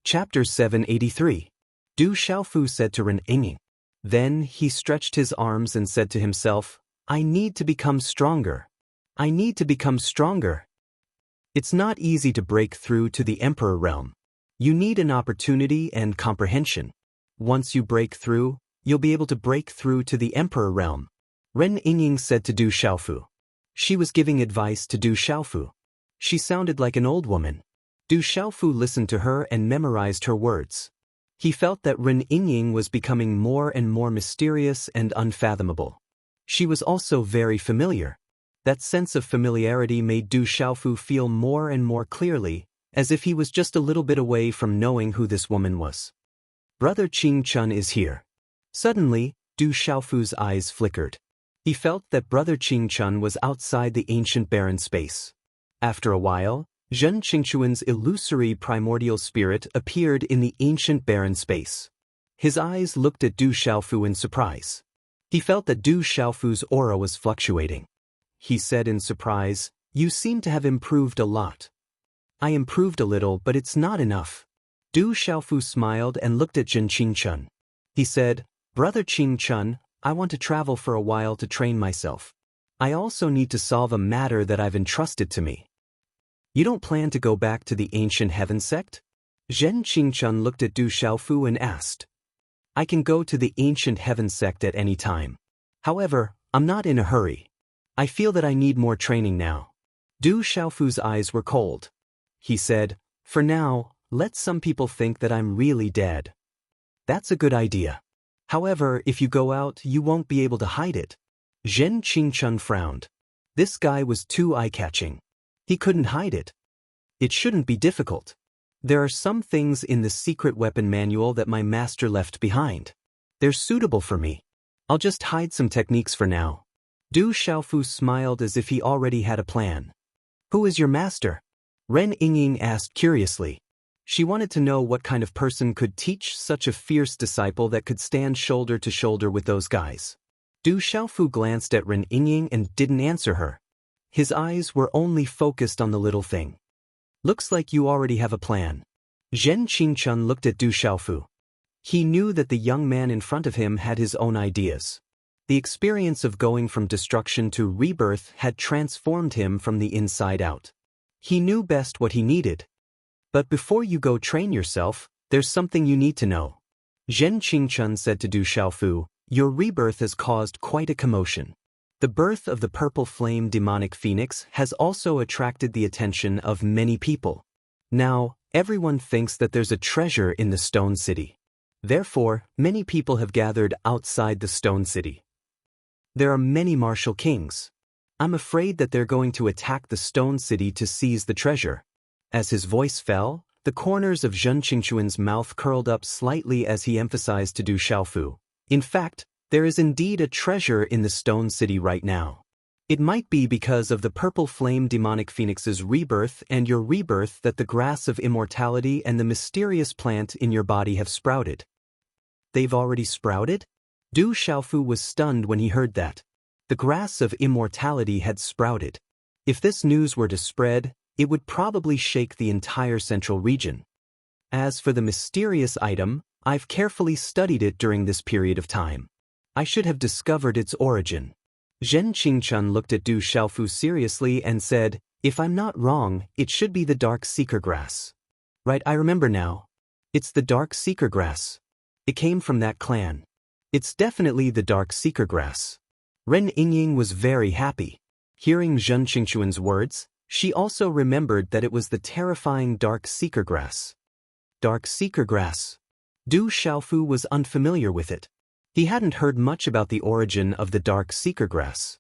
Chapter 783. Du Xiaofu said to Ren Yingying. Then he stretched his arms and said to himself, I need to become stronger. I need to become stronger. It's not easy to break through to the Emperor realm. You need an opportunity and comprehension. Once you break through, you'll be able to break through to the Emperor realm. Ren Yingying said to Du Xiaofu. She was giving advice to Du Xiaofu. She sounded like an old woman. Du Xiaofu listened to her and memorized her words. He felt that Ren Yingying was becoming more and more mysterious and unfathomable. She was also very familiar. That sense of familiarity made Du Xiaofu feel more and more clearly, as if he was just a little bit away from knowing who this woman was. Brother Qing Chun is here. Suddenly, Du Xiaofu's eyes flickered. He felt that Brother Qing Chun was outside the ancient barren space. After a while, Zhen Qingchuan's illusory primordial spirit appeared in the ancient barren space. His eyes looked at Du Xiaofu in surprise. He felt that Du Xiaofu's aura was fluctuating. He said in surprise, You seem to have improved a lot. I improved a little, but it's not enough. Du Xiaofu smiled and looked at Zhen Qingchun. He said, Brother Qing Chun, I want to travel for a while to train myself. I also need to solve a matter that I've entrusted to me. You don't plan to go back to the ancient heaven sect? Zhen Qingchun looked at Du Xiaofu and asked. I can go to the ancient heaven sect at any time. However, I'm not in a hurry. I feel that I need more training now. Du Xiaofu's eyes were cold. He said, For now, let some people think that I'm really dead. That's a good idea. However, if you go out, you won't be able to hide it. Zhen Qingchun frowned. This guy was too eye-catching. He couldn't hide it. It shouldn't be difficult. There are some things in the secret weapon manual that my master left behind. They're suitable for me. I'll just hide some techniques for now. Du Xiaofu smiled as if he already had a plan. Who is your master? Ren Yingying asked curiously. She wanted to know what kind of person could teach such a fierce disciple that could stand shoulder to shoulder with those guys. Du Xiaofu glanced at Ren Yingying and didn't answer her. His eyes were only focused on the little thing. Looks like you already have a plan. Zhen Qingchun looked at Du Xiaofu. He knew that the young man in front of him had his own ideas. The experience of going from destruction to rebirth had transformed him from the inside out. He knew best what he needed. But before you go train yourself, there's something you need to know. Zhen Qingchun said to Du Xiaofu, Your rebirth has caused quite a commotion. The birth of the purple flame demonic phoenix has also attracted the attention of many people. Now, everyone thinks that there's a treasure in the Stone City. Therefore, many people have gathered outside the Stone City. There are many martial kings. I'm afraid that they're going to attack the Stone City to seize the treasure. As his voice fell, the corners of Zhen Qingchuan's mouth curled up slightly as he emphasized to Du Xiaofu. In fact, there is indeed a treasure in the Stone City right now. It might be because of the purple flame demonic phoenix's rebirth and your rebirth that the grass of immortality and the mysterious plant in your body have sprouted. They've already sprouted? Du Xiaofu was stunned when he heard that. The grass of immortality had sprouted. If this news were to spread, it would probably shake the entire central region. As for the mysterious item, I've carefully studied it during this period of time. I should have discovered its origin. Zhen Qingchun looked at Du Xiaofu seriously and said, If I'm not wrong, it should be the dark seeker grass. Right, I remember now. It's the dark seeker grass. It came from that clan. It's definitely the dark seeker grass. Ren Yingying was very happy. Hearing Zhen Qingchuan's words, she also remembered that it was the terrifying dark seeker grass. Dark seeker grass. Du Xiaofu was unfamiliar with it. He hadn't heard much about the origin of the dark seeker grass.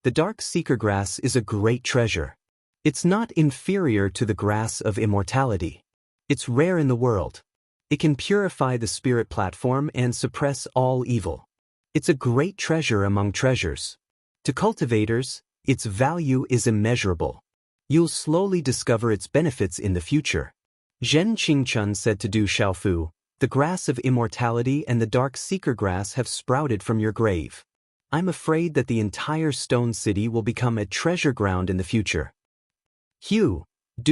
The dark seeker grass is a great treasure. It's not inferior to the grass of immortality. It's rare in the world. It can purify the spirit platform and suppress all evil. It's a great treasure among treasures. To cultivators, its value is immeasurable. You'll slowly discover its benefits in the future. Zhen Qingchun said to Du Xiaofu, The grass of immortality and the dark seeker grass have sprouted from your grave. I'm afraid that the entire Stone City will become a treasure ground in the future. Du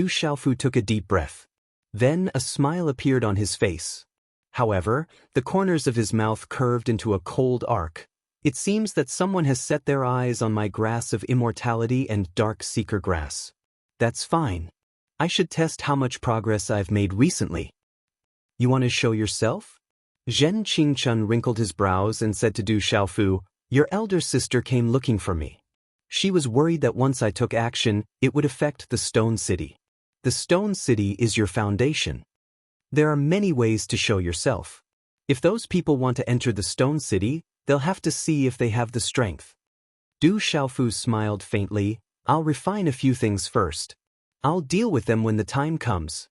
Xiaofu took a deep breath. Then a smile appeared on his face. However, the corners of his mouth curved into a cold arc. It seems that someone has set their eyes on my grass of immortality and dark seeker grass. That's fine. I should test how much progress I've made recently. You want to show yourself? Zhen Qingchun wrinkled his brows and said to Du Xiaofu, your elder sister came looking for me. She was worried that once I took action, it would affect the Stone City. The Stone City is your foundation. There are many ways to show yourself. If those people want to enter the Stone City, they'll have to see if they have the strength. Du Xiaofu smiled faintly. I'll refine a few things first. I'll deal with them when the time comes.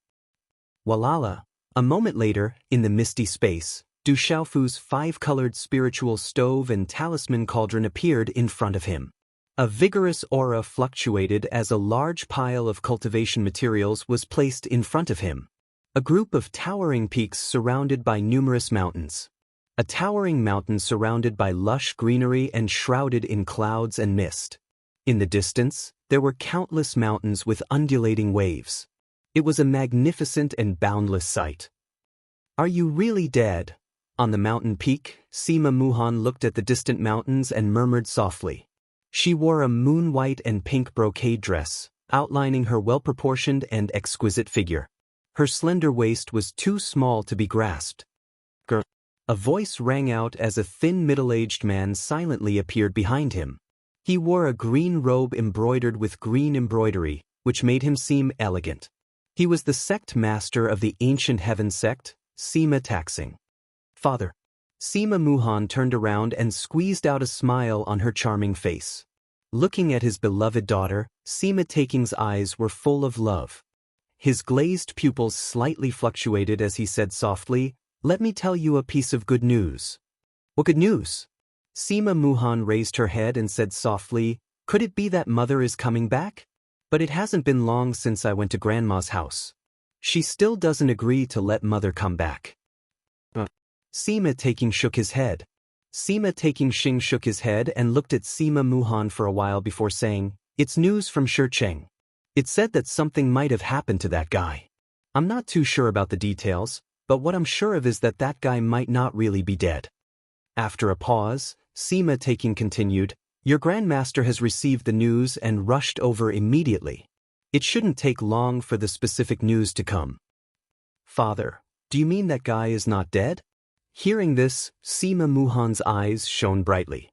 Walala. A moment later, in the misty space, Du Xiaofu's five-colored spiritual stove and talisman cauldron appeared in front of him. A vigorous aura fluctuated as a large pile of cultivation materials was placed in front of him. A group of towering peaks surrounded by numerous mountains. A towering mountain surrounded by lush greenery and shrouded in clouds and mist. In the distance, there were countless mountains with undulating waves. It was a magnificent and boundless sight. Are you really dead? On the mountain peak, Sima Muhan looked at the distant mountains and murmured softly. She wore a moon-white and pink brocade dress, outlining her well-proportioned and exquisite figure. Her slender waist was too small to be grasped. Grr. A voice rang out as a thin middle-aged man silently appeared behind him. He wore a green robe embroidered with green embroidery, which made him seem elegant. He was the sect master of the ancient heaven sect, Sima Taxing. Father. Sima Muhan turned around and squeezed out a smile on her charming face. Looking at his beloved daughter, Sima Taking's eyes were full of love. His glazed pupils slightly fluctuated as he said softly, let me tell you a piece of good news. What good news? Sima Muhan raised her head and said softly, could it be that mother is coming back? But it hasn't been long since I went to Grandma's house. She still doesn't agree to let mother come back. Sima Taking shook his head. Sima Taking Xing shook his head and looked at Sima Muhan for a while before saying, it's news from Shecheng. It said that something might have happened to that guy. I'm not too sure about the details, but what I'm sure of is that that guy might not really be dead. After a pause, Sima Taking continued, your Grandmaster has received the news and rushed over immediately. It shouldn't take long for the specific news to come. Father, do you mean that guy is not dead? Hearing this, Sima Muhan's eyes shone brightly.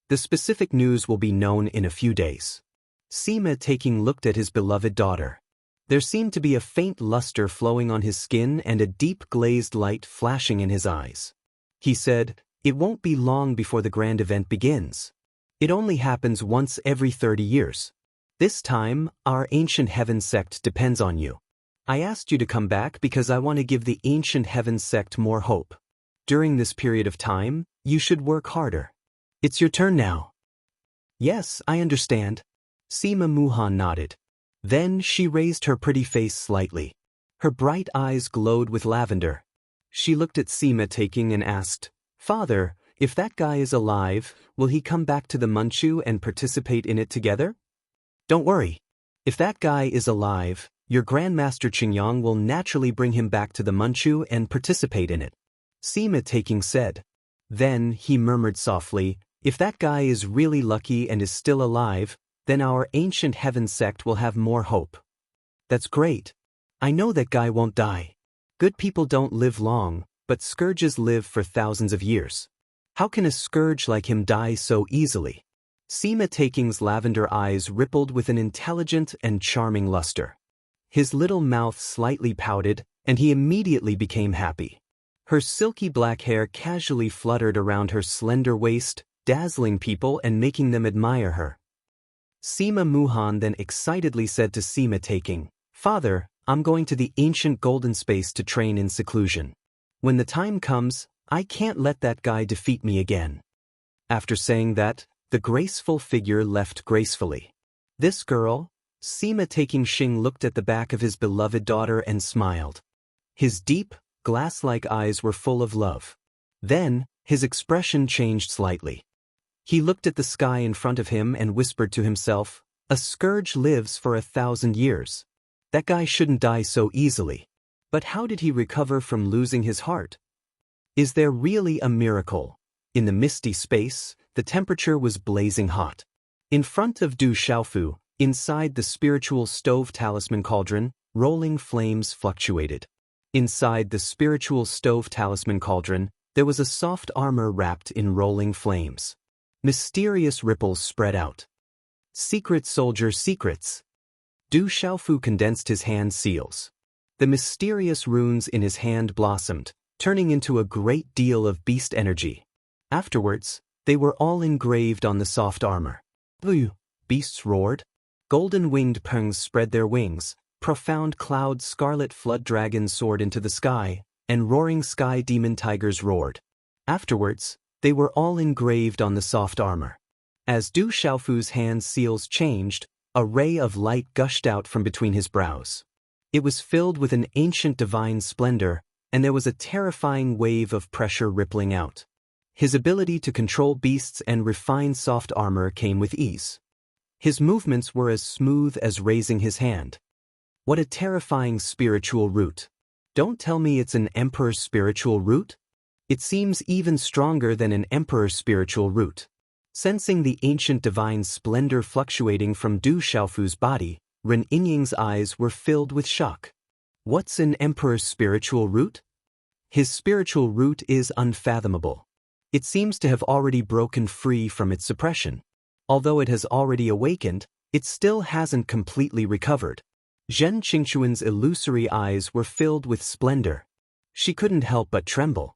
The specific news will be known in a few days. Sima Taking looked at his beloved daughter. There seemed to be a faint luster flowing on his skin and a deep glazed light flashing in his eyes. He said, it won't be long before the grand event begins. It only happens once every 30 years. This time, our ancient heaven sect depends on you. I asked you to come back because I want to give the ancient heaven sect more hope. During this period of time, you should work harder. It's your turn now. Yes, I understand. Sima Muhan nodded. Then she raised her pretty face slightly. Her bright eyes glowed with lavender. She looked at Sima Taking and asked, Father, if that guy is alive, will he come back to the Manchu and participate in it together? Don't worry. If that guy is alive, your Grandmaster Qingyang will naturally bring him back to the Manchu and participate in it. Sima Taking said. Then he murmured softly, if that guy is really lucky and is still alive, then our ancient heaven sect will have more hope. That's great. I know that guy won't die. Good people don't live long, but scourges live for thousands of years. How can a scourge like him die so easily? Sima Taking's lavender eyes rippled with an intelligent and charming luster. His little mouth slightly pouted, and he immediately became happy. Her silky black hair casually fluttered around her slender waist, dazzling people and making them admire her. Sima Muhan then excitedly said to Sima Taking, Father, I'm going to the ancient golden space to train in seclusion. When the time comes, I can't let that guy defeat me again. After saying that, the graceful figure left gracefully. This girl, Sima Taking Xing looked at the back of his beloved daughter and smiled. His deep, glass-like eyes were full of love. Then, his expression changed slightly. He looked at the sky in front of him and whispered to himself, a scourge lives for 1,000 years. That guy shouldn't die so easily. But how did he recover from losing his heart? Is there really a miracle? In the misty space, the temperature was blazing hot. In front of Du Xiaofu, inside the spiritual stove talisman cauldron, rolling flames fluctuated. Inside the spiritual stove talisman cauldron, there was a soft armor wrapped in rolling flames. Mysterious ripples spread out. Secret soldier secrets. Du Xiaofu condensed his hand seals. The mysterious runes in his hand blossomed, turning into a great deal of beast energy. Afterwards, they were all engraved on the soft armor. Blue, beasts roared. Golden-winged pungs spread their wings, profound cloud scarlet flood dragons soared into the sky, and roaring sky demon tigers roared. Afterwards, they were all engraved on the soft armor. As Du Xiaofu's hand seals changed, a ray of light gushed out from between his brows. It was filled with an ancient divine splendor, and there was a terrifying wave of pressure rippling out. His ability to control beasts and refine soft armor came with ease. His movements were as smooth as raising his hand. What a terrifying spiritual root. Don't tell me it's an emperor's spiritual root? It seems even stronger than an emperor's spiritual root. Sensing the ancient divine splendor fluctuating from Du Xiaofu's body, Ren Yingying's eyes were filled with shock. What's an emperor's spiritual root? His spiritual root is unfathomable. It seems to have already broken free from its suppression. Although it has already awakened, it still hasn't completely recovered. Zhen Qingchuan's illusory eyes were filled with splendor. She couldn't help but tremble.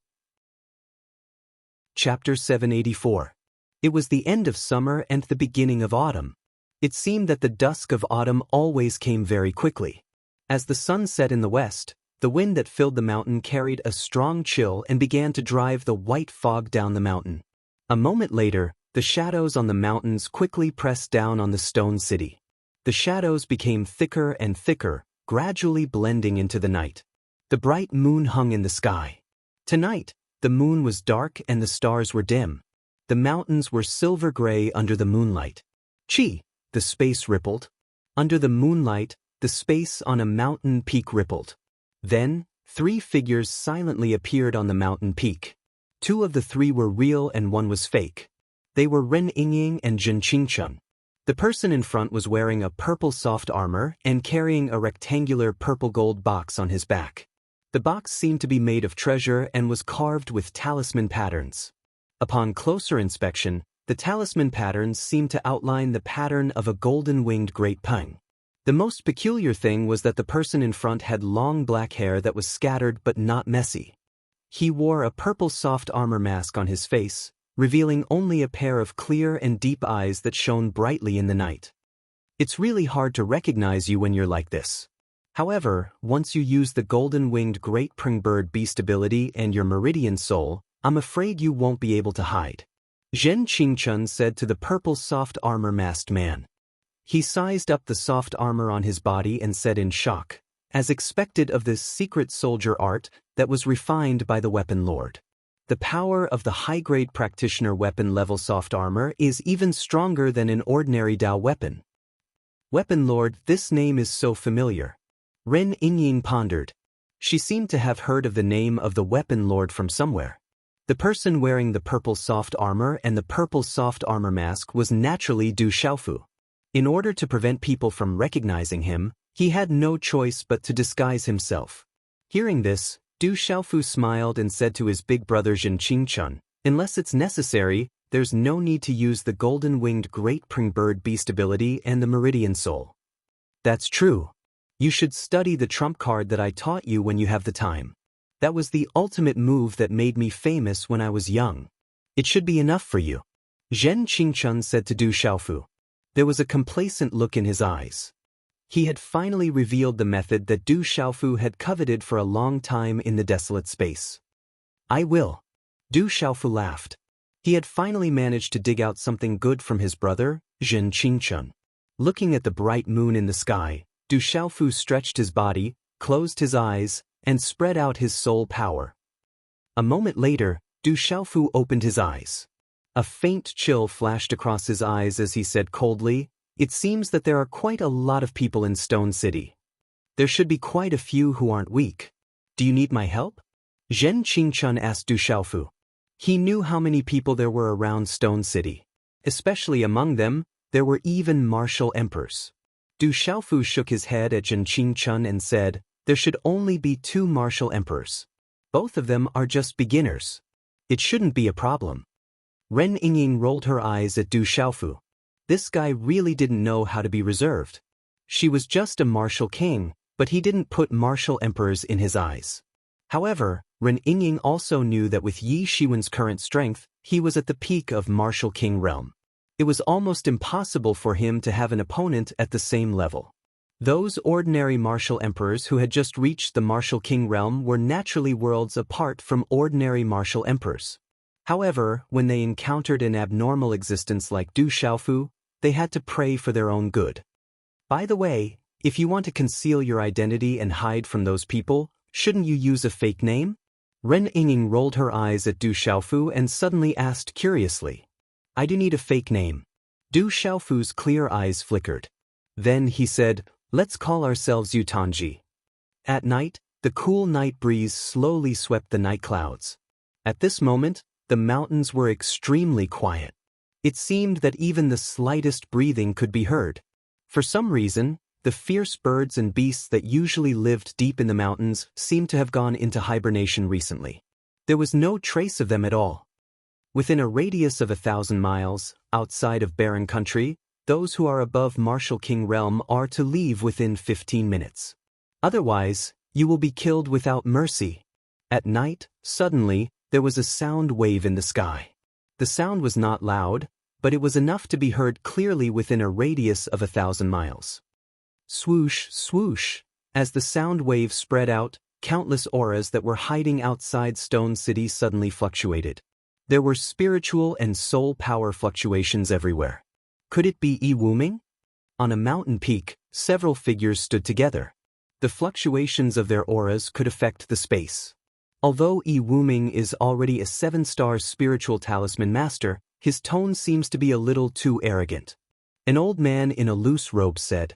Chapter 784. It was the end of summer and the beginning of autumn. It seemed that the dusk of autumn always came very quickly. As the sun set in the west, the wind that filled the mountain carried a strong chill and began to drive the white fog down the mountain. A moment later, the shadows on the mountains quickly pressed down on the stone city. The shadows became thicker and thicker, gradually blending into the night. The bright moon hung in the sky. Tonight, the moon was dark and the stars were dim. The mountains were silver gray under the moonlight. Chi, the space rippled. Under the moonlight, the space on a mountain peak rippled. Then, 3 figures silently appeared on the mountain peak. 2 of the 3 were real and 1 was fake. They were Ren Yingying and Zhen Qingchun. The person in front was wearing a purple soft armor and carrying a rectangular purple-gold box on his back. The box seemed to be made of treasure and was carved with talisman patterns. Upon closer inspection, the talisman patterns seemed to outline the pattern of a golden-winged great pung. The most peculiar thing was that the person in front had long black hair that was scattered but not messy. He wore a purple soft armor mask on his face, revealing only a pair of clear and deep eyes that shone brightly in the night. It's really hard to recognize you when you're like this. However, once you use the golden-winged great prung bird beast ability and your meridian soul, I'm afraid you won't be able to hide. Zhen Qingchun said to the purple soft armor masked man. He sized up the soft armor on his body and said in shock, as expected of this secret soldier art that was refined by the weapon lord. The power of the high-grade practitioner weapon level soft armor is even stronger than an ordinary Dao weapon. Weapon lord, this name is so familiar. Ren Yingying pondered. She seemed to have heard of the name of the weapon lord from somewhere. The person wearing the purple soft armor and the purple soft armor mask was naturally Du Xiaofu. In order to prevent people from recognizing him, he had no choice but to disguise himself. Hearing this, Du Xiaofu smiled and said to his big brother Zhen Qingchun, unless it's necessary, there's no need to use the golden-winged great prung bird beast ability and the meridian soul. That's true. You should study the trump card that I taught you when you have the time. That was the ultimate move that made me famous when I was young. It should be enough for you. Zhen Qingchun said to Du Xiaofu. There was a complacent look in his eyes. He had finally revealed the method that Du Xiaofu had coveted for a long time in the desolate space. I will. Du Xiaofu laughed. He had finally managed to dig out something good from his brother, Zhen Qingchun. Looking at the bright moon in the sky, Du Xiaofu stretched his body, closed his eyes, and spread out his soul power. A moment later, Du Xiaofu opened his eyes. A faint chill flashed across his eyes as he said coldly, "It seems that there are quite a lot of people in Stone City. There should be quite a few who aren't weak. Do you need my help? Zhen Qingchun asked Du Xiaofu. He knew how many people there were around Stone City. Especially among them, there were even martial emperors. Du Xiaofu shook his head at Zhen Qingchun and said, there should only be 2 martial emperors. Both of them are just beginners. It shouldn't be a problem. Ren Yingying rolled her eyes at Du Xiaofu. This guy really didn't know how to be reserved. She was just a martial king, but he didn't put martial emperors in his eyes. However, Ren Yingying also knew that with Yi Shiwen's current strength, he was at the peak of martial king realm. It was almost impossible for him to have an opponent at the same level. Those ordinary martial emperors who had just reached the martial king realm were naturally worlds apart from ordinary martial emperors. However, when they encountered an abnormal existence like Du Xiaofu, they had to pray for their own good. By the way, if you want to conceal your identity and hide from those people, shouldn't you use a fake name? Ren Yingying rolled her eyes at Du Xiaofu and suddenly asked curiously. I do need a fake name. Du Xiaofu's clear eyes flickered. Then he said, let's call ourselves Yutanji. At night, the cool night breeze slowly swept the night clouds. At this moment, the mountains were extremely quiet. It seemed that even the slightest breathing could be heard. For some reason, the fierce birds and beasts that usually lived deep in the mountains seemed to have gone into hibernation recently. There was no trace of them at all. Within a radius of 1,000 miles, outside of barren country, those who are above Martial King realm are to leave within 15 minutes. Otherwise, you will be killed without mercy. At night, suddenly, there was a sound wave in the sky. The sound was not loud, but it was enough to be heard clearly within a radius of 1,000 miles. Swoosh, swoosh. As the sound wave spread out, countless auras that were hiding outside Stone City suddenly fluctuated. There were spiritual and soul power fluctuations everywhere. Could it be Yi Wuming? On a mountain peak, several figures stood together. The fluctuations of their auras could affect the space. Although Yi Wuming is already a 7-star spiritual talisman master, his tone seems to be a little too arrogant. An old man in a loose robe said.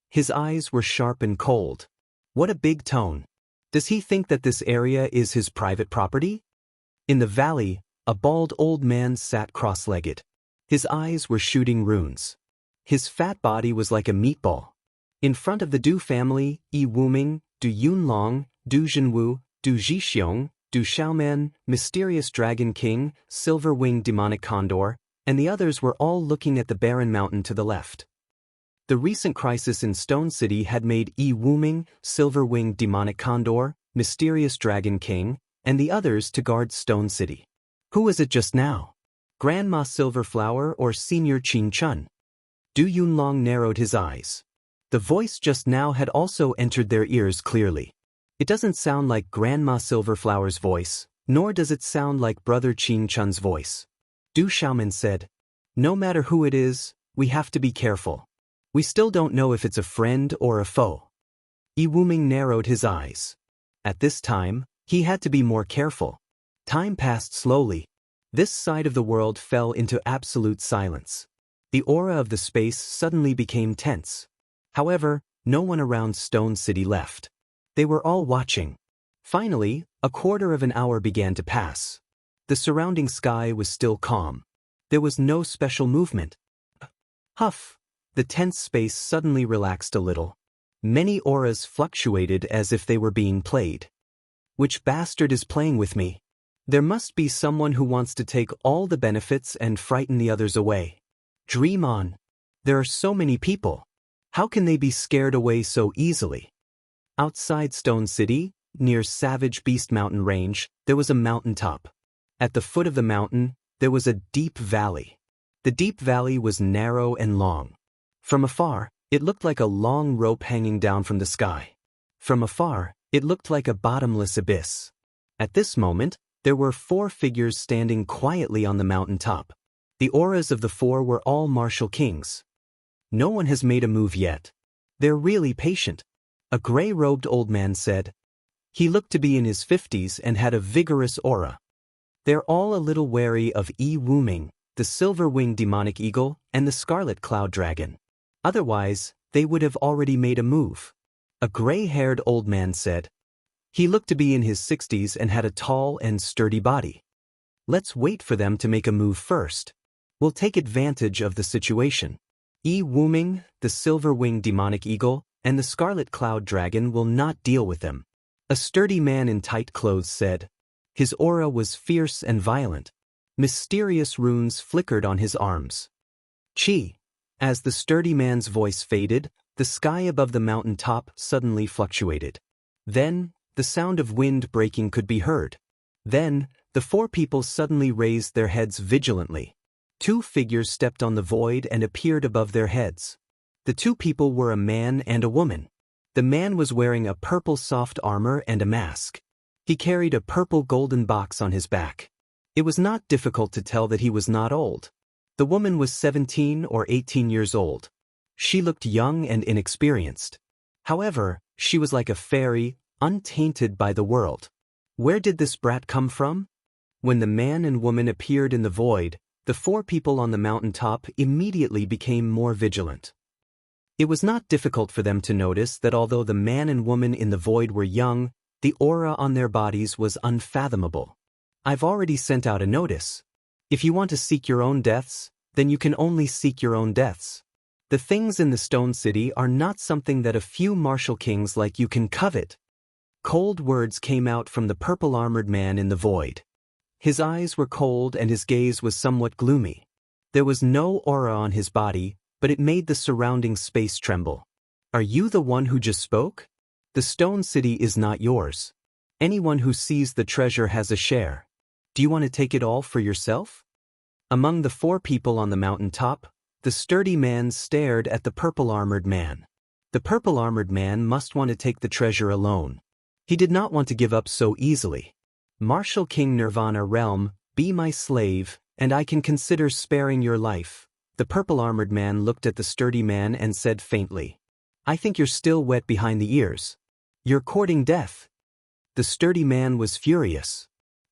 His eyes were sharp and cold. What a big tone. Does he think that this area is his private property? In the valley, a bald old man sat cross-legged. His eyes were shooting runes. His fat body was like a meatball. In front of the Du family, Yi Wuming, Du Yunlong, Du Zhenwu, Du Zhixiong, Du Xiaoman, Mysterious Dragon King, Silver-Winged Demonic Condor, and the others were all looking at the barren mountain to the left. The recent crisis in Stone City had made Yi Wuming, Silver-Winged Demonic Condor, Mysterious Dragon King, and the others to guard Stone City. Who was it just now? Grandma Silverflower or Senior Qing Chun? Du Yunlong narrowed his eyes. The voice just now had also entered their ears clearly. It doesn't sound like Grandma Silverflower's voice, nor does it sound like Brother Qing Chun's voice. Du Xiaoman said, no matter who it is, we have to be careful. We still don't know if it's a friend or a foe. Yi Wuming narrowed his eyes. At this time, he had to be more careful. Time passed slowly. This side of the world fell into absolute silence. The aura of the space suddenly became tense. However, no one around Stone City left. They were all watching. Finally, a quarter of an hour began to pass. The surrounding sky was still calm. There was no special movement. Huff! The tense space suddenly relaxed a little. Many auras fluctuated as if they were being played. Which bastard is playing with me? There must be someone who wants to take all the benefits and frighten the others away. Dream on. There are so many people. How can they be scared away so easily? Outside Stone City, near Savage Beast Mountain Range, there was a mountaintop. At the foot of the mountain, there was a deep valley. The deep valley was narrow and long. From afar, it looked like a long rope hanging down from the sky. From afar, it looked like a bottomless abyss. At this moment, there were 4 figures standing quietly on the mountaintop. The auras of the 4 were all martial kings. No one has made a move yet. They're really patient. A gray-robed old man said. He looked to be in his 50s and had a vigorous aura. They're all a little wary of Yi Wuming, the silver-winged demonic eagle, and the scarlet cloud dragon. Otherwise, they would have already made a move. A gray-haired old man said. He looked to be in his 60s and had a tall and sturdy body. Let's wait for them to make a move first. We'll take advantage of the situation. Wu Ming, the silver-winged demonic eagle, and the scarlet cloud dragon will not deal with them. A sturdy man in tight clothes said. His aura was fierce and violent. Mysterious runes flickered on his arms. Chi. As the sturdy man's voice faded, the sky above the mountain top suddenly fluctuated. Then, the sound of wind breaking could be heard. Then, the four people suddenly raised their heads vigilantly. Two figures stepped on the void and appeared above their heads. The two people were a man and a woman. The man was wearing a purple soft armor and a mask. He carried a purple golden box on his back. It was not difficult to tell that he was not old. The woman was 17 or 18 years old. She looked young and inexperienced. However, she was like a fairy, untainted by the world. Where did this brat come from? When the man and woman appeared in the void, the four people on the mountaintop immediately became more vigilant. It was not difficult for them to notice that although the man and woman in the void were young, the aura on their bodies was unfathomable. I've already sent out a notice. If you want to seek your own deaths, then you can only seek your own deaths. The things in the Stone City are not something that a few martial kings like you can covet. Cold words came out from the purple-armored man in the void. His eyes were cold and his gaze was somewhat gloomy. There was no aura on his body, but it made the surrounding space tremble. Are you the one who just spoke? The Stone City is not yours. Anyone who sees the treasure has a share. Do you want to take it all for yourself? Among the four people on the mountaintop, the sturdy man stared at the purple-armored man. The purple-armored man must want to take the treasure alone. He did not want to give up so easily. Martial King Nirvana Realm, be my slave, and I can consider sparing your life. The purple-armored man looked at the sturdy man and said faintly, I think you're still wet behind the ears. You're courting death. The sturdy man was furious.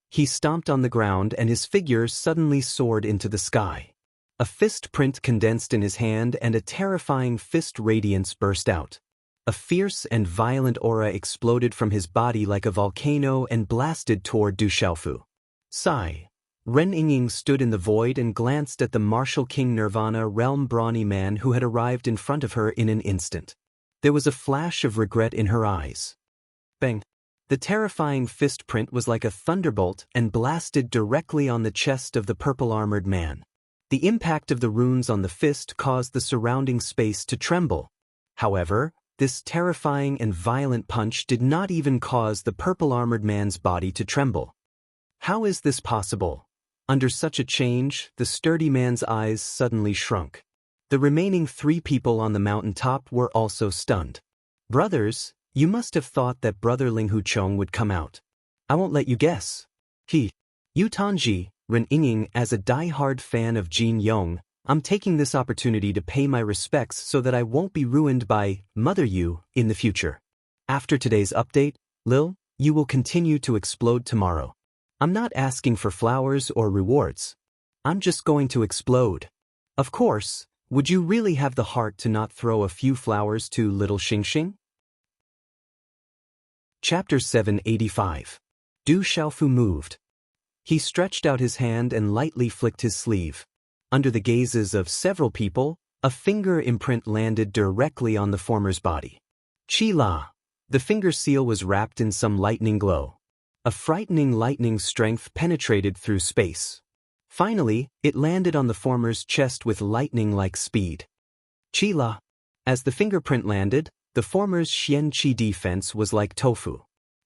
He stomped on the ground and his figure suddenly soared into the sky. A fist print condensed in his hand and a terrifying fist radiance burst out. A fierce and violent aura exploded from his body like a volcano and blasted toward Du Xiaofu. Sigh. Ren Yingying stood in the void and glanced at the martial King Nirvana Realm brawny man who had arrived in front of her in an instant. There was a flash of regret in her eyes. Bang! The terrifying fist print was like a thunderbolt and blasted directly on the chest of the purple-armored man. The impact of the runes on the fist caused the surrounding space to tremble. However, this terrifying and violent punch did not even cause the purple-armored man's body to tremble. How is this possible? Under such a change, the sturdy man's eyes suddenly shrunk. The remaining three people on the mountaintop were also stunned. Brothers, you must have thought that Brother Ling Huchong would come out. I won't let you guess. Yu Tanji, Ren Yingying, as a die-hard fan of Jin Yong, I'm taking this opportunity to pay my respects so that I won't be ruined by Mother Yu in the future. After today's update, Lil, you will continue to explode tomorrow. I'm not asking for flowers or rewards. I'm just going to explode. Of course, would you really have the heart to not throw a few flowers to little Xingxing? Chapter 785. Du Xiaofu moved. He stretched out his hand and lightly flicked his sleeve. Under the gazes of several people, a finger imprint landed directly on the former's body. Chi La. The finger seal was wrapped in some lightning glow. A frightening lightning strength penetrated through space. Finally, it landed on the former's chest with lightning-like speed. Chi La. As the fingerprint landed, the former's Xian Qi defense was like tofu.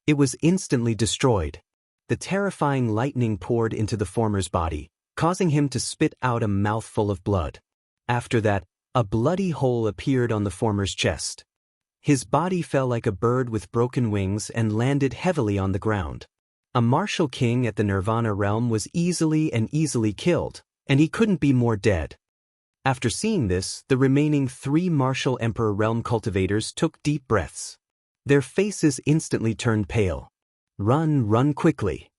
It was instantly destroyed. The terrifying lightning poured into the former's body, causing him to spit out a mouthful of blood. After that, a bloody hole appeared on the former's chest. His body fell like a bird with broken wings and landed heavily on the ground. A martial king at the Nirvana realm was easily killed, and he couldn't be more dead. After seeing this, the remaining three martial emperor realm cultivators took deep breaths. Their faces instantly turned pale. Run quickly.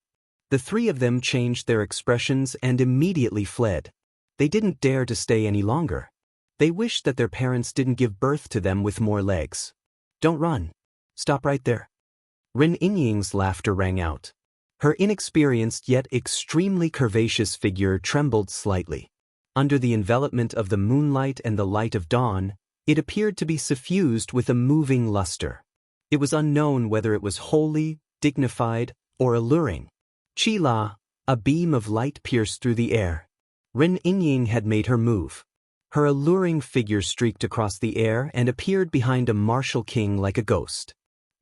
The three of them changed their expressions and immediately fled. They didn't dare to stay any longer. They wished that their parents didn't give birth to them with more legs. Don't run. Stop right there. Ren Yingying's laughter rang out. Her inexperienced yet extremely curvaceous figure trembled slightly. Under the envelopment of the moonlight and the light of dawn, it appeared to be suffused with a moving luster. It was unknown whether it was holy, dignified, or alluring. Chi La, a beam of light pierced through the air. Ren Yingying had made her move. Her alluring figure streaked across the air and appeared behind a martial king like a ghost.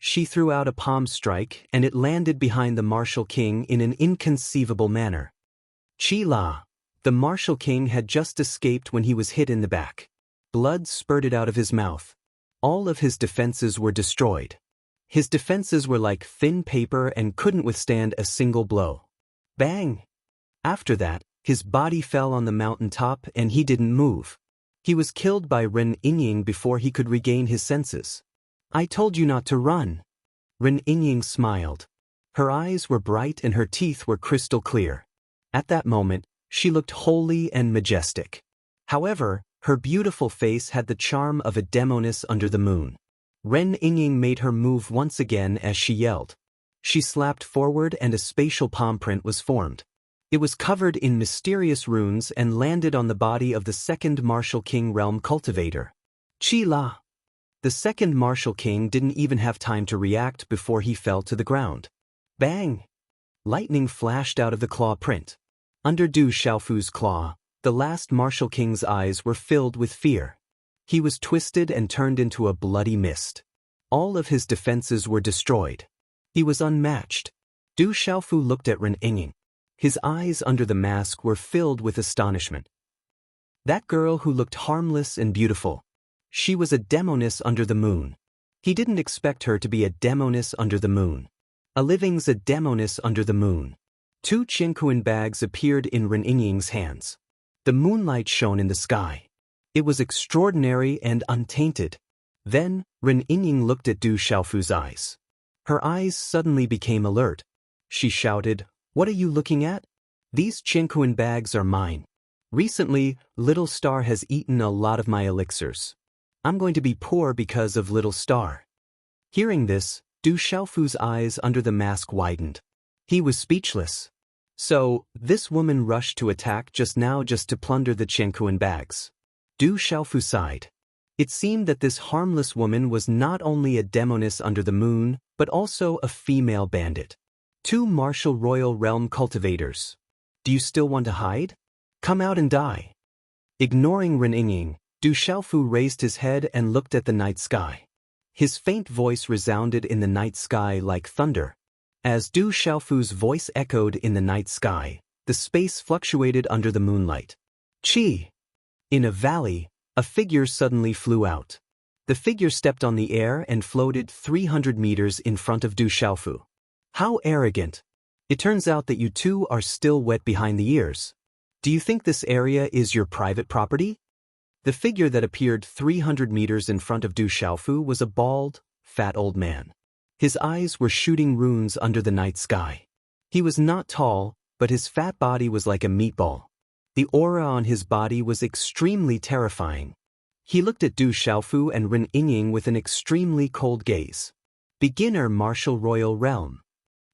She threw out a palm strike and it landed behind the martial king in an inconceivable manner. Chi La, the martial king, had just escaped when he was hit in the back. Blood spurted out of his mouth. All of his defenses were destroyed. His defenses were like thin paper and couldn't withstand a single blow. Bang! After that, his body fell on the mountaintop and he didn't move. He was killed by Ren Yingying before he could regain his senses. I told you not to run. Ren Yingying smiled. Her eyes were bright and her teeth were crystal clear. At that moment, she looked holy and majestic. However, her beautiful face had the charm of a demoness under the moon. Ren Yingying made her move once again as she yelled. She slapped forward and a spatial palm print was formed. It was covered in mysterious runes and landed on the body of the second martial king realm cultivator. Chi La. The second martial king didn't even have time to react before he fell to the ground. Bang! Lightning flashed out of the claw print. Under Du Xiaofu's claw, the last martial king's eyes were filled with fear. He was twisted and turned into a bloody mist. All of his defenses were destroyed. He was unmatched. Du Xiaofu looked at Ren Yingying. His eyes under the mask were filled with astonishment. That girl who looked harmless and beautiful. She was a demoness under the moon. He didn't expect her to be a demoness under the moon. A living's a demoness under the moon. 2 Qinquan bags appeared in Ren Yingying's hands. The moonlight shone in the sky. It was extraordinary and untainted. Then, Ren Yingying looked at Du Xiaofu's eyes. Her eyes suddenly became alert. She shouted, "What are you looking at? These Qinquan bags are mine. Recently, Little Star has eaten a lot of my elixirs. I'm going to be poor because of Little Star." Hearing this, Du Xiaofu's eyes under the mask widened. He was speechless. So, this woman rushed to attack just now just to plunder the Qinquan bags. Du Xiaofu sighed. It seemed that this harmless woman was not only a demoness under the moon, but also a female bandit. 2 martial royal realm cultivators. Do you still want to hide? Come out and die. Ignoring Ren Yingying, Du Xiaofu raised his head and looked at the night sky. His faint voice resounded in the night sky like thunder. As Du Xiaofu's voice echoed in the night sky, the space fluctuated under the moonlight. Chi! In a valley, a figure suddenly flew out. The figure stepped on the air and floated 300 meters in front of Du Xiaofu. How arrogant! It turns out that you two are still wet behind the ears. Do you think this area is your private property? The figure that appeared 300 meters in front of Du Xiaofu was a bald, fat old man. His eyes were shooting runes under the night sky. He was not tall, but his fat body was like a meatball. The aura on his body was extremely terrifying. He looked at Du Xiaofu and Ren Yingying with an extremely cold gaze. Beginner martial royal realm.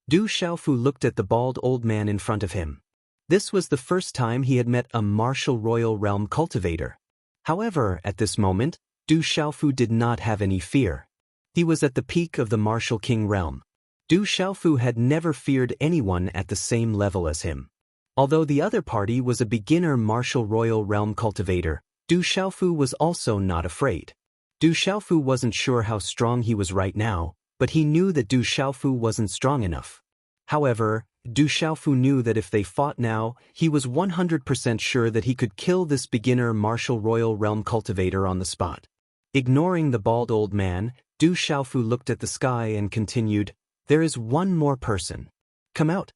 Du Xiaofu looked at the bald old man in front of him. This was the first time he had met a martial royal realm cultivator. However, at this moment, Du Xiaofu did not have any fear. He was at the peak of the martial king realm. Du Xiaofu had never feared anyone at the same level as him. Although the other party was a beginner martial royal realm cultivator, Du Xiaofu was also not afraid. Du Xiaofu wasn't sure how strong he was right now, but he knew that Du Xiaofu wasn't strong enough. However, Du Xiaofu knew that if they fought now, he was 100% sure that he could kill this beginner martial royal realm cultivator on the spot. Ignoring the bald old man, Du Xiaofu looked at the sky and continued, "There is one more person. Come out."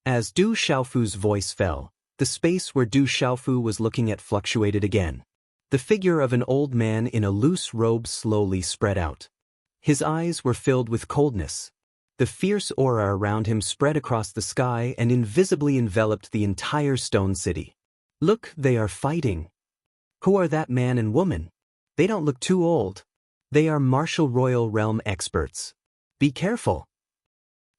As Du Xiaofu's voice fell, the space where Du Xiaofu was looking at fluctuated again. The figure of an old man in a loose robe slowly spread out. His eyes were filled with coldness. The fierce aura around him spread across the sky and invisibly enveloped the entire stone city. "Look, they are fighting. Who are that man and woman? They don't look too old. They are martial royal realm experts. Be careful."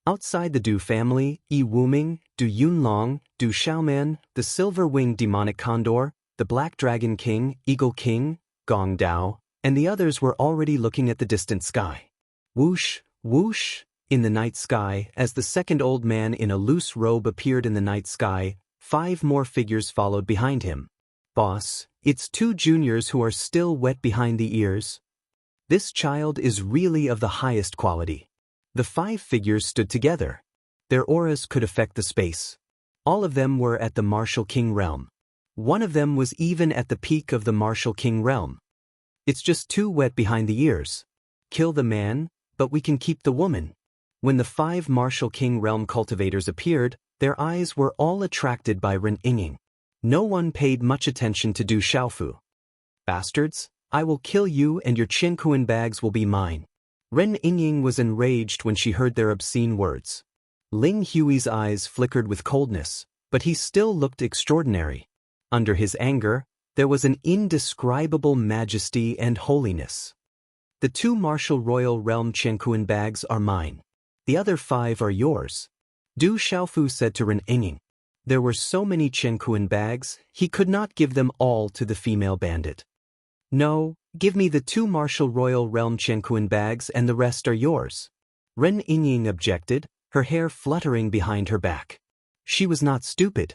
Outside the Du family, Yi Wuming, Du Yunlong, Du Xiaoman, the silver-winged demonic condor, the black dragon king, eagle king, Gong Dao, and the others were already looking at the distant sky. Whoosh, whoosh, in the night sky, as the second old man in a loose robe appeared in the night sky, 5 more figures followed behind him. Boss, it's 2 juniors who are still wet behind the ears. This child is really of the highest quality. The 5 figures stood together. Their auras could affect the space. All of them were at the Martial King realm. One of them was even at the peak of the Martial King realm. It's just too wet behind the ears. Kill the man, but we can keep the woman. When the 5 Martial King realm cultivators appeared, their eyes were all attracted by Ren Yingying. No one paid much attention to Du Xiaofu. Bastards, I will kill you and your Qinkuan bags will be mine. Ren Yingying was enraged when she heard their obscene words. Ling Hui's eyes flickered with coldness, but he still looked extraordinary. Under his anger, there was an indescribable majesty and holiness. The 2 martial royal realm Qinkuan bags are mine. The other 5 are yours. Du Xiaofu said to Ren Yingying. There were so many Qinkuan bags, he could not give them all to the female bandit. No, give me the 2 martial royal realm Qinkuan bags and the rest are yours. Ren Yingying objected, her hair fluttering behind her back. She was not stupid.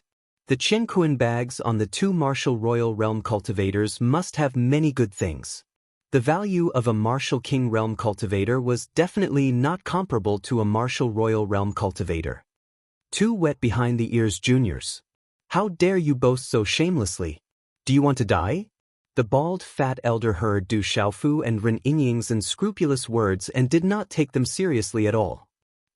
The Qinkuan bags on the 2 martial royal realm cultivators must have many good things. The value of a martial king realm cultivator was definitely not comparable to a martial royal realm cultivator. 2 wet behind the ears juniors. How dare you boast so shamelessly? Do you want to die? The bald fat elder heard Du Xiaofu and Ren Yingying's unscrupulous words and did not take them seriously at all.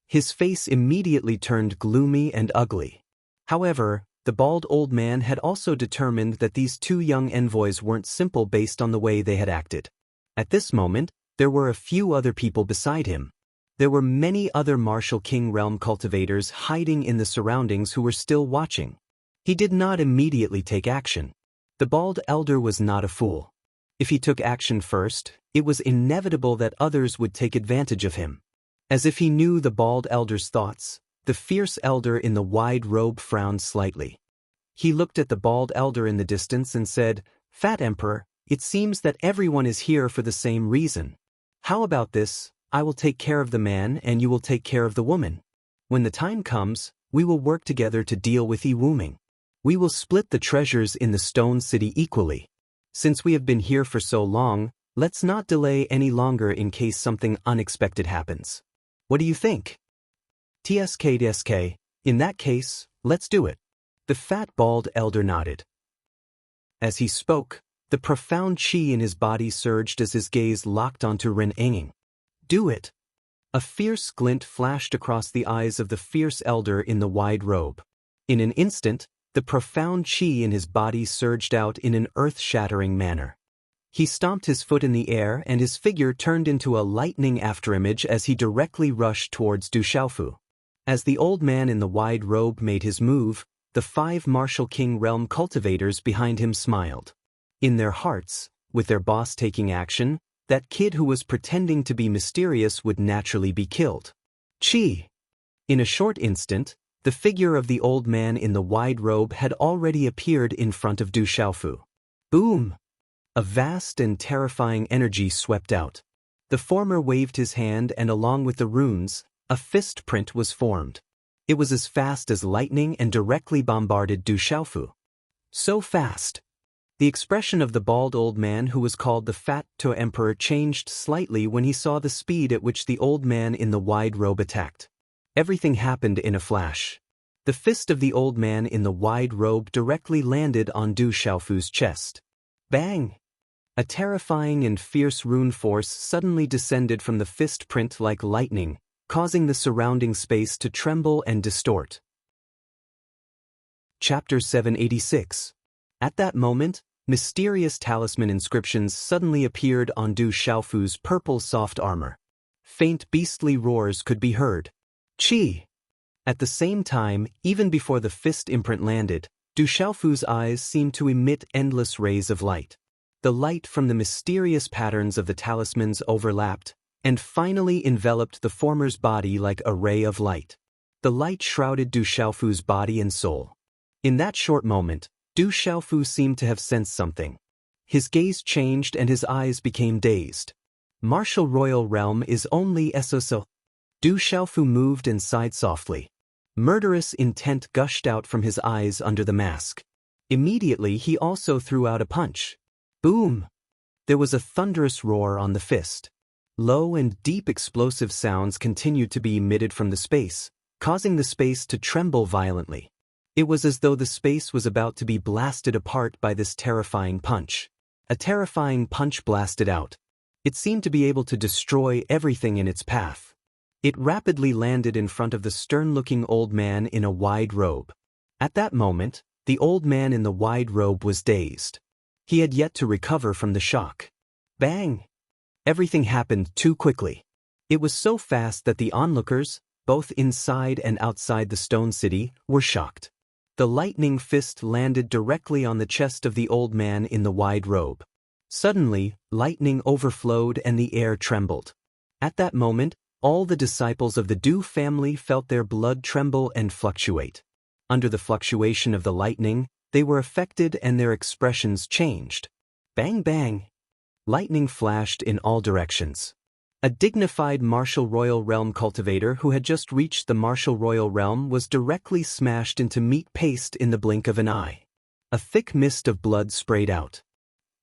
His face immediately turned gloomy and ugly. However, the bald old man had also determined that these 2 young envoys weren't simple based on the way they had acted. At this moment, there were a few other people beside him. There were many other martial king realm cultivators hiding in the surroundings who were still watching. He did not immediately take action. The bald elder was not a fool. If he took action first, it was inevitable that others would take advantage of him. As if he knew the bald elder's thoughts, the fierce elder in the wide robe frowned slightly. He looked at the bald elder in the distance and said, "Fat Emperor, it seems that everyone is here for the same reason. How about this? I will take care of the man and you will take care of the woman. When the time comes, we will work together to deal with Yi Wuming. We will split the treasures in the Stone City equally. Since we have been here for so long, let's not delay any longer in case something unexpected happens. What do you think?" TSK, in that case, let's do it. The fat bald elder nodded. As he spoke, the profound qi in his body surged as his gaze locked onto Ren Yingying. Do it. A fierce glint flashed across the eyes of the fierce elder in the wide robe. In an instant, the profound qi in his body surged out in an earth-shattering manner. He stomped his foot in the air and his figure turned into a lightning afterimage as he directly rushed towards Du Xiaofu. As the old man in the wide robe made his move, the 5 martial king realm cultivators behind him smiled. In their hearts, with their boss taking action, that kid who was pretending to be mysterious would naturally be killed. Chi! In a short instant, the figure of the old man in the wide robe had already appeared in front of Du Xiaofu. Boom! A vast and terrifying energy swept out. The former waved his hand and along with the runes, a fist print was formed. It was as fast as lightning and directly bombarded Du Xiaofu. So fast! The expression of the bald old man who was called the Fat To Emperor changed slightly when he saw the speed at which the old man in the wide robe attacked. Everything happened in a flash. The fist of the old man in the wide robe directly landed on Du Xiaofu's chest. Bang! A terrifying and fierce rune force suddenly descended from the fist print like lightning, causing the surrounding space to tremble and distort. Chapter 786. At that moment, mysterious talisman inscriptions suddenly appeared on Du Xiaofu's purple soft armor. Faint beastly roars could be heard. Chi! At the same time, even before the fist imprint landed, Du Xiaofu's eyes seemed to emit endless rays of light. The light from the mysterious patterns of the talismans overlapped, and finally enveloped the former's body like a ray of light. The light shrouded Du Xiaofu's body and soul. In that short moment, Du Xiaofu seemed to have sensed something. His gaze changed and his eyes became dazed. Martial royal realm is only so. Du Xiaofu moved and sighed softly. Murderous intent gushed out from his eyes under the mask. Immediately he also threw out a punch. Boom! There was a thunderous roar on the fist. Low and deep explosive sounds continued to be emitted from the space, causing the space to tremble violently. It was as though the space was about to be blasted apart by this terrifying punch. A terrifying punch blasted out. It seemed to be able to destroy everything in its path. It rapidly landed in front of the stern-looking old man in a wide robe. At that moment, the old man in the wide robe was dazed. He had yet to recover from the shock. Bang! Everything happened too quickly. It was so fast that the onlookers, both inside and outside the stone city, were shocked. The lightning fist landed directly on the chest of the old man in the wide robe. Suddenly, lightning overflowed and the air trembled. At that moment, all the disciples of the Du family felt their blood tremble and fluctuate. Under the fluctuation of the lightning, they were affected and their expressions changed. Bang bang! Lightning flashed in all directions. A dignified martial royal realm cultivator who had just reached the martial royal realm was directly smashed into meat paste in the blink of an eye. A thick mist of blood sprayed out.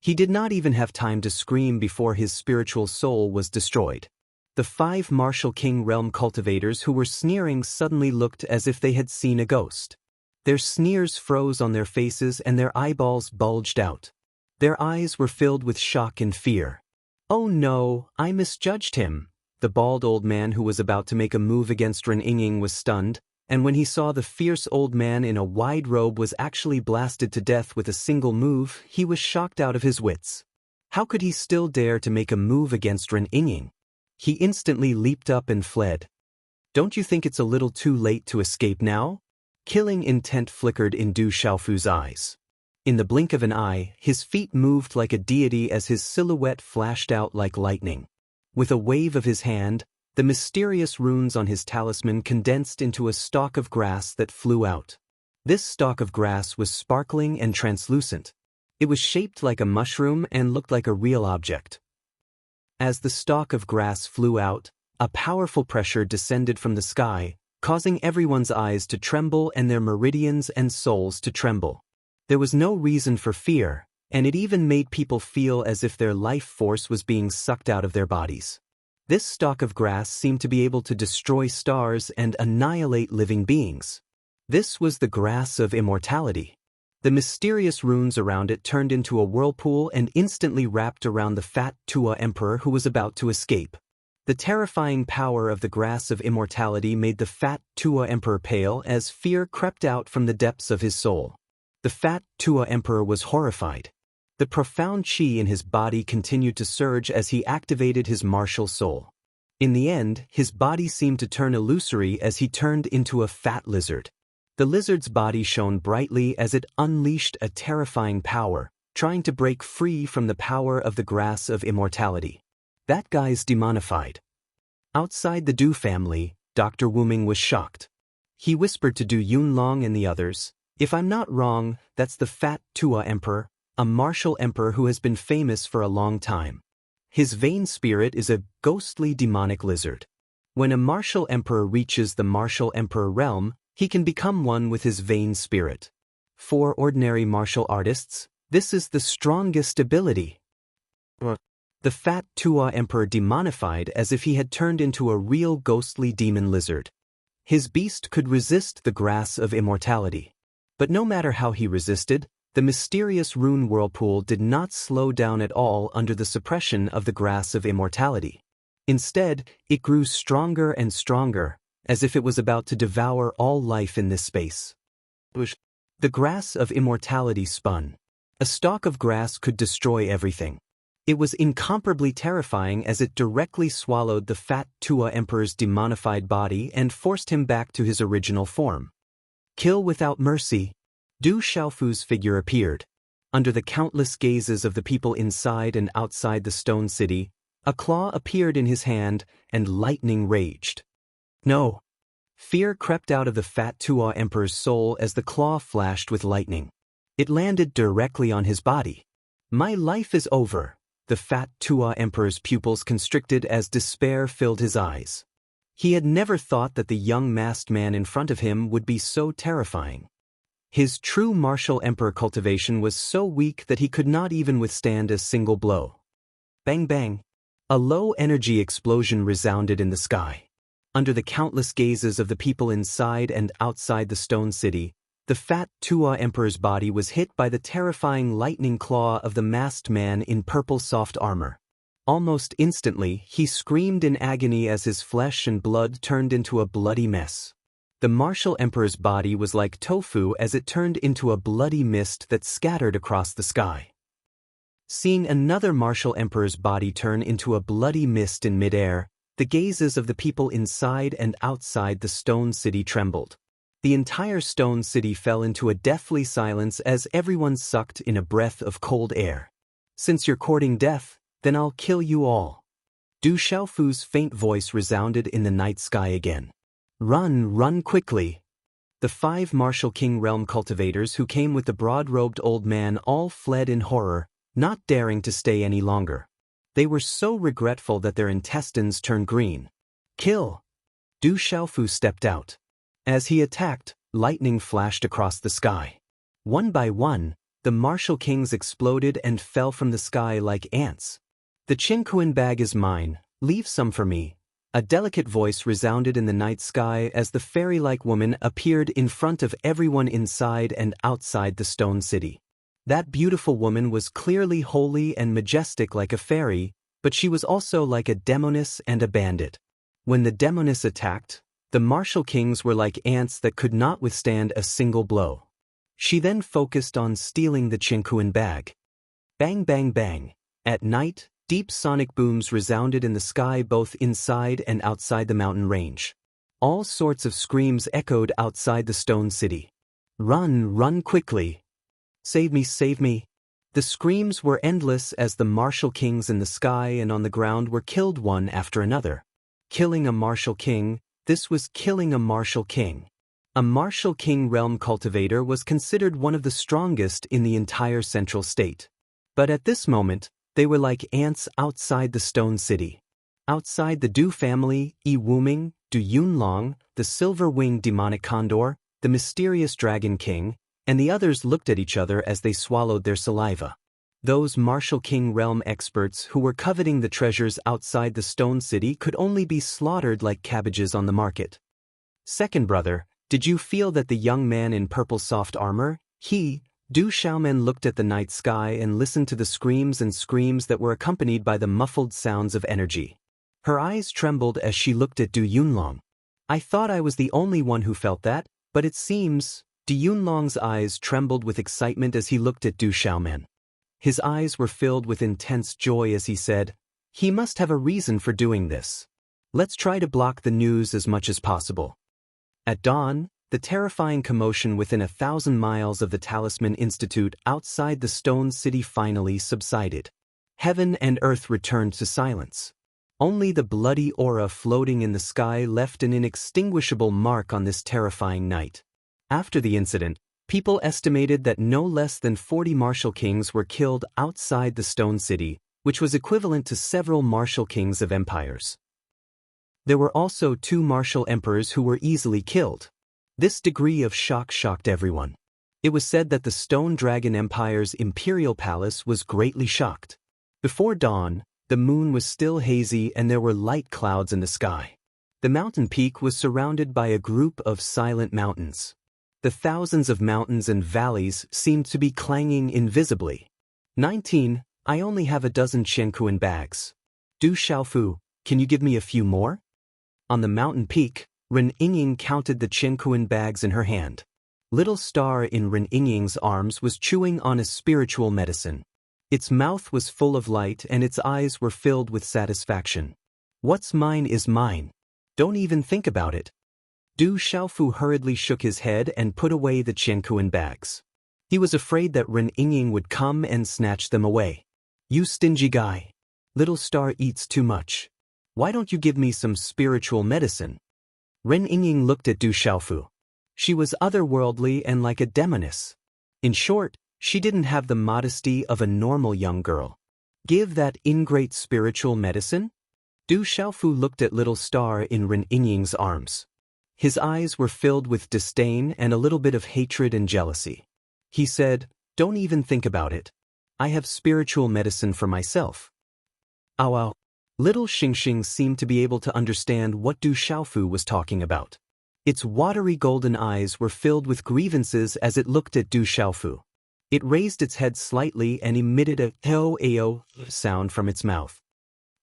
He did not even have time to scream before his spiritual soul was destroyed. The 5 martial king realm cultivators who were sneering suddenly looked as if they had seen a ghost. Their sneers froze on their faces and their eyeballs bulged out. Their eyes were filled with shock and fear. Oh no, I misjudged him. The bald old man who was about to make a move against Ren Yingying was stunned, and when he saw the fierce old man in a wide robe was actually blasted to death with a single move, he was shocked out of his wits. How could he still dare to make a move against Ren Yingying? He instantly leaped up and fled. Don't you think it's a little too late to escape now? Killing intent flickered in Du Xiaofu's eyes. In the blink of an eye, his feet moved like a deity as his silhouette flashed out like lightning. With a wave of his hand, the mysterious runes on his talisman condensed into a stalk of grass that flew out. This stalk of grass was sparkling and translucent. It was shaped like a mushroom and looked like a real object. As the stalk of grass flew out, a powerful pressure descended from the sky, causing everyone's eyes to tremble and their meridians and souls to tremble. There was no reason for fear, and it even made people feel as if their life force was being sucked out of their bodies. This stalk of grass seemed to be able to destroy stars and annihilate living beings. This was the grass of immortality. The mysterious runes around it turned into a whirlpool and instantly wrapped around the fat Tua emperor who was about to escape. The terrifying power of the grass of immortality made the fat Tua emperor pale as fear crept out from the depths of his soul. The fat Tua emperor was horrified. The profound qi in his body continued to surge as he activated his martial soul. In the end, his body seemed to turn illusory as he turned into a fat lizard. The lizard's body shone brightly as it unleashed a terrifying power, trying to break free from the power of the grass of immortality. That guy's demonified. Outside the Du family, Dr. Wuming was shocked. He whispered to Du Yunlong and the others, "If I'm not wrong, that's the fat Tua emperor, a martial emperor who has been famous for a long time. His vain spirit is a ghostly demonic lizard. When a martial emperor reaches the martial emperor realm, he can become one with his vain spirit. For ordinary martial artists, this is the strongest ability." The fat Tua emperor demonified as if he had turned into a real ghostly demon lizard. His beast could resist the grass of immortality. But no matter how he resisted, the mysterious rune whirlpool did not slow down at all under the suppression of the grass of immortality. Instead, it grew stronger and stronger, as if it was about to devour all life in this space. The grass of immortality spun. A stalk of grass could destroy everything. It was incomparably terrifying as it directly swallowed the fat Tua emperor's demonified body and forced him back to his original form. Kill without mercy. Du Xiaofu's figure appeared. Under the countless gazes of the people inside and outside the stone city, A claw appeared in his hand, and lightning raged. No! Fear crept out of the fat Tua Emperor's soul as the claw flashed with lightning. It landed directly on his body. My life is over. The fat Tua Emperor's pupils constricted as despair filled his eyes. He had never thought that the young masked man in front of him would be so terrifying. His true martial emperor cultivation was so weak that he could not even withstand a single blow. Bang bang! A low-energy explosion resounded in the sky. Under the countless gazes of the people inside and outside the stone city, the fat Tua Emperor's body was hit by the terrifying lightning claw of the masked man in purple soft armor. Almost instantly, he screamed in agony as his flesh and blood turned into a bloody mess. The martial emperor's body was like tofu as it turned into a bloody mist that scattered across the sky. Seeing another martial emperor's body turn into a bloody mist in midair, the gazes of the people inside and outside the stone city trembled. The entire stone city fell into a deathly silence as everyone sucked in a breath of cold air. Since you're courting death, then I'll kill you all. Du Xiaofu's faint voice resounded in the night sky again. Run, run quickly! The 5 martial king realm cultivators who came with the broad-robed old man all fled in horror, not daring to stay any longer. They were so regretful that their intestines turned green. Kill! Du Xiaofu stepped out. As he attacked, lightning flashed across the sky. One by one, the martial kings exploded and fell from the sky like ants. The Qingquan bag is mine, leave some for me. A delicate voice resounded in the night sky as the fairy-like woman appeared in front of everyone inside and outside the stone city. That beautiful woman was clearly holy and majestic like a fairy, but she was also like a demoness and a bandit. When the demoness attacked, the martial kings were like ants that could not withstand a single blow. She then focused on stealing the Qingquan bag. Bang bang bang. At night, deep sonic booms resounded in the sky both inside and outside the mountain range. All sorts of screams echoed outside the stone city. Run, run quickly! Save me, save me! The screams were endless as the martial kings in the sky and on the ground were killed one after another. Killing a martial king, this was killing a martial king. A martial king realm cultivator was considered one of the strongest in the entire central state. But at this moment, they were like ants outside the stone city. Outside the Du family, Yi Wuming, Du Yunlong, the silver-winged demonic condor, the mysterious dragon king, and the others looked at each other as they swallowed their saliva. Those martial king realm experts who were coveting the treasures outside the stone city could only be slaughtered like cabbages on the market. Second brother, did you feel that the young man in purple soft armor, Du Xiaomen looked at the night sky and listened to the screams and screams that were accompanied by the muffled sounds of energy. Her eyes trembled as she looked at Du Yunlong. I thought I was the only one who felt that, but it seems. Du Yunlong's eyes trembled with excitement as he looked at Du Xiaomen. His eyes were filled with intense joy as he said, he must have a reason for doing this. Let's try to block the news as much as possible. At dawn, the terrifying commotion within 1,000 miles of the Talisman Institute outside the stone city finally subsided. Heaven and earth returned to silence. Only the bloody aura floating in the sky left an inextinguishable mark on this terrifying night. After the incident, people estimated that no less than 40 martial kings were killed outside the stone city, which was equivalent to several martial kings of empires. There were also 2 martial emperors who were easily killed. This degree of shock shocked everyone. It was said that the Stone Dragon Empire's imperial palace was greatly shocked. Before dawn, the moon was still hazy and there were light clouds in the sky. The mountain peak was surrounded by a group of silent mountains. The thousands of mountains and valleys seemed to be clanging invisibly. 19. I only have a dozen Qingquan bags. Du Xiaofu, can you give me a few more? On the mountain peak, Ren Yingying counted the Qingquan bags in her hand. Little star in Ren Yingying's arms was chewing on a spiritual medicine. Its mouth was full of light and its eyes were filled with satisfaction. What's mine is mine. Don't even think about it. Du Xiaofu hurriedly shook his head and put away the Qingquan bags. He was afraid that Ren Yingying would come and snatch them away. You stingy guy. Little star eats too much. Why don't you give me some spiritual medicine? Ren Yingying looked at Du Xiaofu. She was otherworldly and like a demoness. In short, she didn't have the modesty of a normal young girl. Give that ingrate spiritual medicine? Du Xiaofu looked at little star in Ren Yingying's arms. His eyes were filled with disdain and a little bit of hatred and jealousy. He said, "Don't even think about it. I have spiritual medicine for myself." Ow ow. Little Xingxing seemed to be able to understand what Du Xiaofu was talking about. Its watery golden eyes were filled with grievances as it looked at Du Xiaofu. It raised its head slightly and emitted a "teo-ao" sound from its mouth.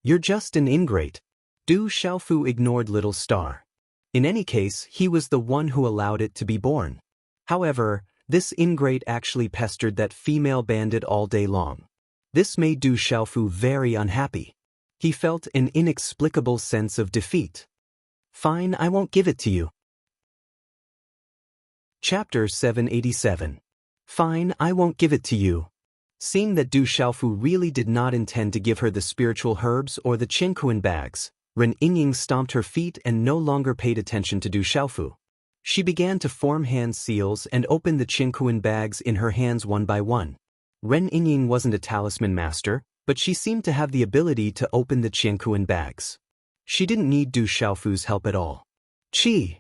"You're just an ingrate." Du Xiaofu ignored little star. In any case, he was the one who allowed it to be born. However, this ingrate actually pestered that female bandit all day long. This made Du Xiaofu very unhappy. He felt an inexplicable sense of defeat. "Fine, I won't give it to you." Chapter 787. Fine, I won't give it to you. Seeing that Du Xiaofu really did not intend to give her the spiritual herbs or the Qinkuan bags, Ren Yingying stomped her feet and no longer paid attention to Du Xiaofu. She began to form hand seals and open the Qinkuan bags in her hands one by one. Ren Yingying wasn't a talisman master, but she seemed to have the ability to open the Qinkuan bags. She didn't need Du Xiaofu's help at all. Qi!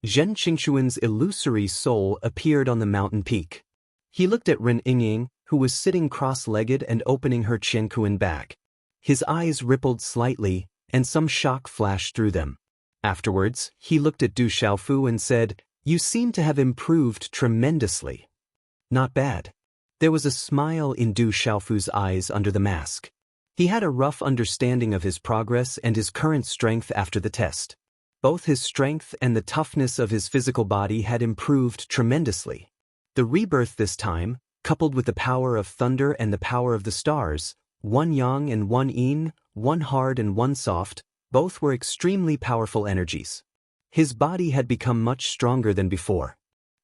Zhen Qingxuan's illusory soul appeared on the mountain peak. He looked at Ren Yingying, who was sitting cross-legged and opening her Qinkuan bag. His eyes rippled slightly, and some shock flashed through them. Afterwards, he looked at Du Xiaofu and said, "You seem to have improved tremendously." "Not bad." There was a smile in Du Xiaofu's eyes under the mask. He had a rough understanding of his progress and his current strength after the test. Both his strength and the toughness of his physical body had improved tremendously. The rebirth this time, coupled with the power of thunder and the power of the stars, one yang and one yin, one hard and one soft, both were extremely powerful energies. His body had become much stronger than before.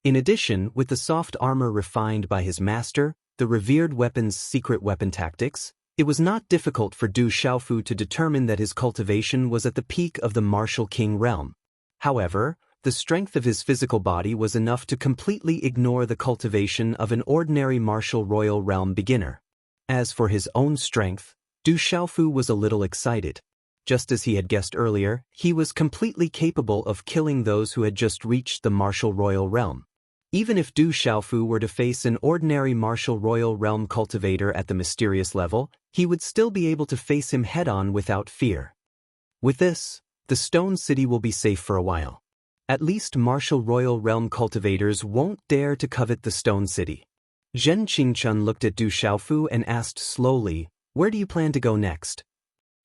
In addition, with the soft armor refined by his master, the revered weapon's secret weapon tactics, it was not difficult for Du Xiaofu to determine that his cultivation was at the peak of the martial king realm. However, the strength of his physical body was enough to completely ignore the cultivation of an ordinary martial royal realm beginner. As for his own strength, Du Xiaofu was a little excited. Just as he had guessed earlier, he was completely capable of killing those who had just reached the martial royal realm. Even if Du Xiaofu were to face an ordinary martial royal realm cultivator at the mysterious level, he would still be able to face him head-on without fear. With this, the Stone City will be safe for a while. At least martial royal realm cultivators won't dare to covet the Stone City. Zhen Qingchun looked at Du Xiaofu and asked slowly, "Where do you plan to go next?"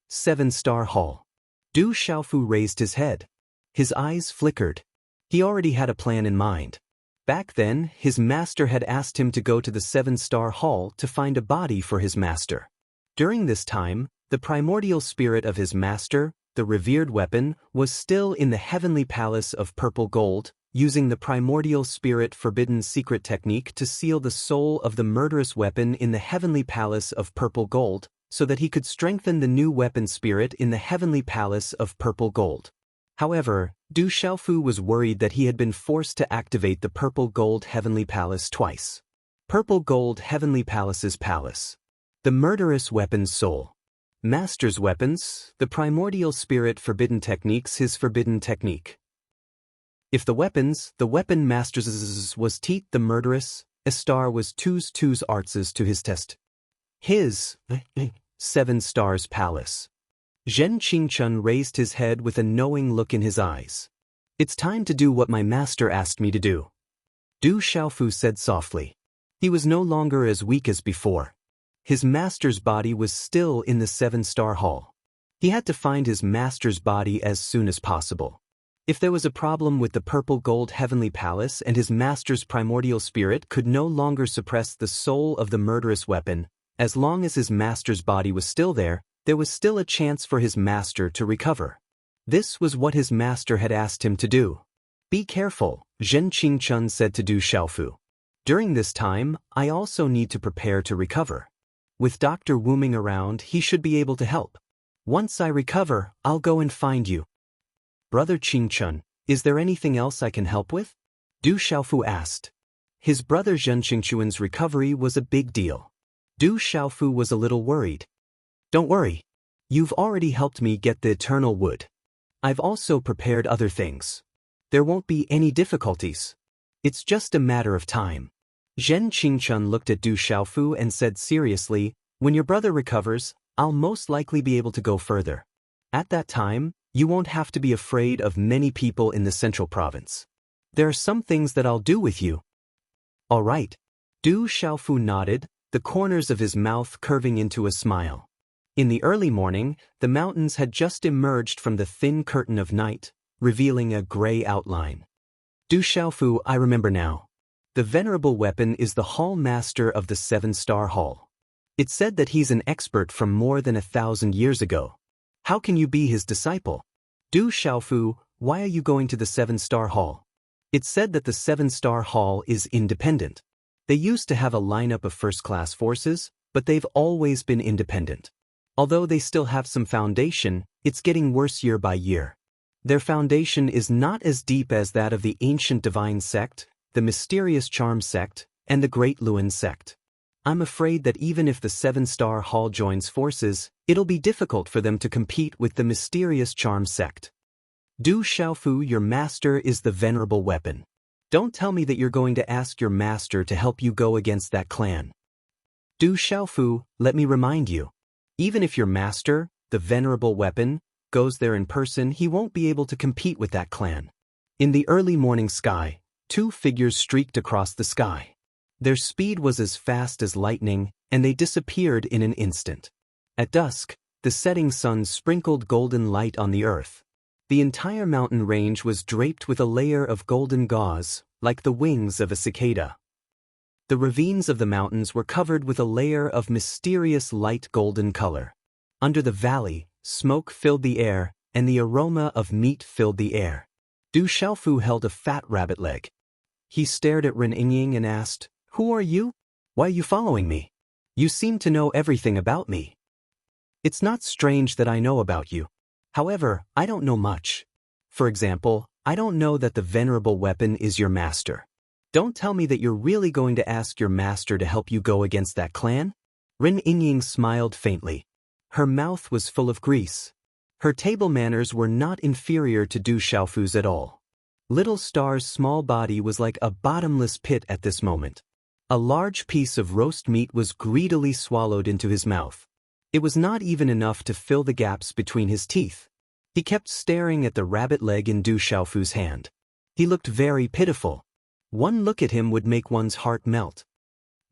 7-Star Hall. Du Xiaofu raised his head. His eyes flickered. He already had a plan in mind. Back then, his master had asked him to go to the 7-Star Hall to find a body for his master. During this time, the primordial spirit of his master, the revered weapon, was still in the heavenly palace of purple gold, using the primordial spirit forbidden secret technique to seal the soul of the murderous weapon in the heavenly palace of purple gold, so that he could strengthen the new weapon spirit in the heavenly palace of purple gold. However, Du Xiaofu was worried that he had been forced to activate the Purple Gold Heavenly Palace twice. Purple Gold Heavenly Palace's palace. The murderous weapon's soul. Master's weapons, the primordial spirit forbidden techniques his forbidden technique. If the weapon master's was teat the murderous, Estar was two's arts to his test. His 7 Stars Palace. Zhen Qingchun raised his head with a knowing look in his eyes. "It's time to do what my master asked me to do," Du Xiaofu said softly. He was no longer as weak as before. His master's body was still in the 7-Star Hall. He had to find his master's body as soon as possible. If there was a problem with the Purple Gold Heavenly Palace and his master's primordial spirit could no longer suppress the soul of the murderous weapon, as long as his master's body was still there was still a chance for his master to recover. This was what his master had asked him to do. "Be careful," Zhen Qingchun said to Du Xiaofu. "During this time, I also need to prepare to recover." With Dr. Wooming around, he should be able to help. Once I recover, I'll go and find you. Brother Qingchun, is there anything else I can help with? Du Xiaofu asked. His brother Zhen Qingchuan's recovery was a big deal. Du Xiaofu was a little worried. Don't worry. You've already helped me get the eternal wood. I've also prepared other things. There won't be any difficulties. It's just a matter of time. Zhen Qingchun looked at Du Xiaofu and said seriously, when your brother recovers, I'll most likely be able to go further. At that time, you won't have to be afraid of many people in the central province. There are some things that I'll do with you. All right. Du Xiaofu nodded, the corners of his mouth curving into a smile. In the early morning, the mountains had just emerged from the thin curtain of night, revealing a gray outline. Du Xiaofu, I remember now. The venerable weapon is the hall master of the 7-star hall. It's said that he's an expert from more than 1,000 years ago. How can you be his disciple? Du Xiaofu, why are you going to the 7-star hall? It's said that the 7-star hall is independent. They used to have a lineup of first-class forces, but they've always been independent. Although they still have some foundation, it's getting worse year by year. Their foundation is not as deep as that of the ancient divine sect, the mysterious charm sect, and the great Luan sect. I'm afraid that even if the 7-star hall joins forces, it'll be difficult for them to compete with the mysterious charm sect. Du Xiaofu, your master is the venerable weapon. Don't tell me that you're going to ask your master to help you go against that clan. Du Xiaofu, let me remind you. Even if your master, the venerable weapon, goes there in person, he won't be able to compete with that clan. In the early morning sky, 2 figures streaked across the sky. Their speed was as fast as lightning, and they disappeared in an instant. At dusk, the setting sun sprinkled golden light on the earth. The entire mountain range was draped with a layer of golden gauze, like the wings of a cicada. The ravines of the mountains were covered with a layer of mysterious light golden color. Under the valley, smoke filled the air, and the aroma of meat filled the air. Du Xiaofu held a fat rabbit leg. He stared at Ren Yingying and asked, "Who are you? Why are you following me? You seem to know everything about me." It's not strange that I know about you. However, I don't know much. For example, I don't know that the venerable weapon is your master. Don't tell me that you're really going to ask your master to help you go against that clan? Ren Yingying smiled faintly. Her mouth was full of grease. Her table manners were not inferior to Du Xiaofu's at all. Little Star's small body was like a bottomless pit at this moment. A large piece of roast meat was greedily swallowed into his mouth. It was not even enough to fill the gaps between his teeth. He kept staring at the rabbit leg in Du Xiaofu's hand. He looked very pitiful. One look at him would make one's heart melt.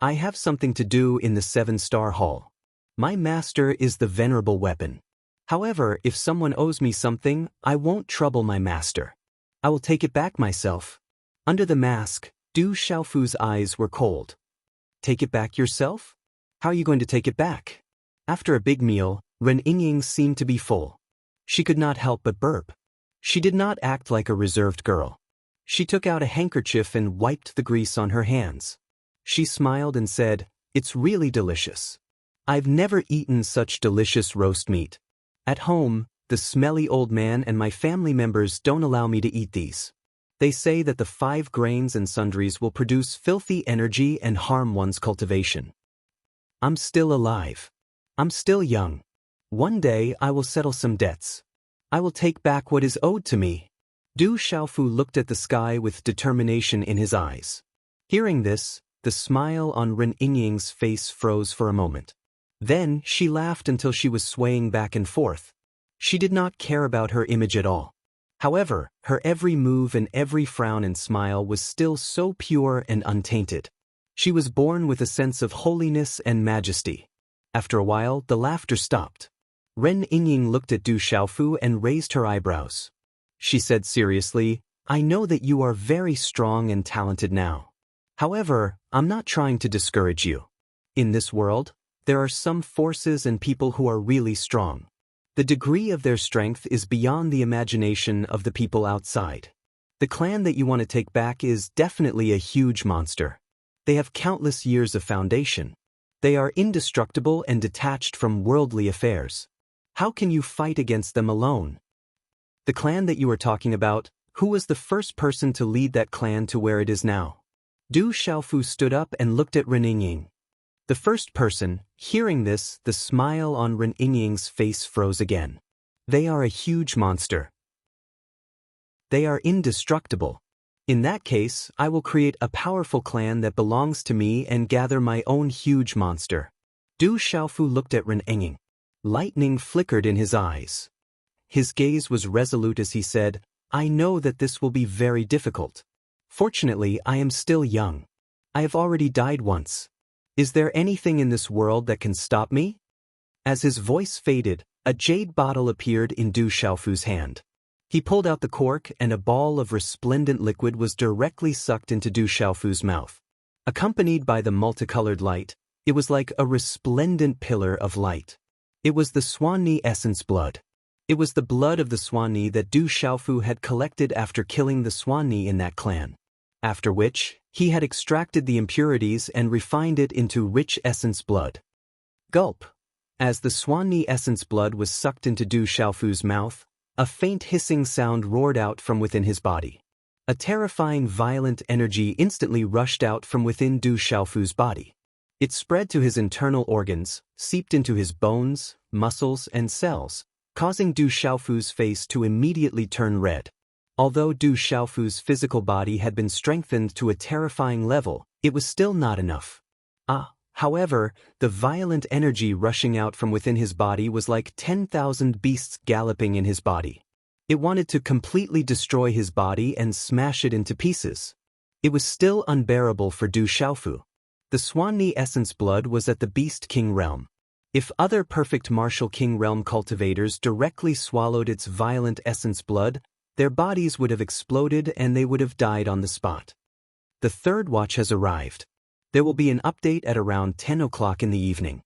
I have something to do in the 7-star hall. My master is the venerable weapon. However, if someone owes me something, I won't trouble my master. I will take it back myself. Under the mask, Du Xiaofu's eyes were cold. Take it back yourself? How are you going to take it back? After a big meal, Ren Yingying seemed to be full. She could not help but burp. She did not act like a reserved girl. She took out a handkerchief and wiped the grease on her hands. She smiled and said, "It's really delicious. I've never eaten such delicious roast meat. At home, the smelly old man and my family members don't allow me to eat these. They say that the 5 grains and sundries will produce filthy energy and harm one's cultivation. I'm still alive. I'm still young. One day I will settle some debts. I will take back what is owed to me." Du Xiaofu looked at the sky with determination in his eyes. Hearing this, the smile on Ren Yingying's face froze for a moment. Then she laughed until she was swaying back and forth. She did not care about her image at all. However, her every move and every frown and smile was still so pure and untainted. She was born with a sense of holiness and majesty. After a while, the laughter stopped. Ren Yingying looked at Du Xiaofu and raised her eyebrows. She said seriously, "I know that you are very strong and talented now. However, I'm not trying to discourage you. In this world, there are some forces and people who are really strong. The degree of their strength is beyond the imagination of the people outside. The clan that you want to take back is definitely a huge monster. They have countless years of foundation. They are indestructible and detached from worldly affairs. How can you fight against them alone? The clan that you are talking about, who was the first person to lead that clan to where it is now? Du Xiaofu stood up and looked at Ren Yingying. The first person, hearing this, the smile on Ren Yingying's face froze again. They are a huge monster. They are indestructible. In that case, I will create a powerful clan that belongs to me and gather my own huge monster. Du Xiaofu looked at Ren Yingying. Lightning flickered in his eyes. His gaze was resolute as he said, I know that this will be very difficult. Fortunately, I am still young. I have already died once. Is there anything in this world that can stop me? As his voice faded, a jade bottle appeared in Du Xiaofu's hand. He pulled out the cork and a ball of resplendent liquid was directly sucked into Du Xiaofu's mouth. Accompanied by the multicolored light, it was like a resplendent pillar of light. It was the Swanni essence blood. It was the blood of the Swanni that Du Xiaofu had collected after killing the Swanni in that clan. After which, he had extracted the impurities and refined it into rich essence blood. Gulp. As the Swanni essence blood was sucked into Du Xiaofu's mouth, a faint hissing sound roared out from within his body. A terrifying violent energy instantly rushed out from within Du Xiaofu's body. It spread to his internal organs, seeped into his bones, muscles, and cells, causing Du Xiaofu's face to immediately turn red. Although Du Xiaofu's physical body had been strengthened to a terrifying level, it was still not enough. However, the violent energy rushing out from within his body was like 10,000 beasts galloping in his body. It wanted to completely destroy his body and smash it into pieces. It was still unbearable for Du Xiaofu. The Swanni essence blood was at the Beast King realm. If other perfect martial king realm cultivators directly swallowed its violent essence blood, their bodies would have exploded and they would have died on the spot. The third watch has arrived. There will be an update at around 10 o'clock in the evening.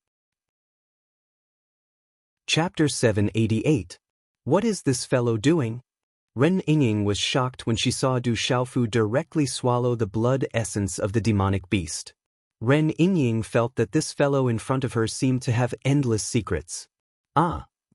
Chapter 788. What is this fellow doing? Ren Yingying was shocked when she saw Du Xiaofu directly swallow the blood essence of the demonic beast. Ren Yingying felt that this fellow in front of her seemed to have endless secrets.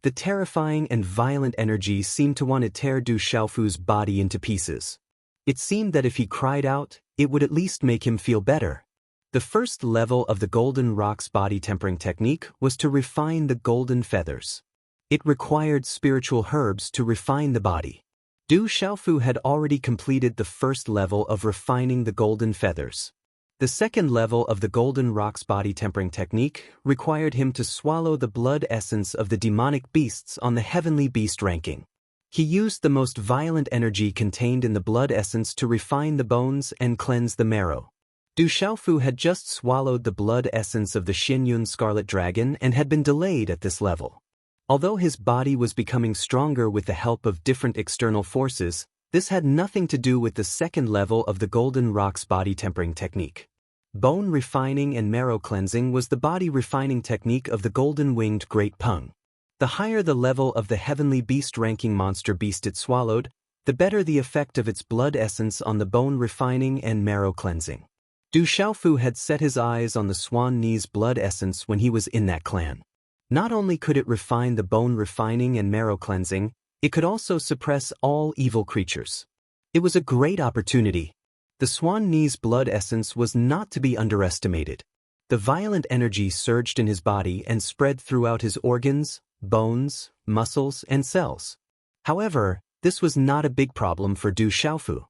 The terrifying and violent energy seemed to want to tear Du Xiaofu's body into pieces. It seemed that if he cried out, it would at least make him feel better. The first level of the Golden Rock's body tempering technique was to refine the golden feathers. It required spiritual herbs to refine the body. Du Xiaofu had already completed the first level of refining the golden feathers. The second level of the Golden Rock's body tempering technique required him to swallow the blood essence of the demonic beasts on the heavenly beast ranking. He used the most violent energy contained in the blood essence to refine the bones and cleanse the marrow. Du Xiaofu had just swallowed the blood essence of the Xinyun Scarlet Dragon and had been delayed at this level. Although his body was becoming stronger with the help of different external forces, this had nothing to do with the second level of the Golden Rock's body tempering technique. Bone refining and marrow cleansing was the body refining technique of the golden-winged Great Pung. The higher the level of the heavenly beast ranking monster beast it swallowed, the better the effect of its blood essence on the bone refining and marrow cleansing. Du Xiaofu had set his eyes on the Swanni's blood essence when he was in that clan. Not only could it refine the bone refining and marrow cleansing, it could also suppress all evil creatures. It was a great opportunity. The Swanni's blood essence was not to be underestimated. The violent energy surged in his body and spread throughout his organs, bones, muscles, and cells. However, this was not a big problem for Du Xiaofu.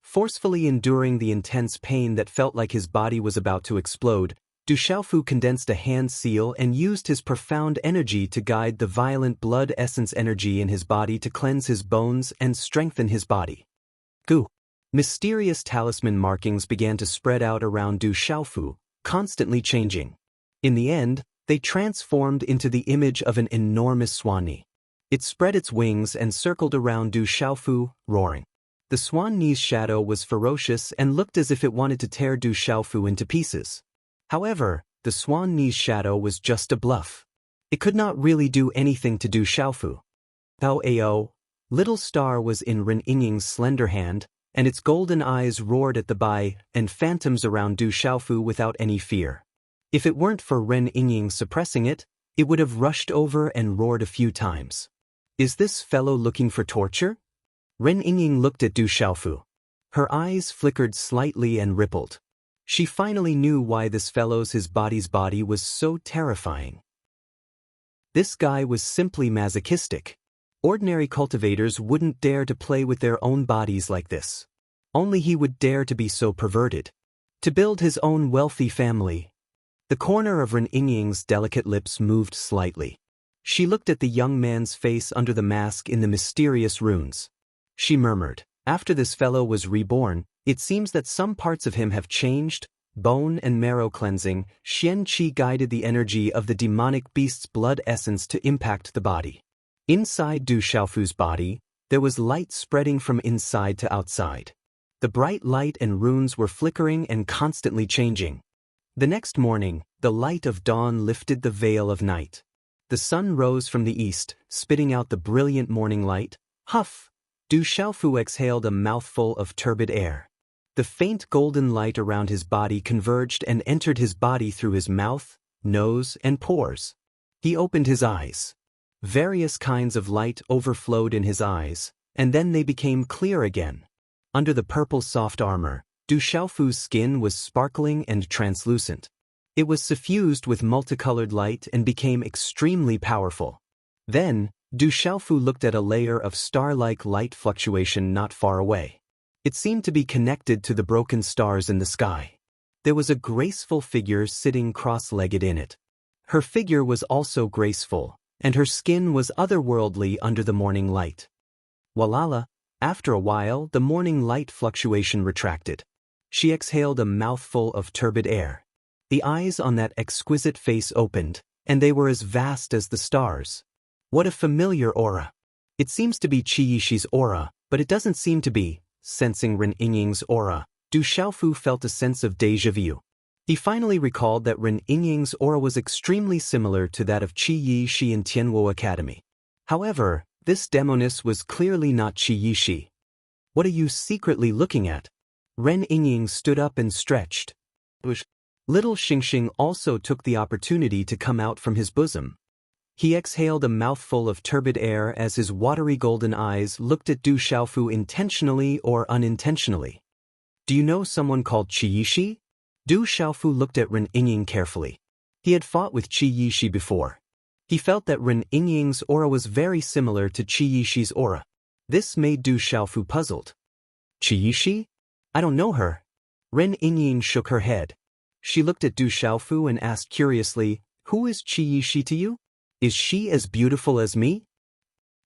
Forcefully enduring the intense pain that felt like his body was about to explode, Du Xiaofu condensed a hand seal and used his profound energy to guide the violent blood essence energy in his body to cleanse his bones and strengthen his body. Goo. Mysterious talisman markings began to spread out around Du Xiaofu, constantly changing. In the end, they transformed into the image of an enormous Swanni. It spread its wings and circled around Du Xiaofu, roaring. The Swanni's shadow was ferocious and looked as if it wanted to tear Du Xiaofu into pieces. However, the Swanni's shadow was just a bluff. It could not really do anything to Du Xiaofu. Ao, little star was in Ren Yingying's slender hand, and its golden eyes roared at the bai and phantoms around Du Xiaofu without any fear. If it weren't for Ren Yingying suppressing it, it would have rushed over and roared a few times. Is this fellow looking for torture? Ren Yingying looked at Du Xiaofu. Her eyes flickered slightly and rippled. She finally knew why this fellow's his body's body was so terrifying. This guy was simply masochistic. Ordinary cultivators wouldn't dare to play with their own bodies like this. Only he would dare to be so perverted. To build his own wealthy family. The corner of Ren Yingying's delicate lips moved slightly. She looked at the young man's face under the mask in the mysterious runes. She murmured, after this fellow was reborn, it seems that some parts of him have changed. Bone and marrow cleansing, Xian Qi guided the energy of the demonic beast's blood essence to impact the body. Inside Du Xiaofu's body, there was light spreading from inside to outside. The bright light and runes were flickering and constantly changing. The next morning, the light of dawn lifted the veil of night. The sun rose from the east, spitting out the brilliant morning light. Huff! Du Xiaofu exhaled a mouthful of turbid air. The faint golden light around his body converged and entered his body through his mouth, nose, and pores. He opened his eyes. Various kinds of light overflowed in his eyes, and then they became clear again. Under the purple soft armor, Du Xiaofu's skin was sparkling and translucent. It was suffused with multicolored light and became extremely powerful. Then, Du Xiaofu looked at a layer of star-like light fluctuation not far away. It seemed to be connected to the broken stars in the sky. There was a graceful figure sitting cross-legged in it. Her figure was also graceful, and her skin was otherworldly under the morning light. Walala, after a while the morning light fluctuation retracted. She exhaled a mouthful of turbid air. The eyes on that exquisite face opened, and they were as vast as the stars. What a familiar aura. It seems to be Qi Yishi's aura, but it doesn't seem to be. Sensing Ren Yingying's aura, Du Xiaofu felt a sense of déjà vu. He finally recalled that Ren Yingying's aura was extremely similar to that of Qi Yishi in Tianwo Academy. However, this demoness was clearly not Qi Yishi. What are you secretly looking at? Ren Yingying stood up and stretched. Little Xingxing also took the opportunity to come out from his bosom. He exhaled a mouthful of turbid air as his watery golden eyes looked at Du Xiaofu intentionally or unintentionally. Do you know someone called Qi Yishi? Du Xiaofu looked at Ren Yingying carefully. He had fought with Qi Yishi before. He felt that Ren Yingying's aura was very similar to Qi Yishi's aura. This made Du Xiaofu puzzled. Qi Yishi? I don't know her. Ren Yingying shook her head. She looked at Du Xiaofu and asked curiously, who is Qi Yishi to you? Is she as beautiful as me?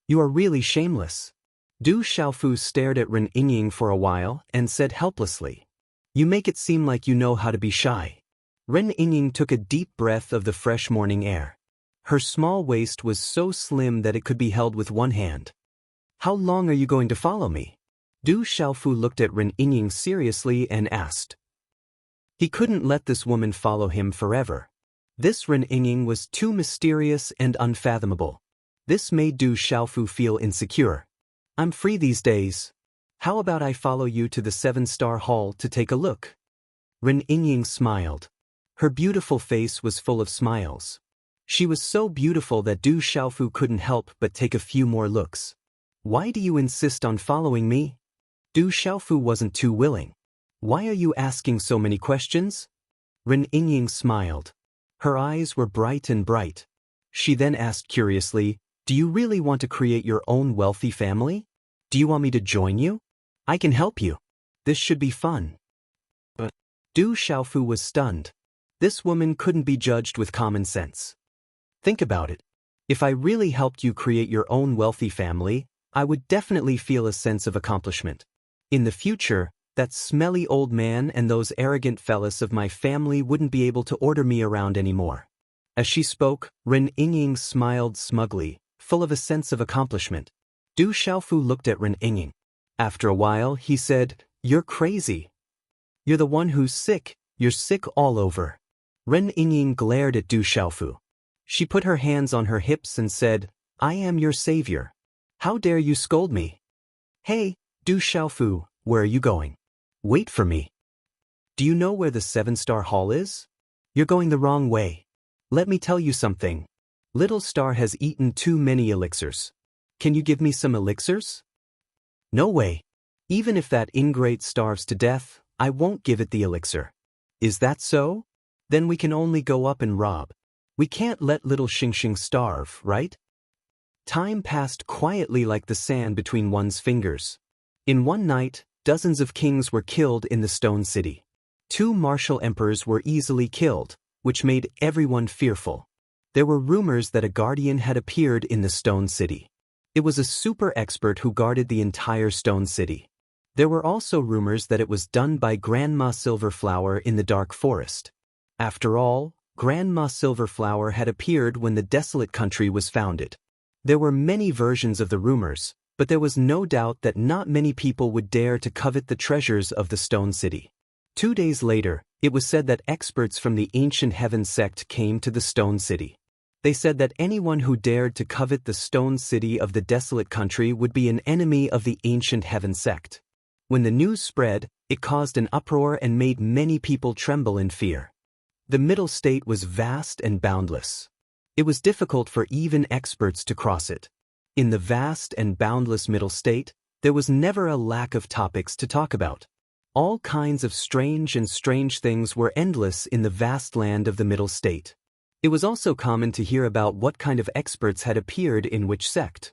You are really shameless. Du Xiaofu stared at Ren Yingying for a while and said helplessly, you make it seem like you know how to be shy. Ren Yingying took a deep breath of the fresh morning air. Her small waist was so slim that it could be held with one hand. How long are you going to follow me? Du Xiaofu looked at Ren Yingying seriously and asked. He couldn't let this woman follow him forever. This Ren Yingying was too mysterious and unfathomable. This made Du Xiaofu feel insecure. I'm free these days. How about I follow you to the 7-star hall to take a look? Ren Yingying smiled. Her beautiful face was full of smiles. She was so beautiful that Du Xiaofu couldn't help but take a few more looks. Why do you insist on following me? Du Xiaofu wasn't too willing. Why are you asking so many questions? Ren Yingying smiled. Her eyes were bright and bright. She then asked curiously, do you really want to create your own wealthy family? Do you want me to join you? I can help you. This should be fun. But Du Xiaofu was stunned. This woman couldn't be judged with common sense. Think about it. If I really helped you create your own wealthy family, I would definitely feel a sense of accomplishment. In the future, that smelly old man and those arrogant fellas of my family wouldn't be able to order me around anymore. As she spoke, Ren Yingying smiled smugly, full of a sense of accomplishment. Du Xiaofu looked at Ren Yingying. After a while, he said, you're crazy. You're the one who's sick, you're sick all over. Ren Yingying glared at Du Xiaofu. She put her hands on her hips and said, I am your savior. How dare you scold me? Hey, Du Xiaofu, where are you going? Wait for me. Do you know where the 7-star hall is? You're going the wrong way. Let me tell you something. Little Star has eaten too many elixirs. Can you give me some elixirs? No way. Even if that ingrate starves to death, I won't give it the elixir. Is that so? Then we can only go up and rob. We can't let little Xing starve, right? Time passed quietly like the sand between one's fingers. In one night, dozens of kings were killed in the Stone City. 2 martial emperors were easily killed, which made everyone fearful. There were rumors that a guardian had appeared in the Stone City. It was a super expert who guarded the entire Stone City. There were also rumors that it was done by Grandma Silverflower in the Dark Forest. After all, Grandma Silverflower had appeared when the desolate country was founded. There were many versions of the rumors, but there was no doubt that not many people would dare to covet the treasures of the Stone City. 2 days later, it was said that experts from the Ancient Heaven sect came to the Stone City. They said that anyone who dared to covet the Stone City of the desolate country would be an enemy of the Ancient Heaven sect. When the news spread, it caused an uproar and made many people tremble in fear. The Middle State was vast and boundless. It was difficult for even experts to cross it. In the vast and boundless Middle State, there was never a lack of topics to talk about. All kinds of strange things were endless in the vast land of the Middle State. It was also common to hear about what kind of experts had appeared in which sect.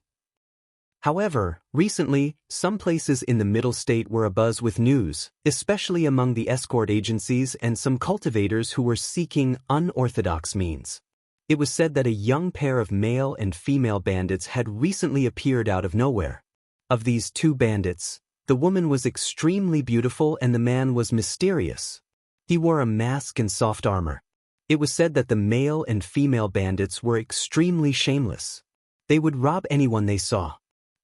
However, recently, some places in the Middle State were abuzz with news, especially among the escort agencies and some cultivators who were seeking unorthodox means. It was said that a young pair of male and female bandits had recently appeared out of nowhere. Of these 2 bandits, the woman was extremely beautiful and the man was mysterious. He wore a mask and soft armor. It was said that the male and female bandits were extremely shameless. They would rob anyone they saw.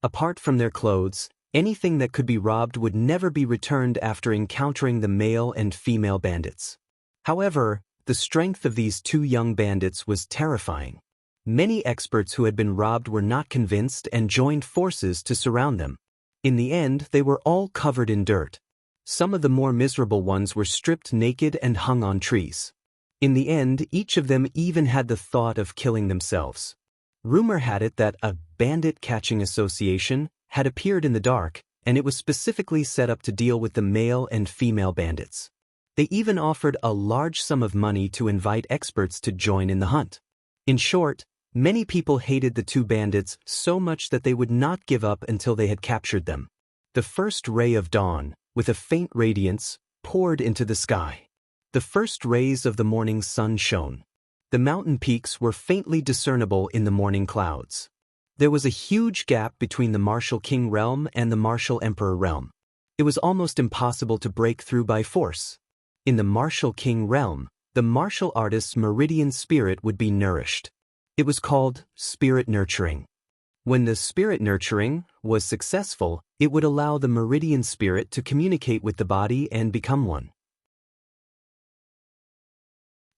Apart from their clothes, anything that could be robbed would never be returned after encountering the male and female bandits. However, the strength of these 2 young bandits was terrifying. Many experts who had been robbed were not convinced and joined forces to surround them. In the end, they were all covered in dirt. Some of the more miserable ones were stripped naked and hung on trees. In the end, each of them even had the thought of killing themselves. Rumor had it that a bandit catching association had appeared in the dark, and it was specifically set up to deal with the male and female bandits. They even offered a large sum of money to invite experts to join in the hunt. In short, many people hated the 2 bandits so much that they would not give up until they had captured them. The first ray of dawn, with a faint radiance, poured into the sky. The first rays of the morning sun shone. The mountain peaks were faintly discernible in the morning clouds. There was a huge gap between the Martial King realm and the Martial Emperor realm. It was almost impossible to break through by force. In the Martial King realm, the martial artist's meridian spirit would be nourished. It was called spirit nurturing. When the spirit nurturing was successful, it would allow the meridian spirit to communicate with the body and become one.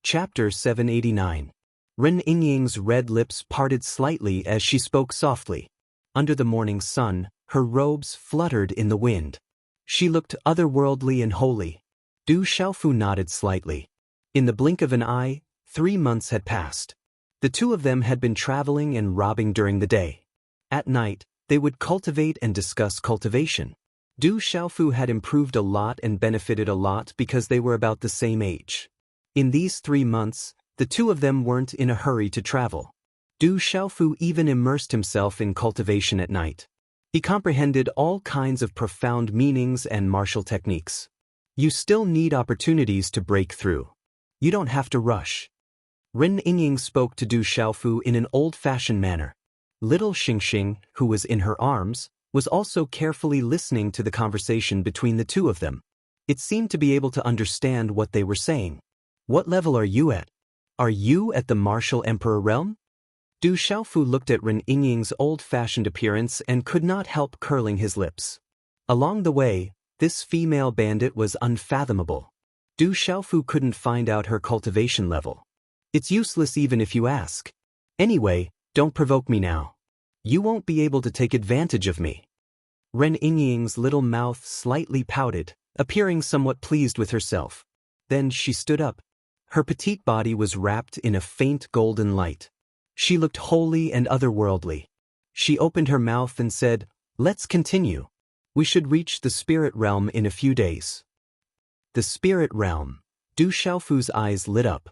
Chapter 789. Ren Yingying's red lips parted slightly as she spoke softly. Under the morning sun, her robes fluttered in the wind. She looked otherworldly and holy. Du Xiaofu nodded slightly. In the blink of an eye, 3 months had passed. The 2 of them had been traveling and robbing during the day. At night, they would cultivate and discuss cultivation. Du Xiaofu had improved a lot and benefited a lot because they were about the same age. In these 3 months, the 2 of them weren't in a hurry to travel. Du Xiaofu even immersed himself in cultivation at night. He comprehended all kinds of profound meanings and martial techniques. You still need opportunities to break through. You don't have to rush. Ren Yingying spoke to Du Xiaofu in an old-fashioned manner. Little Xing, who was in her arms, was also carefully listening to the conversation between the 2 of them. It seemed to be able to understand what they were saying. What level are you at? Are you at the Martial Emperor realm? Du Xiaofu looked at Ren Yingying's old-fashioned appearance and could not help curling his lips. Along the way, this female bandit was unfathomable. Du Xiaofu couldn't find out her cultivation level. It's useless even if you ask. Anyway, don't provoke me now. You won't be able to take advantage of me. Ren Yingying's little mouth slightly pouted, appearing somewhat pleased with herself. Then she stood up. Her petite body was wrapped in a faint golden light. She looked holy and otherworldly. She opened her mouth and said, "Let's continue. We should reach the spirit realm in a few days." The spirit realm. Du Xiaofu's eyes lit up.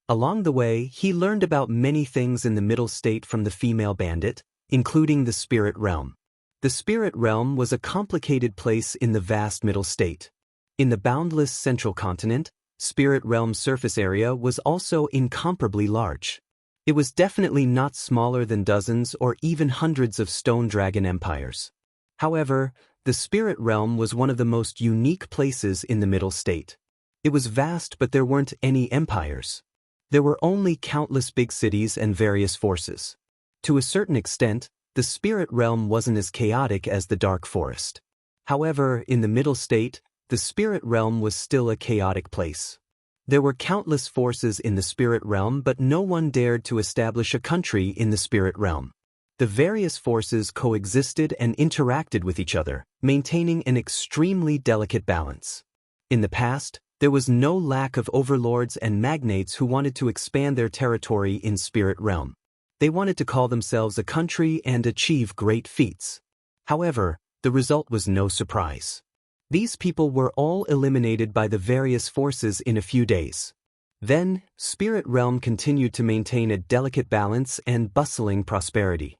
Along the way, he learned about many things in the middle state from the female bandit, including the spirit realm. The spirit realm was a complicated place in the vast middle state. In the boundless central continent, spirit realm surface area was also incomparably large. It was definitely not smaller than dozens or even hundreds of stone dragon empires. However, the spirit realm was one of the most unique places in the middle state. It was vast, but there weren't any empires. There were only countless big cities and various forces. To a certain extent, the spirit realm wasn't as chaotic as the dark forest. However, in the middle state, the spirit realm was still a chaotic place. There were countless forces in the spirit realm, but no one dared to establish a country in the spirit realm. The various forces coexisted and interacted with each other, maintaining an extremely delicate balance. In the past, there was no lack of overlords and magnates who wanted to expand their territory in spirit realm. They wanted to call themselves a country and achieve great feats. However, the result was no surprise. These people were all eliminated by the various forces in a few days. Then, spirit realm continued to maintain a delicate balance and bustling prosperity.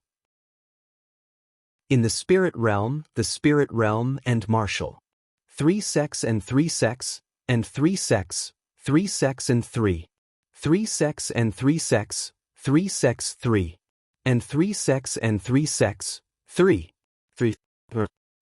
In the spirit realm, and martial. 3 sex and 3 sex, and 3 sex, 3 sex and 3. 3 sex and 3 sex, 3 sex 3. And 3 sex and 3 sex, 3. 3.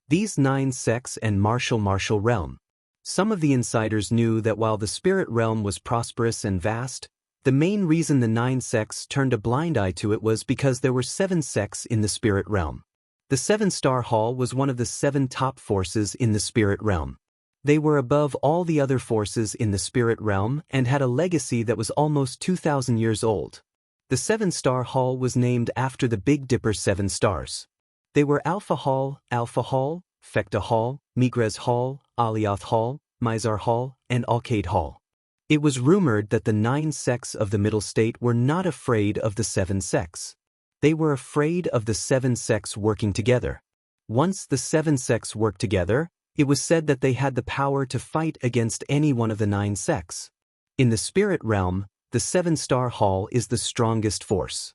These 9 sex and martial realm. Some of the insiders knew that while the spirit realm was prosperous and vast, the main reason the 9 sex turned a blind eye to it was because there were 7 sex in the spirit realm. The 7-star hall was one of the 7 top forces in the spirit realm. They were above all the other forces in the spirit realm and had a legacy that was almost 2,000 years old. The 7-star hall was named after the Big Dipper's 7 stars. They were Alpha Hall, Fekta Hall, Migres Hall, Alioth Hall, Mizar Hall, and Alcade Hall. It was rumored that the 9 sects of the middle state were not afraid of the 7 sects. They were afraid of the 7 sects working together. Once the 7 sects worked together, it was said that they had the power to fight against any one of the 9 sects. In the spirit realm, the 7-star hall is the strongest force.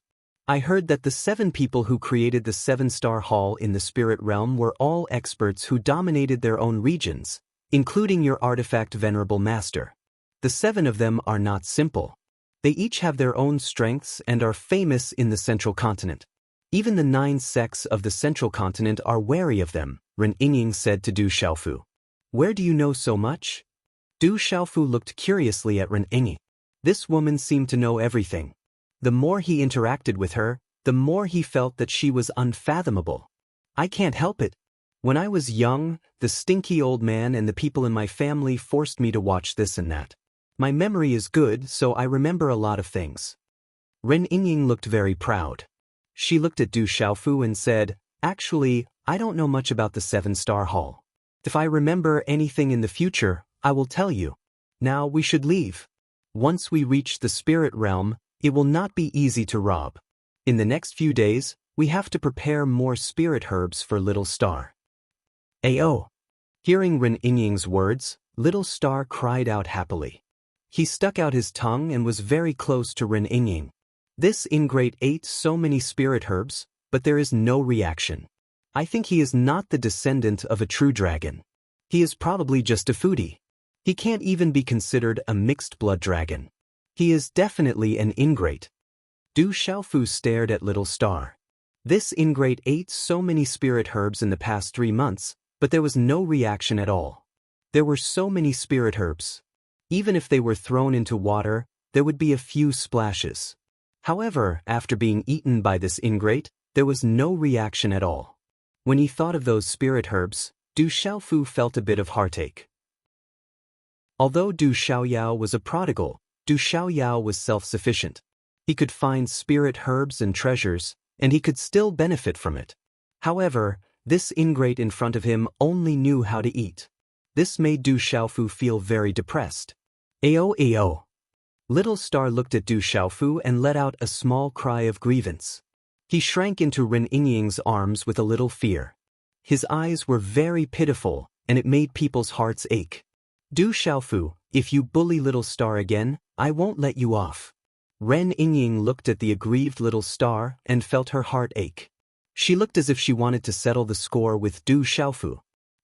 I heard that the 7 people who created the 7-star hall in the spirit realm were all experts who dominated their own regions, including your artifact venerable master. The 7 of them are not simple. They each have their own strengths and are famous in the central continent. Even the 9 sects of the central continent are wary of them, Ren Yingying said to Du Xiaofu. Where do you know so much? Du Xiaofu looked curiously at Ren Yingying. This woman seemed to know everything. The more he interacted with her, the more he felt that she was unfathomable. I can't help it. When I was young, the stinky old man and the people in my family forced me to watch this and that. My memory is good, so I remember a lot of things. Ren Yingying looked very proud. She looked at Du Xiaofu and said, "Actually, I don't know much about the 7-star hall. If I remember anything in the future, I will tell you. Now we should leave. Once we reach the spirit realm, it will not be easy to rob. In the next few days, we have to prepare more spirit herbs for Little Star." Ayo! Hearing Ren Yingying's words, Little Star cried out happily. He stuck out his tongue and was very close to Ren Yingying. This ingrate ate so many spirit herbs, but there is no reaction. I think he is not the descendant of a true dragon. He is probably just a foodie. He can't even be considered a mixed blood dragon. He is definitely an ingrate. Du Xiaofu stared at Little Star. This ingrate ate so many spirit herbs in the past 3 months, but there was no reaction at all. There were so many spirit herbs. Even if they were thrown into water, there would be a few splashes. However, after being eaten by this ingrate, there was no reaction at all. When he thought of those spirit herbs, Du Xiaofu felt a bit of heartache. Although Du Xiaoyao was a prodigal, Du Xiaoyao was self-sufficient. He could find spirit herbs and treasures, and he could still benefit from it. However, this ingrate in front of him only knew how to eat. This made Du Xiaofu feel very depressed. Ayo. Little Star looked at Du Xiaofu and let out a small cry of grievance. He shrank into Ren Yingying's arms with a little fear. His eyes were very pitiful, and it made people's hearts ache. Du Xiaofu, if you bully Little Star again, I won't let you off. Ren Yingying looked at the aggrieved Little Star and felt her heart ache. She looked as if she wanted to settle the score with Du Xiaofu.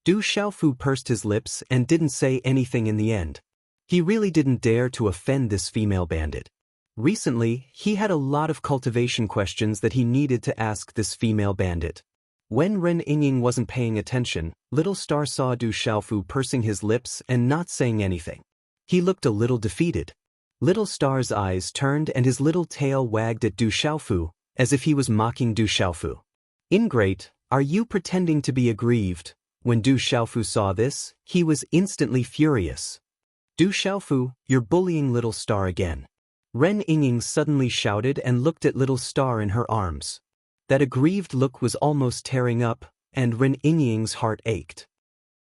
Du Xiaofu pursed his lips and didn't say anything in the end. He really didn't dare to offend this female bandit. Recently, he had a lot of cultivation questions that he needed to ask this female bandit. When Ren Yingying wasn't paying attention, Little Star saw Du Xiaofu pursing his lips and not saying anything. He looked a little defeated. Little Star's eyes turned and his little tail wagged at Du Xiaofu, as if he was mocking Du Xiaofu. Ingrate, are you pretending to be aggrieved? When Du Xiaofu saw this, he was instantly furious. Du Xiaofu, you're bullying Little Star again. Ren Yingying suddenly shouted and looked at Little Star in her arms. That aggrieved look was almost tearing up, and Ren Yingying's heart ached.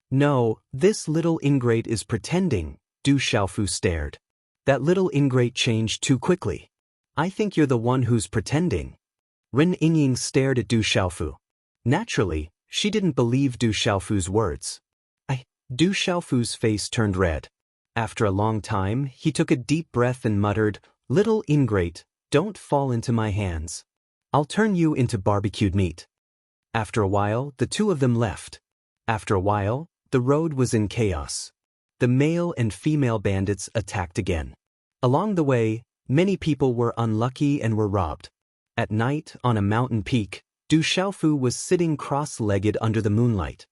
No, this little ingrate is pretending, Du Xiaofu stared. That little ingrate changed too quickly. I think you're the one who's pretending. Ren Yingying stared at Du Xiaofu. Naturally, she didn't believe Du Xiaofu's words. Du Xiaofu's face turned red. After a long time, he took a deep breath and muttered, Little ingrate, don't fall into my hands. I'll turn you into barbecued meat. After a while, the two of them left. After a while, the road was in chaos. The male and female bandits attacked again. Along the way, many people were unlucky and were robbed. At night, on a mountain peak, Du Xiaofu was sitting cross-legged under the moonlight.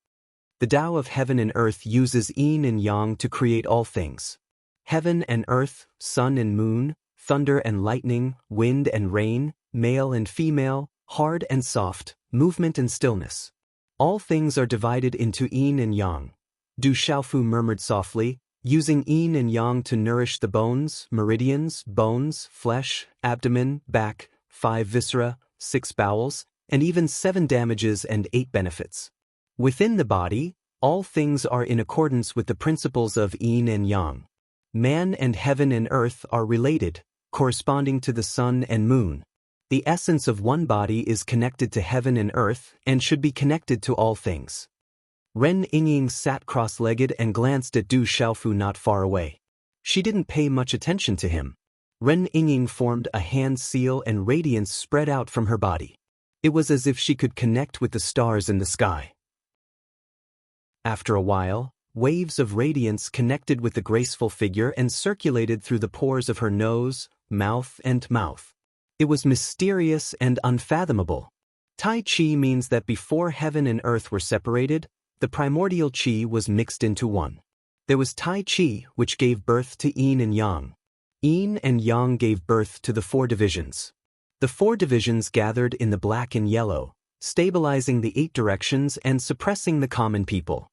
The Tao of heaven and earth uses yin and yang to create all things. Heaven and earth, sun and moon, thunder and lightning, wind and rain, male and female, hard and soft, movement and stillness. All things are divided into yin and yang. Du Xiaofu murmured softly, using yin and yang to nourish the bones, meridians, bones, flesh, abdomen, back, 5 viscera, 6 bowels, and even 7 damages and 8 benefits. Within the body, all things are in accordance with the principles of yin and yang. Man and heaven and earth are related, corresponding to the sun and moon. The essence of one body is connected to heaven and earth and should be connected to all things. Ren Yingying sat cross-legged and glanced at Du Xiaofu not far away. She didn't pay much attention to him. Ren Yingying formed a hand seal and radiance spread out from her body. It was as if she could connect with the stars in the sky. After a while, waves of radiance connected with the graceful figure and circulated through the pores of her nose, mouth, and mouth. It was mysterious and unfathomable. Tai Chi means that before heaven and earth were separated, the primordial Qi was mixed into one. There was Tai Chi, which gave birth to Yin and Yang. Yin and Yang gave birth to the 4 divisions. The 4 divisions gathered in the black and yellow, stabilizing the 8 directions and suppressing the common people.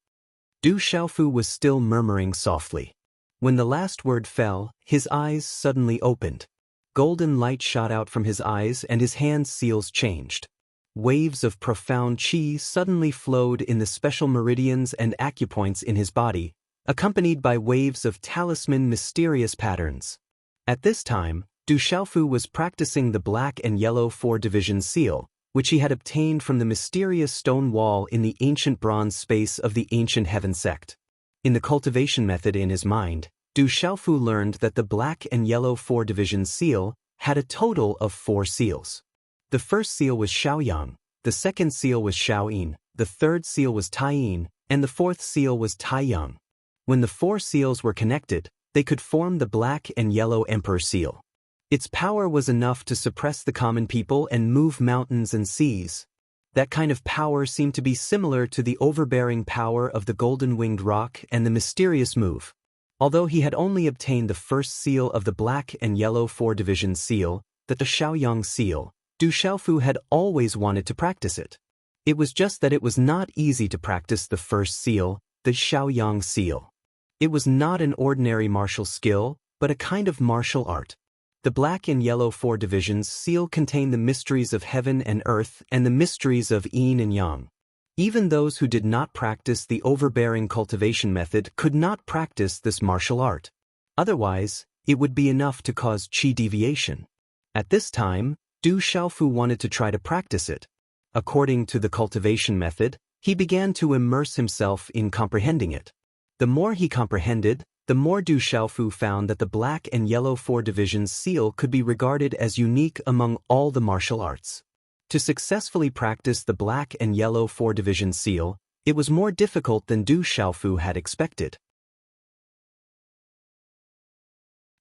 Du Xiaofu was still murmuring softly. When the last word fell, his eyes suddenly opened. Golden light shot out from his eyes and his hand seals changed. Waves of profound qi suddenly flowed in the special meridians and acupoints in his body, accompanied by waves of talisman mysterious patterns. At this time, Du Xiaofu was practicing the black and yellow 4-division seal, which he had obtained from the mysterious stone wall in the ancient bronze space of the ancient heaven sect. In the cultivation method in his mind, Du Xiaofu learned that the black and yellow 4-division seal had a total of 4 seals. The first seal was Xiaoyang, the second seal was Xiaoyin, the third seal was Taiyin, and the fourth seal was Taiyang. When the 4 seals were connected, they could form the black and yellow emperor seal. Its power was enough to suppress the common people and move mountains and seas. That kind of power seemed to be similar to the overbearing power of the golden-winged rock and the mysterious move. Although he had only obtained the first seal of the black and yellow 4-division seal, the Xiaoyang seal, Du Xiaofu had always wanted to practice it. It was just that it was not easy to practice the first seal, the Xiaoyang seal. It was not an ordinary martial skill, but a kind of martial art. The black and yellow 4 divisions seal contain the mysteries of heaven and earth and the mysteries of yin and yang. Even those who did not practice the overbearing cultivation method could not practice this martial art. Otherwise, it would be enough to cause qi deviation. At this time, Du Xiaofu wanted to try to practice it. According to the cultivation method, he began to immerse himself in comprehending it. The more he comprehended, the more Du Xiaofu found that the black and yellow 4 divisions seal could be regarded as unique among all the martial arts. To successfully practice the black and yellow 4 division seal, it was more difficult than Du Xiaofu had expected.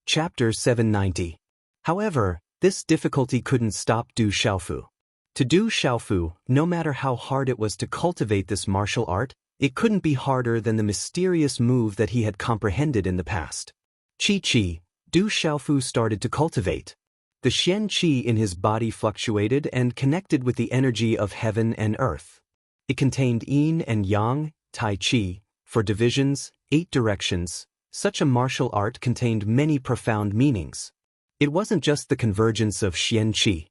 Chapter 790. However, this difficulty couldn't stop Du Xiaofu. To Du Xiaofu, no matter how hard it was to cultivate this martial art, it couldn't be harder than the mysterious move that he had comprehended in the past. Qi, Du Xiaofu started to cultivate. The Xian Qi in his body fluctuated and connected with the energy of heaven and earth. It contained yin and yang, tai chi, for divisions, 8 directions. Such a martial art contained many profound meanings. It wasn't just the convergence of Xian Qi.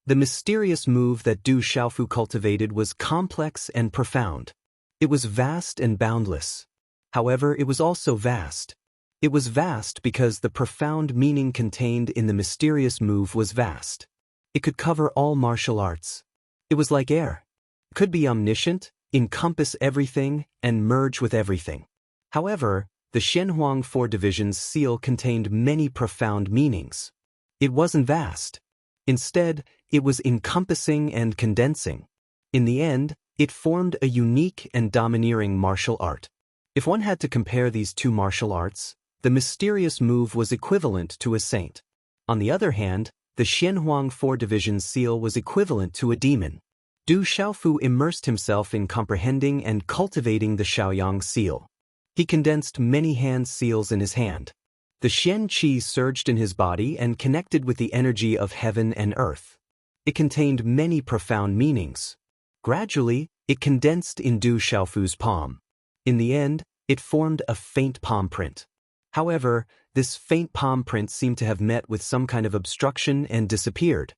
The mysterious move that Du Xiaofu cultivated was complex and profound. It was vast and boundless. However, it was also vast. It was vast because the profound meaning contained in the mysterious move was vast. It could cover all martial arts. It was like air. It could be omniscient, encompass everything, and merge with everything. However, the Shenhuang 4 divisions seal contained many profound meanings. It wasn't vast. Instead, it was encompassing and condensing. In the end, it formed a unique and domineering martial art. If one had to compare these two martial arts, the mysterious move was equivalent to a saint. On the other hand, the Shenhuang 4 division seal was equivalent to a demon. Du Xiaofu immersed himself in comprehending and cultivating the Shaoyang seal. He condensed many hand seals in his hand. The Xian Qi surged in his body and connected with the energy of heaven and earth. It contained many profound meanings. Gradually, it condensed in Du Xiaofu's palm. In the end, it formed a faint palm print. However, this faint palm print seemed to have met with some kind of obstruction and disappeared.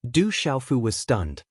Du Xiaofu was stunned.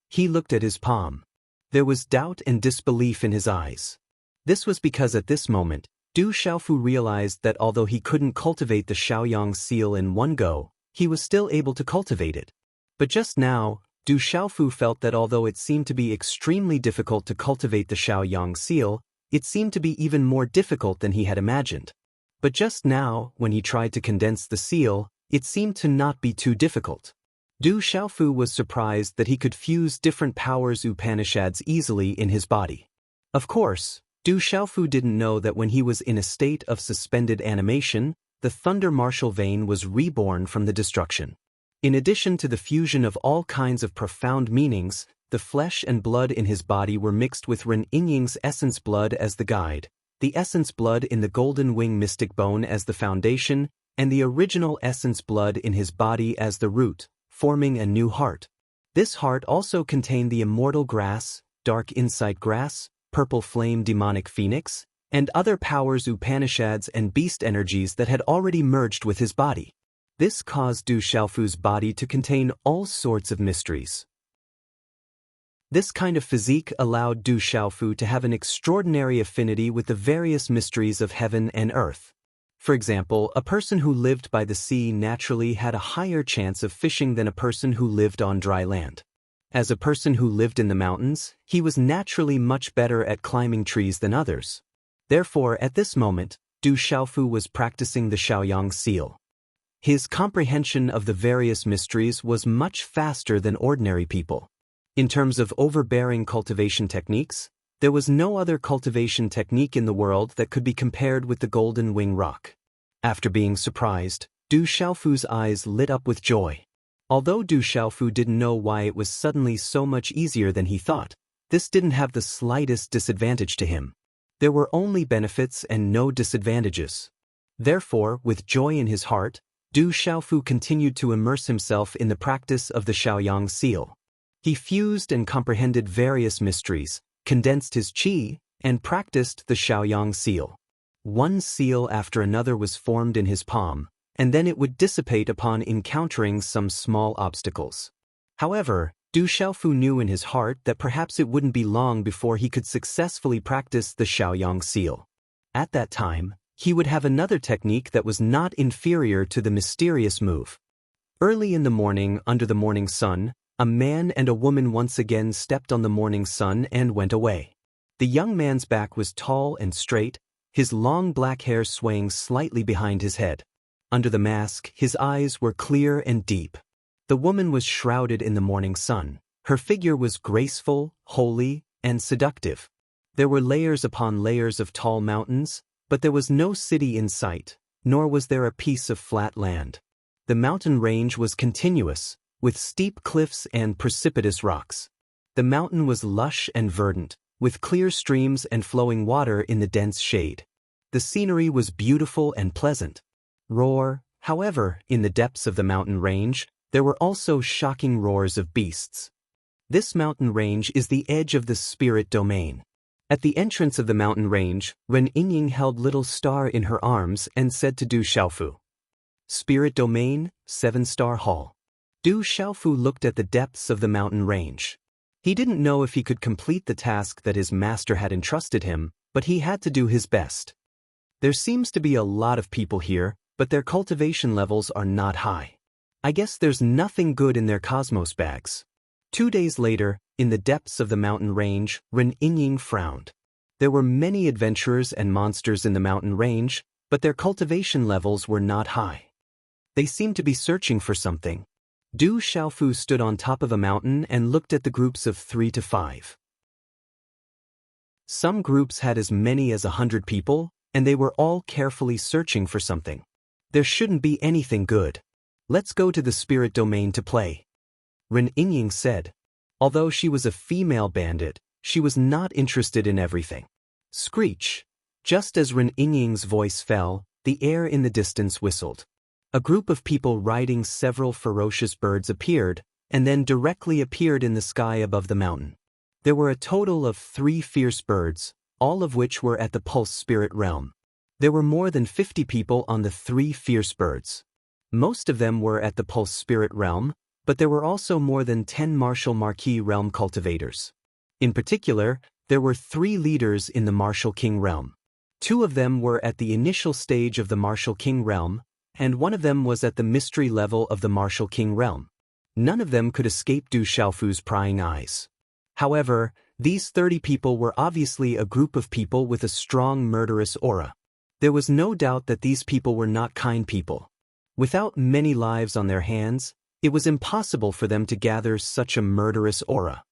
He looked at his palm. There was doubt and disbelief in his eyes. This was because at this moment, Du Xiaofu realized that although he couldn't cultivate the Shaoyang seal in one go, he was still able to cultivate it. But just now, Du Xiaofu felt that although it seemed to be extremely difficult to cultivate the Shaoyang seal, it seemed to be even more difficult than he had imagined. But just now, when he tried to condense the seal, it seemed to not be too difficult. Du Xiaofu was surprised that he could fuse different powers Upanishads easily in his body. Of course, Du Xiaofu didn't know that when he was in a state of suspended animation, the thunder martial vein was reborn from the destruction. In addition to the fusion of all kinds of profound meanings, the flesh and blood in his body were mixed with Ren Yingying's essence blood as the guide, the essence blood in the golden wing mystic bone as the foundation, and the original essence blood in his body as the root, forming a new heart. This heart also contained the immortal grass, dark insight grass, purple flame demonic phoenix, and other powers Upanishads and beast energies that had already merged with his body. This caused Du Xiaofu's body to contain all sorts of mysteries. This kind of physique allowed Du Xiaofu to have an extraordinary affinity with the various mysteries of heaven and earth. For example, a person who lived by the sea naturally had a higher chance of fishing than a person who lived on dry land. As a person who lived in the mountains, he was naturally much better at climbing trees than others. Therefore, at this moment, Du Xiaofu was practicing the Shaoyang seal. His comprehension of the various mysteries was much faster than ordinary people. In terms of overbearing cultivation techniques, there was no other cultivation technique in the world that could be compared with the golden wing rock. After being surprised, Du Xiaofu's eyes lit up with joy. Although Du Xiaofu didn't know why it was suddenly so much easier than he thought, this didn't have the slightest disadvantage to him. There were only benefits and no disadvantages. Therefore, with joy in his heart, Du Xiaofu continued to immerse himself in the practice of the Shaoyang seal. He fused and comprehended various mysteries, condensed his qi, and practiced the Shaoyang seal. One seal after another was formed in his palm, and then it would dissipate upon encountering some small obstacles. However, Du Xiaofu knew in his heart that perhaps it wouldn't be long before he could successfully practice the Shaoyang seal. At that time, he would have another technique that was not inferior to the mysterious move. Early in the morning, under the morning sun, a man and a woman once again stepped on the morning sun and went away. The young man's back was tall and straight, his long black hair swaying slightly behind his head. Under the mask, his eyes were clear and deep. The woman was shrouded in the morning sun. Her figure was graceful, holy, and seductive. There were layers upon layers of tall mountains, but there was no city in sight, nor was there a piece of flat land. The mountain range was continuous, with steep cliffs and precipitous rocks. The mountain was lush and verdant, with clear streams and flowing water in the dense shade. The scenery was beautiful and pleasant. However, in the depths of the mountain range, there were also shocking roars of beasts. This mountain range is the edge of the spirit domain. At the entrance of the mountain range, Ren Yingying held little star in her arms and said to Du Xiaofu, "Spirit domain, 7-star hall." Du Xiaofu looked at the depths of the mountain range. He didn't know if he could complete the task that his master had entrusted him, but he had to do his best. There seems to be a lot of people here, but their cultivation levels are not high. I guess there's nothing good in their cosmos bags. 2 days later, in the depths of the mountain range, Ren Yingying frowned. There were many adventurers and monsters in the mountain range, but their cultivation levels were not high. They seemed to be searching for something. Du Xiaofu stood on top of a mountain and looked at the groups of 3 to 5. Some groups had as many as 100 people, and they were all carefully searching for something. There shouldn't be anything good. Let's go to the spirit domain to play. Ren Yingying said. Although she was a female bandit, she was not interested in everything. Screech! Just as Ren Yingying's voice fell, the air in the distance whistled. A group of people riding several ferocious birds appeared, and then directly appeared in the sky above the mountain. There were a total of 3 fierce birds, all of which were at the pulse spirit realm. There were more than 50 people on the 3 fierce birds. Most of them were at the pulse spirit realm, but there were also more than 10 martial marquis realm cultivators. In particular, there were 3 leaders in the martial king realm. 2 of them were at the initial stage of the martial king realm, and 1 of them was at the mystery level of the martial king realm. None of them could escape Du Xiaofu's prying eyes. However, these 30 people were obviously a group of people with a strong murderous aura. There was no doubt that these people were not kind people. Without many lives on their hands, it was impossible for them to gather such a murderous aura.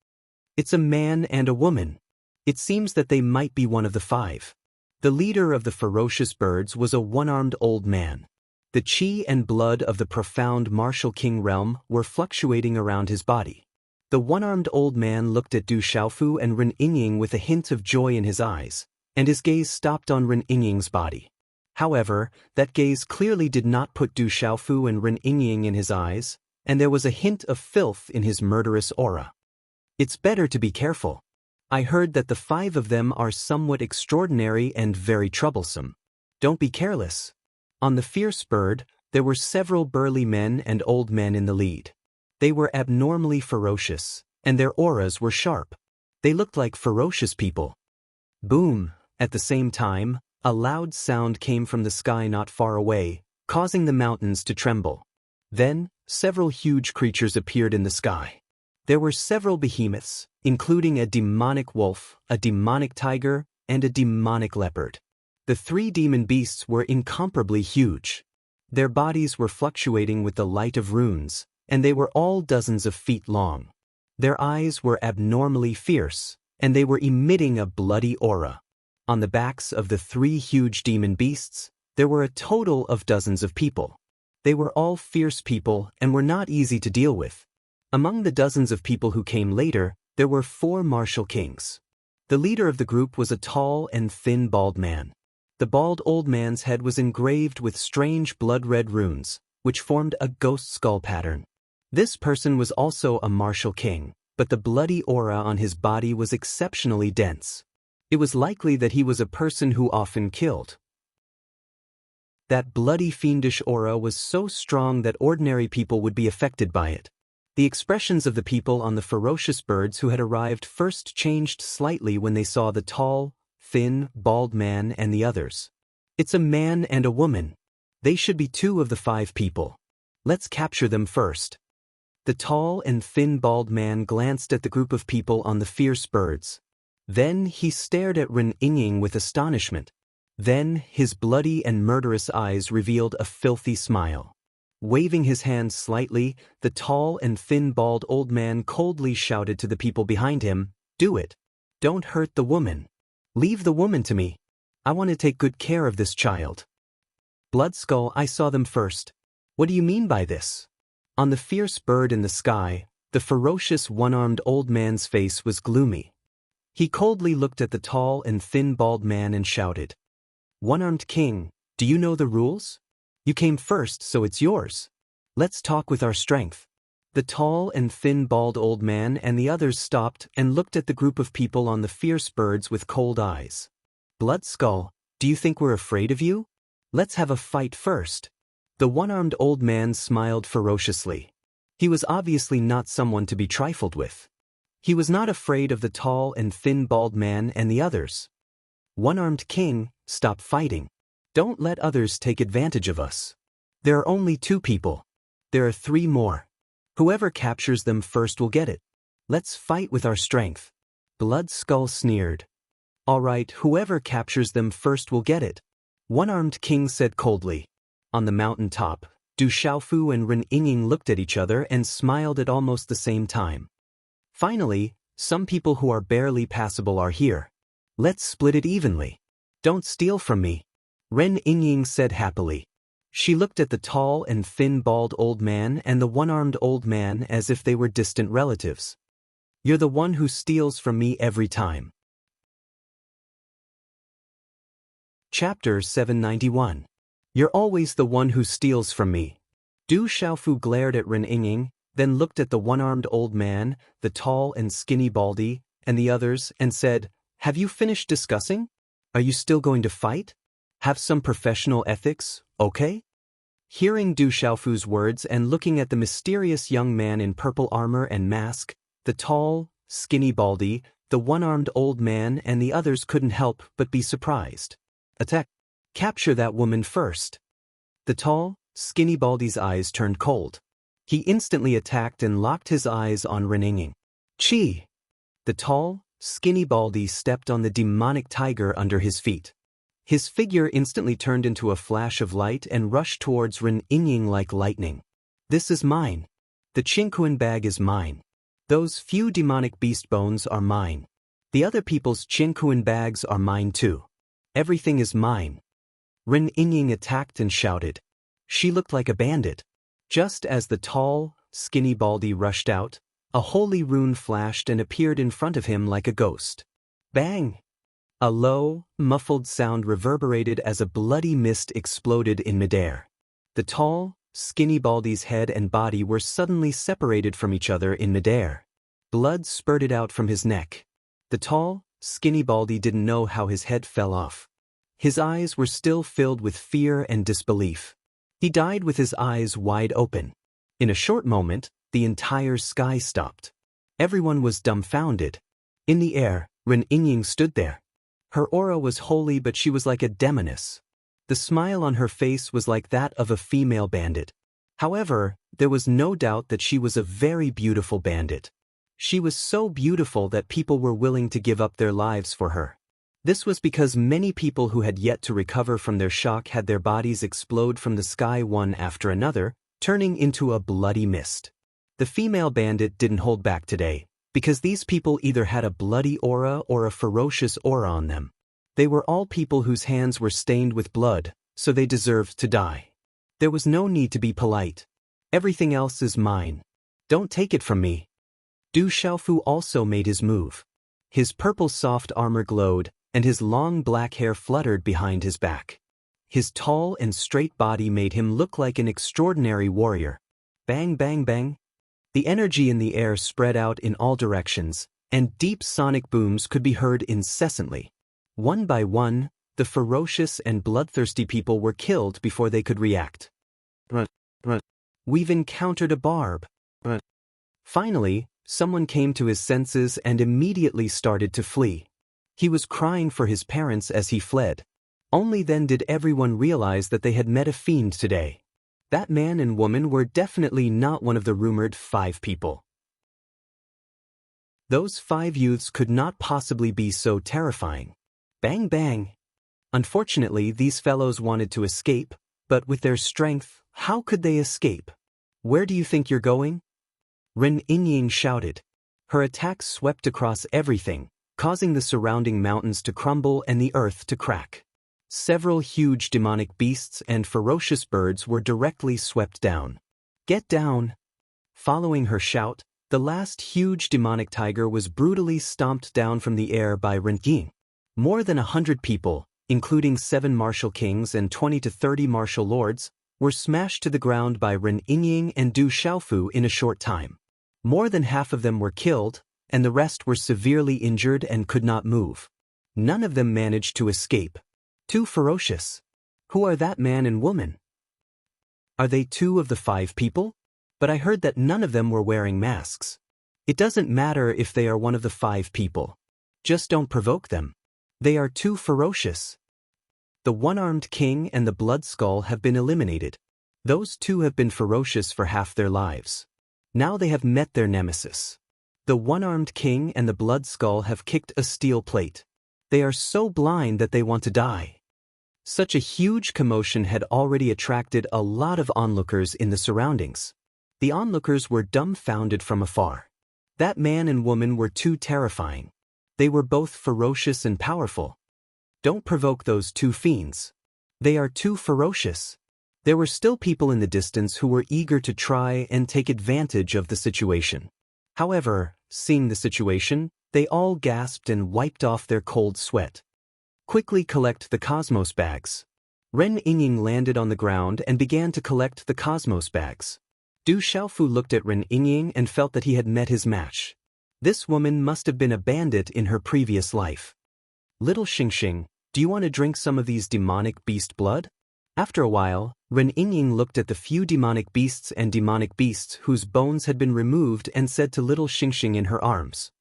It's a man and a woman. It seems that they might be one of the 5. The leader of the ferocious birds was a one-armed old man. The qi and blood of the profound martial king realm were fluctuating around his body. The one-armed old man looked at Du Xiaofu and Ren Yingying with a hint of joy in his eyes, and his gaze stopped on Ren Yingying's body. However, that gaze clearly did not put Du Xiaofu and Ren Yingying in his eyes, and there was a hint of filth in his murderous aura. It's better to be careful. I heard that the 5 of them are somewhat extraordinary and very troublesome. Don't be careless. On the fierce bird, there were several burly men and old men in the lead. They were abnormally ferocious, and their auras were sharp. They looked like ferocious people. Boom! At the same time, a loud sound came from the sky not far away, causing the mountains to tremble. Then, several huge creatures appeared in the sky. There were several behemoths, including a demonic wolf, a demonic tiger, and a demonic leopard. The 3 demon beasts were incomparably huge. Their bodies were fluctuating with the light of runes, and they were all dozens of feet long. Their eyes were abnormally fierce, and they were emitting a bloody aura. On the backs of the 3 huge demon beasts, there were a total of dozens of people. They were all fierce people and were not easy to deal with. Among the dozens of people who came later, there were 4 martial kings. The leader of the group was a tall and thin bald man. The bald old man's head was engraved with strange blood-red runes, which formed a ghost skull pattern. This person was also a martial king, but the bloody aura on his body was exceptionally dense. It was likely that he was a person who often killed. That bloody fiendish aura was so strong that ordinary people would be affected by it. The expressions of the people on the ferocious birds who had arrived first changed slightly when they saw the tall, thin, bald man and the others. It's a man and a woman. They should be 2 of the 5 people. Let's capture them first. The tall and thin bald man glanced at the group of people on the fierce birds. Then he stared at Ren Yingying with astonishment. Then his bloody and murderous eyes revealed a filthy smile. Waving his hands slightly, the tall and thin bald old man coldly shouted to the people behind him, "Do it. Don't hurt the woman. Leave the woman to me. I want to take good care of this child." Bloodskull, I saw them first. What do you mean by this? On the fierce bird in the sky, the ferocious one-armed old man's face was gloomy. He coldly looked at the tall and thin bald man and shouted, "One-armed king, do you know the rules? You came first, so it's yours. Let's talk with our strength." The tall and thin bald old man and the others stopped and looked at the group of people on the fierce birds with cold eyes. "Bloodskull, do you think we're afraid of you? Let's have a fight first." The one-armed old man smiled ferociously. He was obviously not someone to be trifled with. He was not afraid of the tall and thin bald man and the others. "One-armed king, stop fighting. Don't let others take advantage of us. There are only 2 people. There are 3 more. Whoever captures them first will get it. Let's fight with our strength." Bloodskull sneered. "All right, whoever captures them first will get it," One-Armed King said coldly. On the mountain top, Du Xiaofu and Ren Yingying looked at each other and smiled at almost the same time. "Finally, some people who are barely passable are here. Let's split it evenly. Don't steal from me," Ren Yingying said happily. She looked at the tall and thin bald old man and the one-armed old man as if they were distant relatives. "You're the one who steals from me every time." Chapter 791. You're always the one who steals from me. Du Xiaofu glared at Ren Yingying, then looked at the one-armed old man, the tall and skinny baldy, and the others, and said, "Have you finished discussing? Are you still going to fight? Have some professional ethics, okay?" Hearing Du Xiaofu's words and looking at the mysterious young man in purple armor and mask, the tall, skinny baldy, the one-armed old man and the others couldn't help but be surprised. "Attack! Capture that woman first." The tall, skinny baldy's eyes turned cold. He instantly attacked and locked his eyes on Ren Yingying. "Chi!" The tall, skinny baldy stepped on the demonic tiger under his feet. His figure instantly turned into a flash of light and rushed towards Ren Yingying like lightning. "This is mine. The Qingquan bag is mine. Those few demonic beast bones are mine. The other people's Qingquan bags are mine too. Everything is mine." Ren Yingying attacked and shouted. She looked like a bandit. Just as the tall, skinny baldy rushed out, a holy rune flashed and appeared in front of him like a ghost. Bang! A low, muffled sound reverberated as a bloody mist exploded in midair. The tall, skinny baldy's head and body were suddenly separated from each other in midair. Blood spurted out from his neck. The tall, skinny baldy didn't know how his head fell off. His eyes were still filled with fear and disbelief. He died with his eyes wide open. In a short moment, the entire sky stopped. Everyone was dumbfounded. In the air, Ren Yingying stood there. Her aura was holy, but she was like a demoness. The smile on her face was like that of a female bandit. However, there was no doubt that she was a very beautiful bandit. She was so beautiful that people were willing to give up their lives for her. This was because many people who had yet to recover from their shock had their bodies explode from the sky one after another, turning into a bloody mist. The female bandit didn't hold back today, because these people either had a bloody aura or a ferocious aura on them. They were all people whose hands were stained with blood, so they deserved to die. There was no need to be polite. "Everything else is mine. Don't take it from me." Du Xiaofu also made his move. His purple soft armor glowed, and his long black hair fluttered behind his back. His tall and straight body made him look like an extraordinary warrior. Bang, bang, bang. The energy in the air spread out in all directions, and deep sonic booms could be heard incessantly. One by one, the ferocious and bloodthirsty people were killed before they could react. "We've encountered a barb." Finally, someone came to his senses and immediately started to flee. He was crying for his parents as he fled. Only then did everyone realize that they had met a fiend today. That man and woman were definitely not one of the rumored 5 people. Those 5 youths could not possibly be so terrifying. Bang bang. Unfortunately, these fellows wanted to escape, but with their strength, how could they escape? Where do you think you're going? Ren Yingying shouted. Her attack swept across everything, causing the surrounding mountains to crumble and the earth to crack. Several huge demonic beasts and ferocious birds were directly swept down. Get down! Following her shout, the last huge demonic tiger was brutally stomped down from the air by Ren Yingying. More than 100 people, including 7 martial kings and 20 to 30 martial lords, were smashed to the ground by Ren Yingying and Du Xiaofu in a short time. More than half of them were killed, and the rest were severely injured and could not move. None of them managed to escape. Too ferocious. Who are that man and woman? Are they 2 of the 5 people? But I heard that none of them were wearing masks. It doesn't matter if they are one of the 5 people. Just don't provoke them. They are too ferocious. The one-armed king and the blood skull have been eliminated. Those 2 have been ferocious for half their lives. Now they have met their nemesis. The one-armed king and the blood skull have kicked a steel plate. They are so blind that they want to die. Such a huge commotion had already attracted a lot of onlookers in the surroundings. The onlookers were dumbfounded from afar. That man and woman were too terrifying. They were both ferocious and powerful. Don't provoke those 2 fiends. They are too ferocious. There were still people in the distance who were eager to try and take advantage of the situation. However, seeing the situation, they all gasped and wiped off their cold sweat. Quickly collect the cosmos bags. Ren Yingying landed on the ground and began to collect the cosmos bags. Du Xiaofu looked at Ren Yingying and felt that he had met his match. This woman must have been a bandit in her previous life. Little Xingxing, do you want to drink some of these demonic beast blood? After a while, Ren Yingying looked at the few demonic beasts whose bones had been removed and said to little Xingxing in her arms.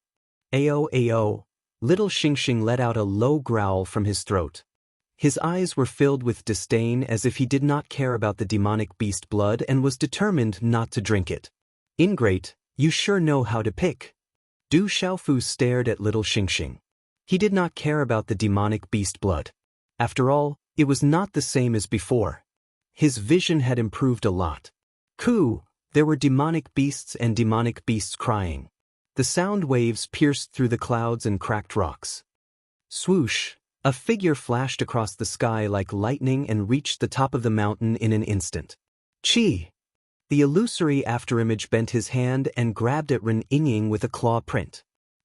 Ayo, ayo. Little Xingxing let out a low growl from his throat. His eyes were filled with disdain as if he did not care about the demonic beast blood and was determined not to drink it. Ingrate, you sure know how to pick. Du Xiaofu stared at little Xingxing. He did not care about the demonic beast blood. After all, it was not the same as before. His vision had improved a lot. Coo! There were demonic beasts and demonic beasts crying. The sound waves pierced through the clouds and cracked rocks. Swoosh! A figure flashed across the sky like lightning and reached the top of the mountain in an instant. Chi! The illusory afterimage bent his hand and grabbed at Ren Yingying with a claw print.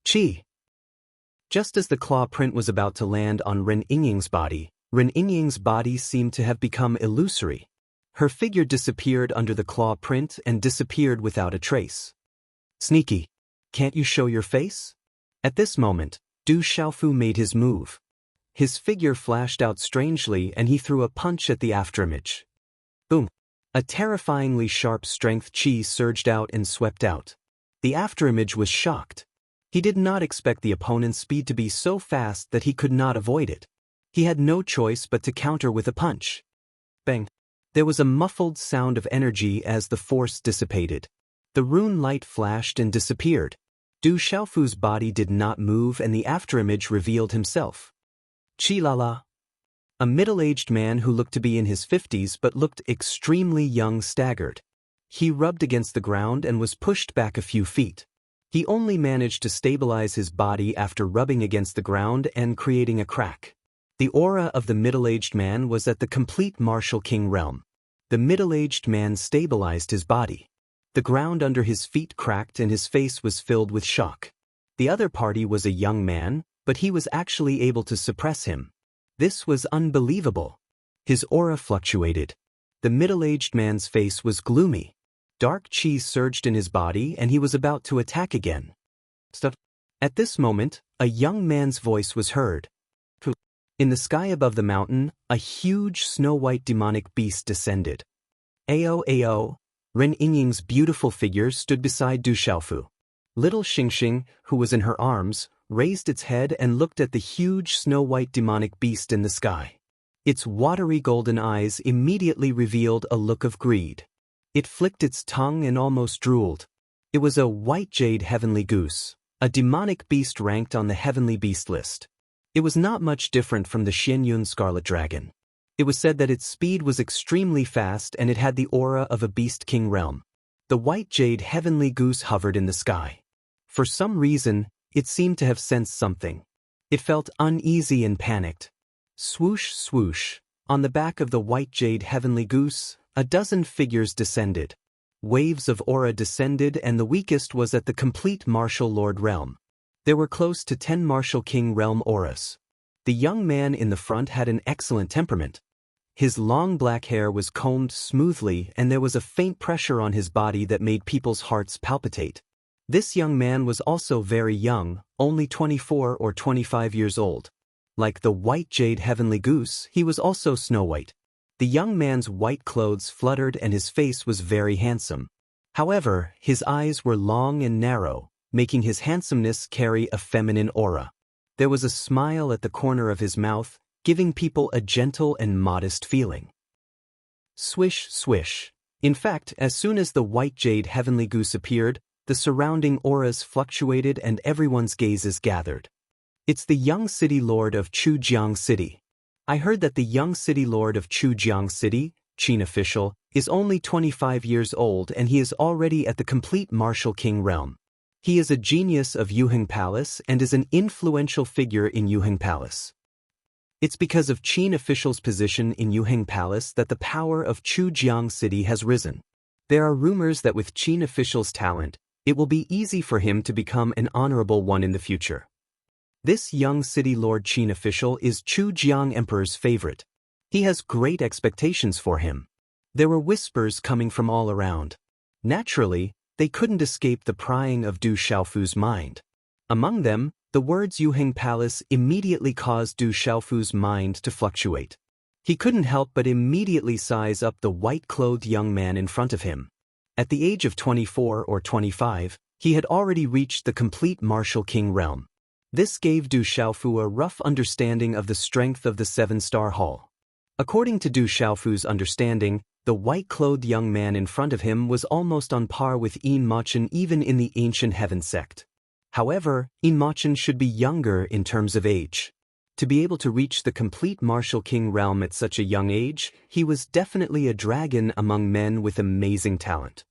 Chi! Just as the claw print was about to land on Ren Yingying's body, Ren Yingying's body seemed to have become illusory. Her figure disappeared under the claw print and disappeared without a trace. Sneaky! Can't you show your face? At this moment, Du Xiaofu made his move. His figure flashed out strangely and he threw a punch at the afterimage. Boom! A terrifyingly sharp strength chi surged out and swept out. The afterimage was shocked. He did not expect the opponent's speed to be so fast that he could not avoid it. He had no choice but to counter with a punch. Bang! There was a muffled sound of energy as the force dissipated. The rune light flashed and disappeared. Du Xiaofu's body did not move and the afterimage revealed himself. Chi-la-la. A middle-aged man who looked to be in his 50s but looked extremely young staggered. He rubbed against the ground and was pushed back a few feet. He only managed to stabilize his body after rubbing against the ground and creating a crack. The aura of the middle-aged man was at the complete martial king realm. The middle-aged man stabilized his body. The ground under his feet cracked and his face was filled with shock. The other party was a young man, but he was actually able to suppress him. This was unbelievable. His aura fluctuated. The middle-aged man's face was gloomy. Dark chi surged in his body and he was about to attack again. Stop. At this moment, a young man's voice was heard. In the sky above the mountain, a huge snow-white demonic beast descended. Ayo, ayo! Ren Yingying's beautiful figure stood beside Du Xiaofu. Little Xingxing, who was in her arms, raised its head and looked at the huge snow-white demonic beast in the sky. Its watery golden eyes immediately revealed a look of greed. It flicked its tongue and almost drooled. It was a white jade heavenly goose, a demonic beast ranked on the heavenly beast list. It was not much different from the Xianyun scarlet dragon. It was said that its speed was extremely fast and it had the aura of a beast king realm. The white jade heavenly goose hovered in the sky. For some reason, it seemed to have sensed something. It felt uneasy and panicked. Swoosh, swoosh. On the back of the white jade heavenly goose, a dozen figures descended. Waves of aura descended and the weakest was at the complete martial lord realm. There were close to 10 martial king realm auras. The young man in the front had an excellent temperament. His long black hair was combed smoothly and there was a faint pressure on his body that made people's hearts palpitate. This young man was also very young, only 24 or 25 years old. Like the white jade heavenly goose, he was also snow white. The young man's white clothes fluttered and his face was very handsome. However, his eyes were long and narrow, making his handsomeness carry a feminine aura. There was a smile at the corner of his mouth, giving people a gentle and modest feeling. Swish, swish. In fact, as soon as the white jade heavenly goose appeared, the surrounding auras fluctuated and everyone's gazes gathered. It's the young city lord of Chujiang City. I heard that the young city lord of Chujiang City, Qin official, is only 25 years old and he is already at the complete martial king realm. He is a genius of Yuheng Palace and is an influential figure in Yuheng Palace. It's because of Qin official's position in Yuheng Palace that the power of Chujiang City has risen. There are rumors that with Qin official's talent, it will be easy for him to become an honorable one in the future. This young city lord Qin official is Chujiang Emperor's favorite. He has great expectations for him. There were whispers coming from all around. Naturally, they couldn't escape the prying of Du Xiaofu's mind. Among them, the words Yuheng Palace immediately caused Du Xiaofu's mind to fluctuate. He couldn't help but immediately size up the white-clothed young man in front of him. At the age of 24 or 25, he had already reached the complete martial king realm. This gave Du Xiaofu a rough understanding of the strength of the seven-star hall. According to Du Xiaofu's understanding, the white-clothed young man in front of him was almost on par with Yin Mochen even in the ancient heaven sect. However, Yin Mochen should be younger in terms of age. To be able to reach the complete martial king realm at such a young age, he was definitely a dragon among men with amazing talent.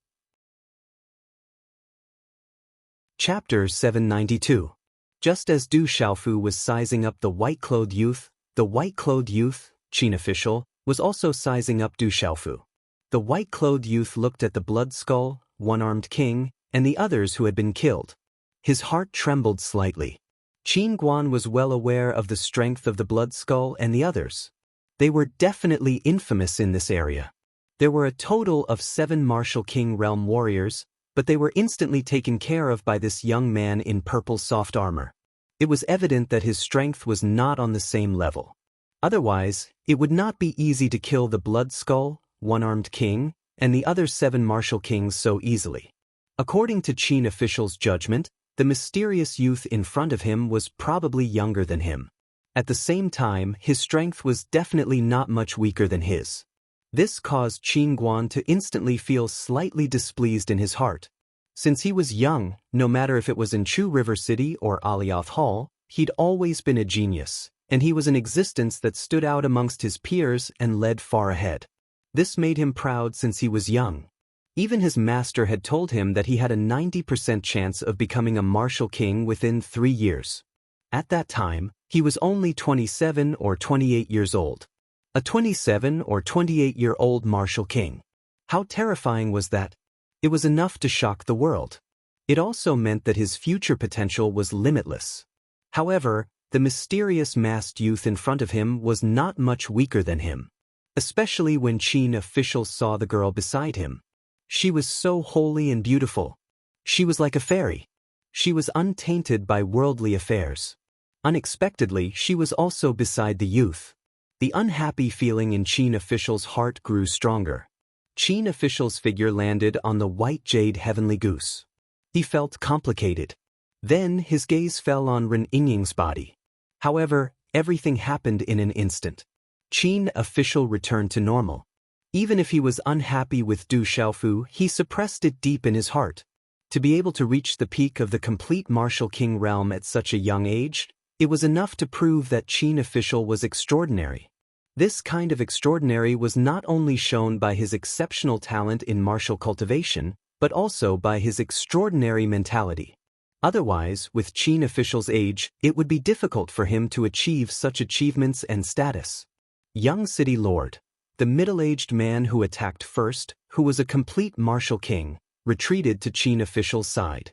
Chapter 792. Just as Du Xiaofu was sizing up the white-clothed youth, Qin official, was also sizing up Du Xiaofu. The white-clothed youth looked at the blood skull, one-armed king, and the others who had been killed. His heart trembled slightly. Qin Guan was well aware of the strength of the blood skull and the others. They were definitely infamous in this area. There were a total of 7 martial king realm warriors, but they were instantly taken care of by this young man in purple soft armor. It was evident that his strength was not on the same level. Otherwise, it would not be easy to kill the blood skull, one-armed king, and the other 7 martial kings so easily. According to Qin official's judgment, the mysterious youth in front of him was probably younger than him. At the same time, his strength was definitely not much weaker than his. This caused Qin Guan to instantly feel slightly displeased in his heart. Since he was young, no matter if it was in Chu River City or Alioth Hall, he'd always been a genius, and he was an existence that stood out amongst his peers and led far ahead. This made him proud since he was young. Even his master had told him that he had a 90% chance of becoming a martial king within 3 years. At that time, he was only 27 or 28 years old. A 27 or 28-year-old martial king. How terrifying was that? It was enough to shock the world. It also meant that his future potential was limitless. However, the mysterious masked youth in front of him was not much weaker than him. Especially when Qin officials saw the girl beside him. She was so holy and beautiful. She was like a fairy. She was untainted by worldly affairs. Unexpectedly, she was also beside the youth. The unhappy feeling in Qin official's heart grew stronger. Qin official's figure landed on the white jade heavenly goose. He felt complicated. Then his gaze fell on Ren Yingying's body. However, everything happened in an instant. Qin official returned to normal. Even if he was unhappy with Du Xiaofu, he suppressed it deep in his heart. To be able to reach the peak of the complete martial king realm at such a young age, it was enough to prove that Qin official was extraordinary. This kind of extraordinary was not only shown by his exceptional talent in martial cultivation, but also by his extraordinary mentality. Otherwise, with Qin official's age, it would be difficult for him to achieve such achievements and status. Young city lord, the middle-aged man who attacked first, who was a complete martial king, retreated to Qin official's side.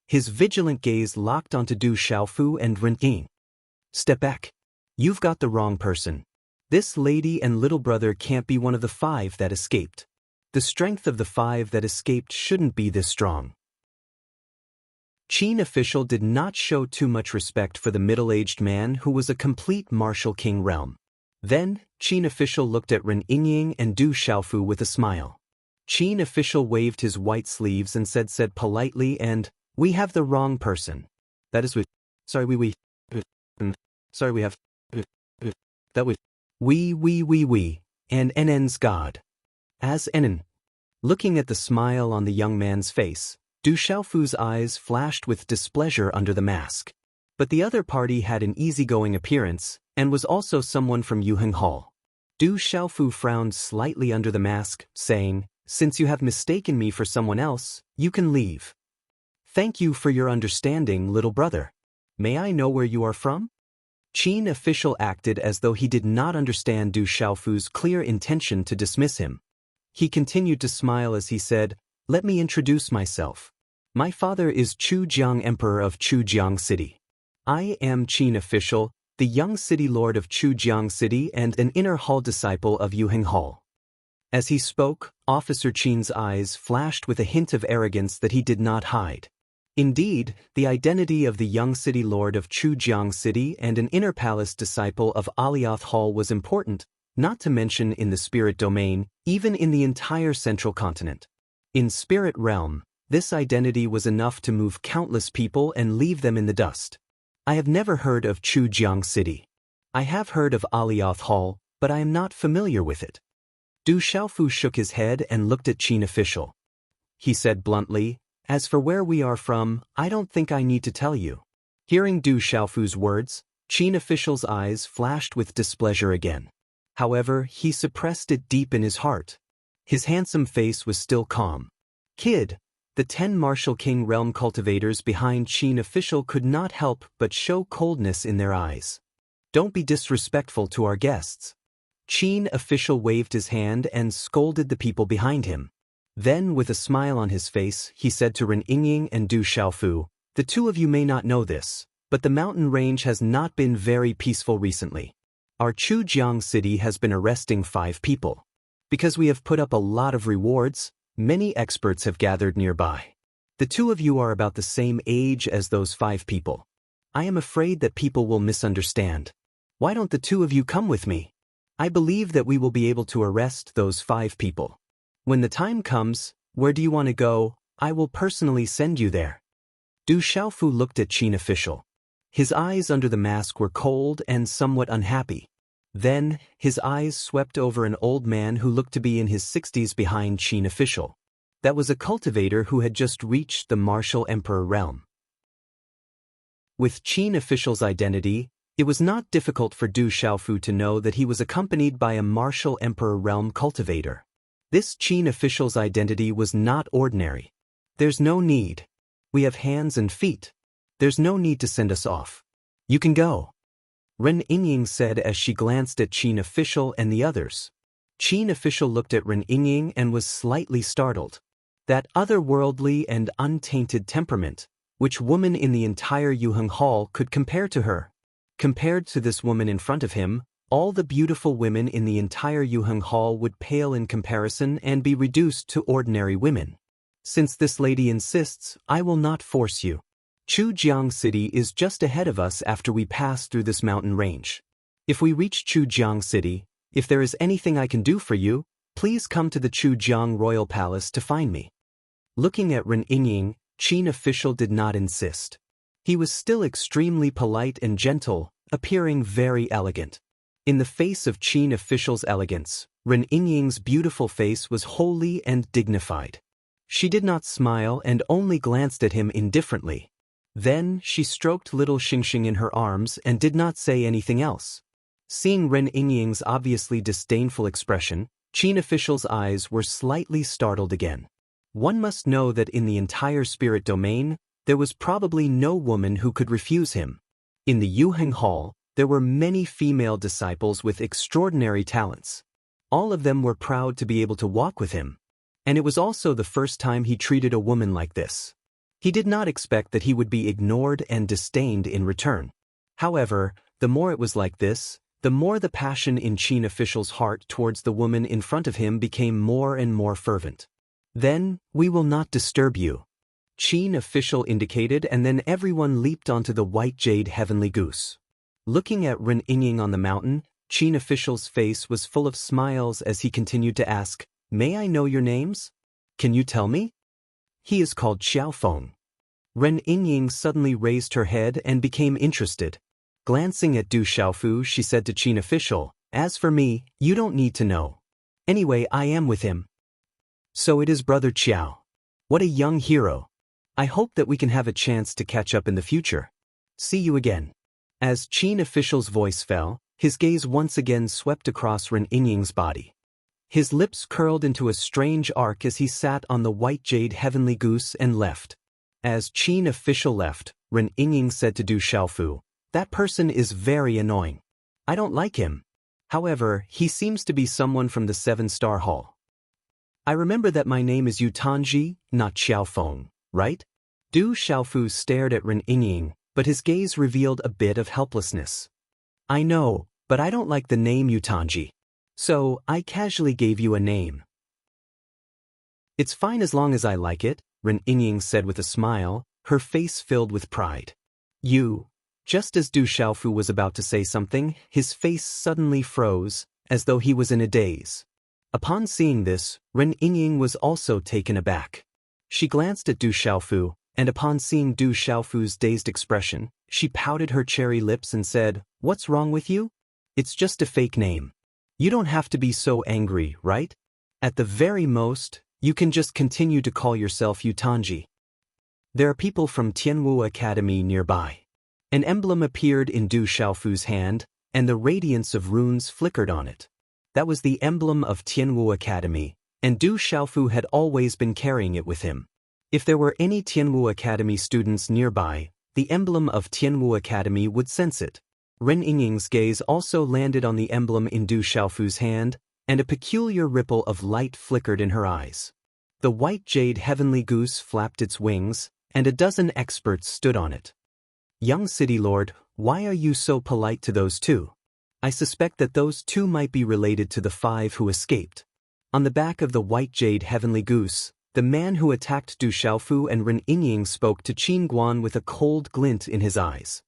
His vigilant gaze locked onto Du Xiaofu and Ren Ying. Step back. You've got the wrong person. This lady and little brother can't be one of the 5 that escaped. The strength of the 5 that escaped shouldn't be this strong. Qin official did not show too much respect for the middle-aged man who was a complete martial king realm. Then, Qin official looked at Ren Ying and Du Xiaofu with a smile. Qin official waved his white sleeves and said politely, and, "We have the wrong person. That is sorry we have that we and NN's God. As NN." Looking at the smile on the young man's face, Du Xiaofu's eyes flashed with displeasure under the mask. But the other party had an easygoing appearance, and was also someone from Yuheng Hall. Du Xiaofu frowned slightly under the mask, saying, "Since you have mistaken me for someone else, you can leave." "Thank you for your understanding, little brother. May I know where you are from?" Qin official acted as though he did not understand Du Xiaofu's clear intention to dismiss him. He continued to smile as he said, "Let me introduce myself. My father is Chujiang Emperor of Chujiang City. I am Qin official, the young city lord of Chujiang City and an inner hall disciple of Yuheng Hall." As he spoke, Officer Qin's eyes flashed with a hint of arrogance that he did not hide. Indeed, the identity of the young city lord of Chujiang City and an inner palace disciple of Alioth Hall was important, not to mention in the spirit domain, even in the entire central continent. In spirit realm, this identity was enough to move countless people and leave them in the dust. I have never heard of Chujiang City. I have heard of Alioth Hall, but I am not familiar with it. Du Xiaofu shook his head and looked at Qin official. He said bluntly, "As for where we are from, I don't think I need to tell you." Hearing Du Xiaofu's words, Qin official's eyes flashed with displeasure again. However, he suppressed it deep in his heart. His handsome face was still calm. "Kid," the 10 martial king realm cultivators behind Qin official could not help but show coldness in their eyes. "Don't be disrespectful to our guests." Qin official waved his hand and scolded the people behind him. Then, with a smile on his face, he said to Ren Ying and Du Xiaofu, "The 2 of you may not know this, but the mountain range has not been very peaceful recently. Our Chujiang city has been arresting 5 people. Because we have put up a lot of rewards, many experts have gathered nearby. The 2 of you are about the same age as those 5 people. I am afraid that people will misunderstand. Why don't the 2 of you come with me? I believe that we will be able to arrest those 5 people. When the time comes, where do you want to go? I will personally send you there." Du Xiaofu looked at Qin official. His eyes under the mask were cold and somewhat unhappy. Then, his eyes swept over an old man who looked to be in his 60s behind Qin official. That was a cultivator who had just reached the martial emperor realm. With Qin official's identity, it was not difficult for Du Xiaofu to know that he was accompanied by a martial emperor realm cultivator. This Qin official's identity was not ordinary. "There's no need. We have hands and feet. There's no need to send us off. You can go," Ren Ying said as she glanced at Qin official and the others. Qin official looked at Ren Ying and was slightly startled. That otherworldly and untainted temperament, which woman in the entire Yuheng Hall could compare to her? Compared to this woman in front of him, all the beautiful women in the entire Yuheng Hall would pale in comparison and be reduced to ordinary women. "Since this lady insists, I will not force you. Chujiang City is just ahead of us after we pass through this mountain range. If we reach Chujiang City, if there is anything I can do for you, please come to the Chujiang Royal Palace to find me." Looking at Ren Ying, Qin official did not insist. He was still extremely polite and gentle, appearing very elegant. In the face of Qin official's elegance, Ren Yingying's beautiful face was holy and dignified. She did not smile and only glanced at him indifferently. Then she stroked little Xingxing in her arms and did not say anything else. Seeing Ren Yingying's obviously disdainful expression, Qin official's eyes were slightly startled again. One must know that in the entire spirit domain, there was probably no woman who could refuse him. In the Yuheng Hall, there were many female disciples with extraordinary talents. All of them were proud to be able to walk with him. And it was also the first time he treated a woman like this. He did not expect that he would be ignored and disdained in return. However, the more it was like this, the more the passion in Qin official's heart towards the woman in front of him became more and more fervent. Then, we will not disturb you. Qin official indicated, and then everyone leaped onto the white jade heavenly goose. Looking at Ren Yingying on the mountain, Qin official's face was full of smiles as he continued to ask, "May I know your names? Can you tell me?" "He is called Xiaofeng." Ren Yingying suddenly raised her head and became interested. Glancing at Du Xiaofu, she said to Qin official, "As for me, you don't need to know. Anyway, I am with him." "So it is Brother Qiao. What a young hero. I hope that we can have a chance to catch up in the future. See you again." As Qin official's voice fell, his gaze once again swept across Ren Yingying's body. His lips curled into a strange arc as he sat on the white jade heavenly goose and left. As Qin official left, Ren Yingying said to Du Xiaofu, "That person is very annoying. I don't like him. However, he seems to be someone from the 7-star hall. I remember that my name is Yu Tanji, not Xiaofeng, right?" Du Xiaofu stared at Ren Yingying, but his gaze revealed a bit of helplessness. "I know, but I don't like the name Yu Tanji. So, I casually gave you a name." "It's fine as long as I like it," Ren Yingying said with a smile, her face filled with pride. "You..." Just as Du Xiaofu was about to say something, his face suddenly froze, as though he was in a daze. Upon seeing this, Ren Yingying was also taken aback. She glanced at Du Xiaofu, and upon seeing Du Xiaofu's dazed expression, she pouted her cherry lips and said, "What's wrong with you? It's just a fake name. You don't have to be so angry, right? At the very most, you can just continue to call yourself Yu Tanji. There are people from Tianwu Academy nearby." An emblem appeared in Du Xiaofu's hand, and the radiance of runes flickered on it. That was the emblem of Tianwu Academy, and Du Xiaofu had always been carrying it with him. If there were any Tianwu Academy students nearby, the emblem of Tianwu Academy would sense it. Ren Yingying's gaze also landed on the emblem in Du Xiaofu's hand, and a peculiar ripple of light flickered in her eyes. The white jade heavenly goose flapped its wings, and a dozen experts stood on it. "Young city lord, why are you so polite to those two? I suspect that those two might be related to the 5 who escaped." On the back of the white jade heavenly goose, the man who attacked Du Xiaofu and Ren Yingying spoke to Qin Guan with a cold glint in his eyes.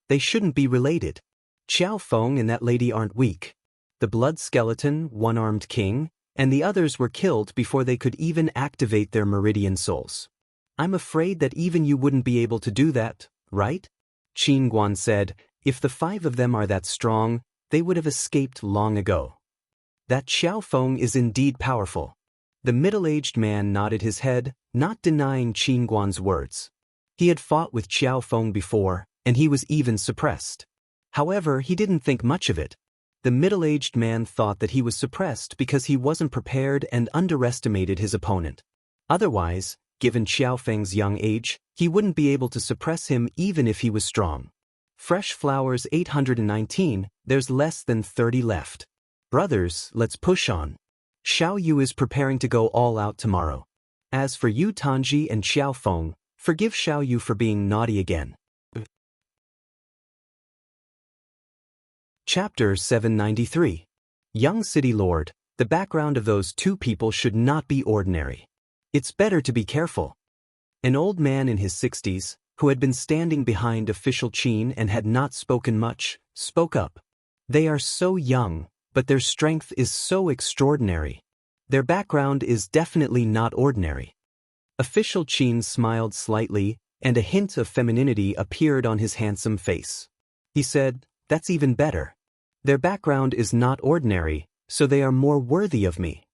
"They shouldn't be related. Xiaofeng and that lady aren't weak. The blood skeleton, one-armed king, and the others were killed before they could even activate their meridian souls. I'm afraid that even you wouldn't be able to do that, right?" Qin Guan said, "If the 5 of them are that strong, they would have escaped long ago." "That Xiaofeng is indeed powerful." The middle-aged man nodded his head, not denying Qin Guan's words. He had fought with Xiaofeng before, and he was even suppressed. However, he didn't think much of it. The middle-aged man thought that he was suppressed because he wasn't prepared and underestimated his opponent. Otherwise, given Xiaofeng's young age, he wouldn't be able to suppress him even if he was strong. Fresh flowers 819, there's less than 30 left. Brothers, let's push on. Xiao Yu is preparing to go all out tomorrow. As for Yu Tanji and Xiaofeng, forgive Xiao Yu for being naughty again. Chapter 793. Young City Lord, the background of those 2 people should not be ordinary. It's better to be careful. An old man in his 60s, who had been standing behind official Qin and had not spoken much, spoke up. "They are so young, but their strength is so extraordinary. Their background is definitely not ordinary." Official Qin smiled slightly, and a hint of femininity appeared on his handsome face. He said, "That's even better. Their background is not ordinary, so they are more worthy of me.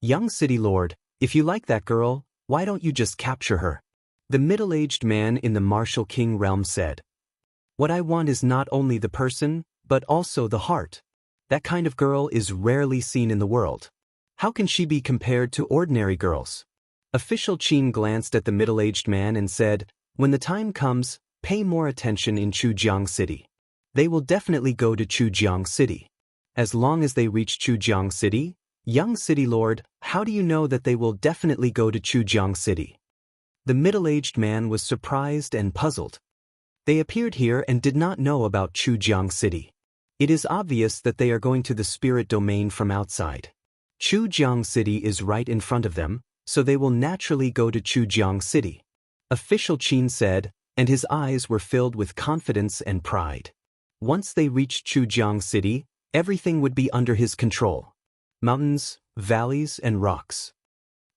Young city lord, if you like that girl, why don't you just capture her? The middle-aged man in the martial king realm said. What I want is not only the person, but also the heart. That kind of girl is rarely seen in the world. How can she be compared to ordinary girls? Official Qin glanced at the middle-aged man and said, when the time comes, pay more attention in Chujiang City. They will definitely go to Chujiang City. As long as they reach Chujiang City, young city lord, how do you know that they will definitely go to Chujiang City? The middle-aged man was surprised and puzzled. They appeared here and did not know about Chujiang City. It is obvious that they are going to the spirit domain from outside. Chujiang City is right in front of them, so they will naturally go to Chujiang City. Official Qin said, and his eyes were filled with confidence and pride. Once they reached Chujiang City, everything would be under his control. Mountains, valleys, and rocks.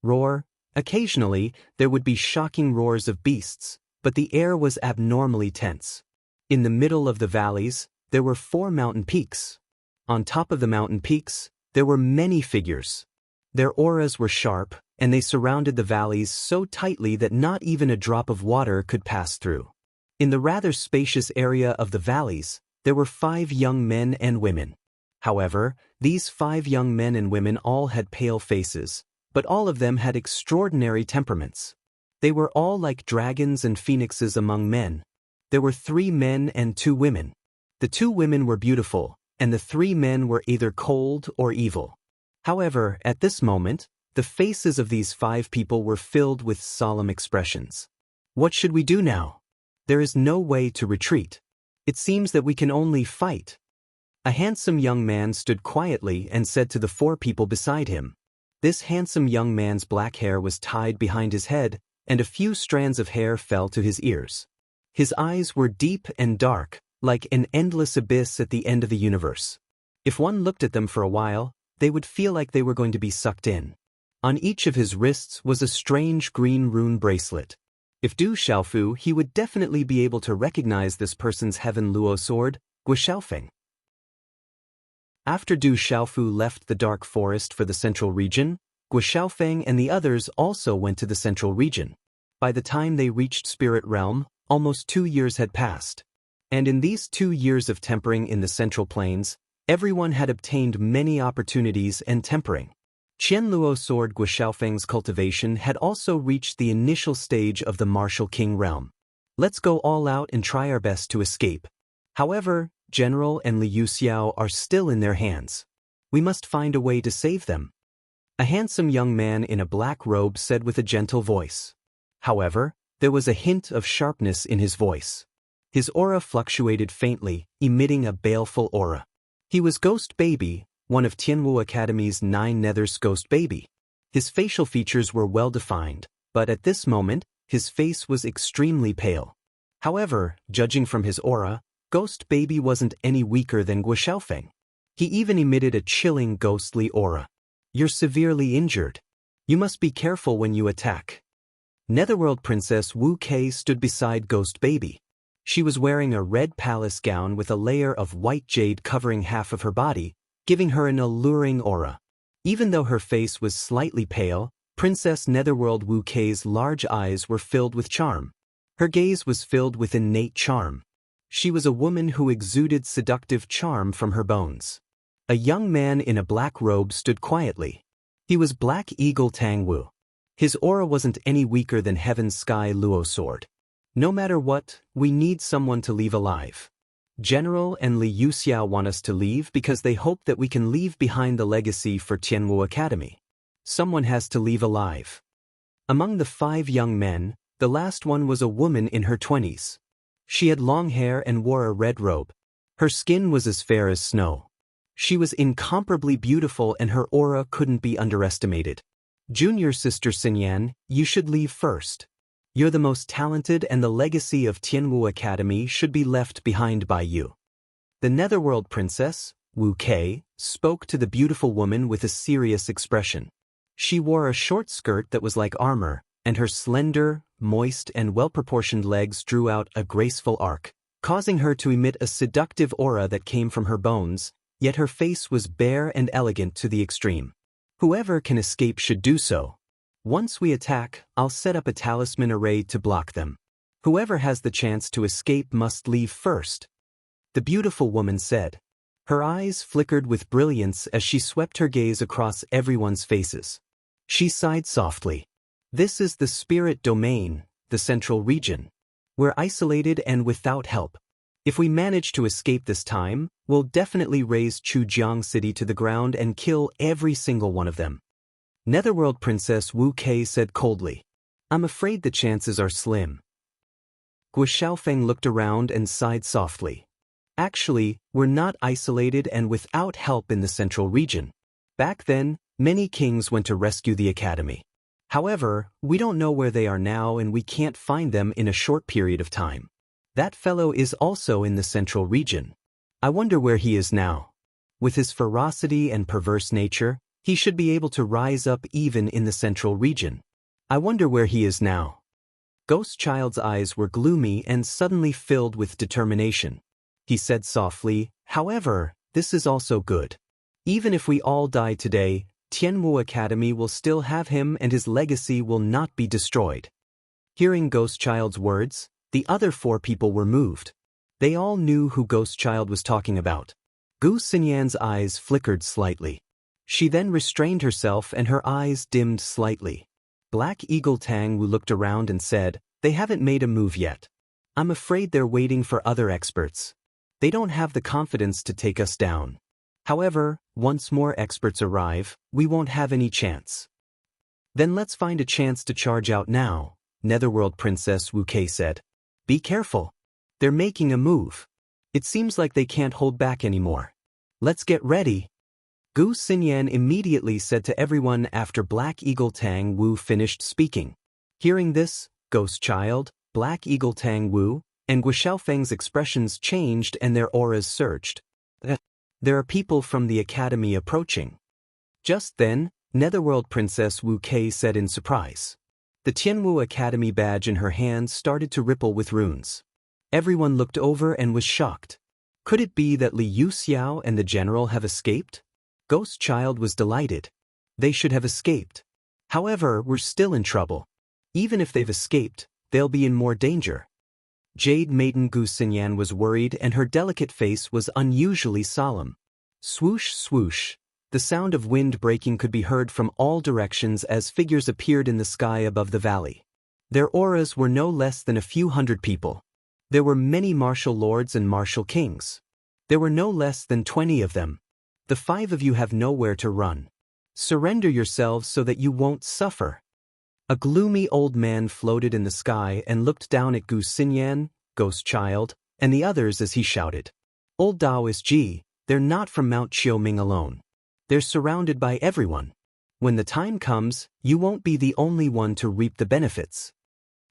Roar. Occasionally, there would be shocking roars of beasts, but the air was abnormally tense. In the middle of the valleys, there were 4 mountain peaks. On top of the mountain peaks, there were many figures. Their auras were sharp, and they surrounded the valleys so tightly that not even a drop of water could pass through. In the rather spacious area of the valleys, there were 5 young men and women. However, these 5 young men and women all had pale faces, but all of them had extraordinary temperaments. They were all like dragons and phoenixes among men. There were 3 men and 2 women. The 2 women were beautiful, and the 3 men were either cold or evil. However, at this moment, the faces of these 5 people were filled with solemn expressions. What should we do now? There is no way to retreat. It seems that we can only fight. A handsome young man stood quietly and said to the 4 people beside him. This handsome young man's black hair was tied behind his head, and a few strands of hair fell to his ears. His eyes were deep and dark, like an endless abyss at the end of the universe. If one looked at them for a while, they would feel like they were going to be sucked in. On each of his wrists was a strange green rune bracelet. If Du Xiaofu, he would definitely be able to recognize this person's Heaven Luo sword, Guxiaofeng. After Du Xiaofu left the dark forest for the central region, Guxiaofeng and the others also went to the central region. By the time they reached Spirit Realm, almost 2 years had passed. And in these 2 years of tempering in the Central Plains, everyone had obtained many opportunities and tempering. Qianluo sword Guxiaofeng's cultivation had also reached the initial stage of the Martial King realm. Let's go all out and try our best to escape. However, General and Liu Xiao are still in their hands. We must find a way to save them. A handsome young man in a black robe said with a gentle voice. However, there was a hint of sharpness in his voice. His aura fluctuated faintly, emitting a baleful aura. He was Ghost Baby, one of Tianwu Academy's 9 Nethers Ghost Baby. His facial features were well-defined, but at this moment, his face was extremely pale. However, judging from his aura, Ghost Baby wasn't any weaker than Guxiaofeng. He even emitted a chilling ghostly aura. You're severely injured. You must be careful when you attack. Netherworld Princess Wu Kei stood beside Ghost Baby. She was wearing a red palace gown with a layer of white jade covering half of her body, giving her an alluring aura. Even though her face was slightly pale, Princess Netherworld Wu Kei's large eyes were filled with charm. Her gaze was filled with innate charm. She was a woman who exuded seductive charm from her bones. A young man in a black robe stood quietly. He was Black Eagle Tangwu. His aura wasn't any weaker than Heaven's Sky Luo sword. No matter what, we need someone to leave alive. General and Liu Xiao want us to leave because they hope that we can leave behind the legacy for Tianwu Academy. Someone has to leave alive. Among the 5 young men, the last one was a woman in her 20s. She had long hair and wore a red robe. Her skin was as fair as snow. She was incomparably beautiful and her aura couldn't be underestimated. Junior sister Xinyan, you should leave first. You're the most talented and the legacy of Tianwu Academy should be left behind by you. The Netherworld Princess, Wu Kei, spoke to the beautiful woman with a serious expression. She wore a short skirt that was like armor, and her slender, moist and well-proportioned legs drew out a graceful arc, causing her to emit a seductive aura that came from her bones, yet her face was bare and elegant to the extreme. Whoever can escape should do so. Once we attack, I'll set up a talisman array to block them. Whoever has the chance to escape must leave first. The beautiful woman said. Her eyes flickered with brilliance as she swept her gaze across everyone's faces. She sighed softly. This is the spirit domain, the central region. We're isolated and without help. If we manage to escape this time, we'll definitely raze Chujiang City to the ground and kill every single one of them. Netherworld Princess Wu Kei said coldly. I'm afraid the chances are slim. Guo Xiaofeng looked around and sighed softly. Actually, we're not isolated and without help in the central region. Back then, many kings went to rescue the academy. However, we don't know where they are now and we can't find them in a short period of time. That fellow is also in the central region. I wonder where he is now. With his ferocity and perverse nature, he should be able to rise up even in the central region. I wonder where he is now. Ghost Child's eyes were gloomy and suddenly filled with determination. He said softly, however, this is also good. Even if we all die today, Tianwu Academy will still have him and his legacy will not be destroyed. Hearing Ghost Child's words, the other 4 people were moved. They all knew who Ghost Child was talking about. Gu Xinyan's eyes flickered slightly. She then restrained herself and her eyes dimmed slightly. Black Eagle Tang Wu looked around and said, they haven't made a move yet. I'm afraid they're waiting for other experts. They don't have the confidence to take us down. However, once more experts arrive, we won't have any chance. Then let's find a chance to charge out now, Netherworld Princess Wu Kei said. Be careful. They're making a move. It seems like they can't hold back anymore. Let's get ready. Gu Xinyan immediately said to everyone after Black Eagle Tang Wu finished speaking. Hearing this, Ghost Child, Black Eagle Tang Wu, and Guo Xiaofeng's expressions changed and their auras surged. There are people from the academy approaching. Just then, Netherworld Princess Wu Kei said in surprise. The Tianwu Academy badge in her hand started to ripple with runes. Everyone looked over and was shocked. Could it be that Li Yuxiao and the general have escaped? Ghost Child was delighted. They should have escaped. However, we're still in trouble. Even if they've escaped, they'll be in more danger. Jade Maiden Gu Xinyan was worried and her delicate face was unusually solemn. Swoosh swoosh. The sound of wind breaking could be heard from all directions as figures appeared in the sky above the valley. Their auras were no less than a few hundred people. There were many martial lords and martial kings. There were no less than 20 of them. The 5 of you have nowhere to run. Surrender yourselves so that you won't suffer. A gloomy old man floated in the sky and looked down at Gu Xinyan, Ghost Child, and the others as he shouted. Old Taoist Ji, they're not from Mount Xiaoming alone. They're surrounded by everyone. When the time comes, you won't be the only one to reap the benefits.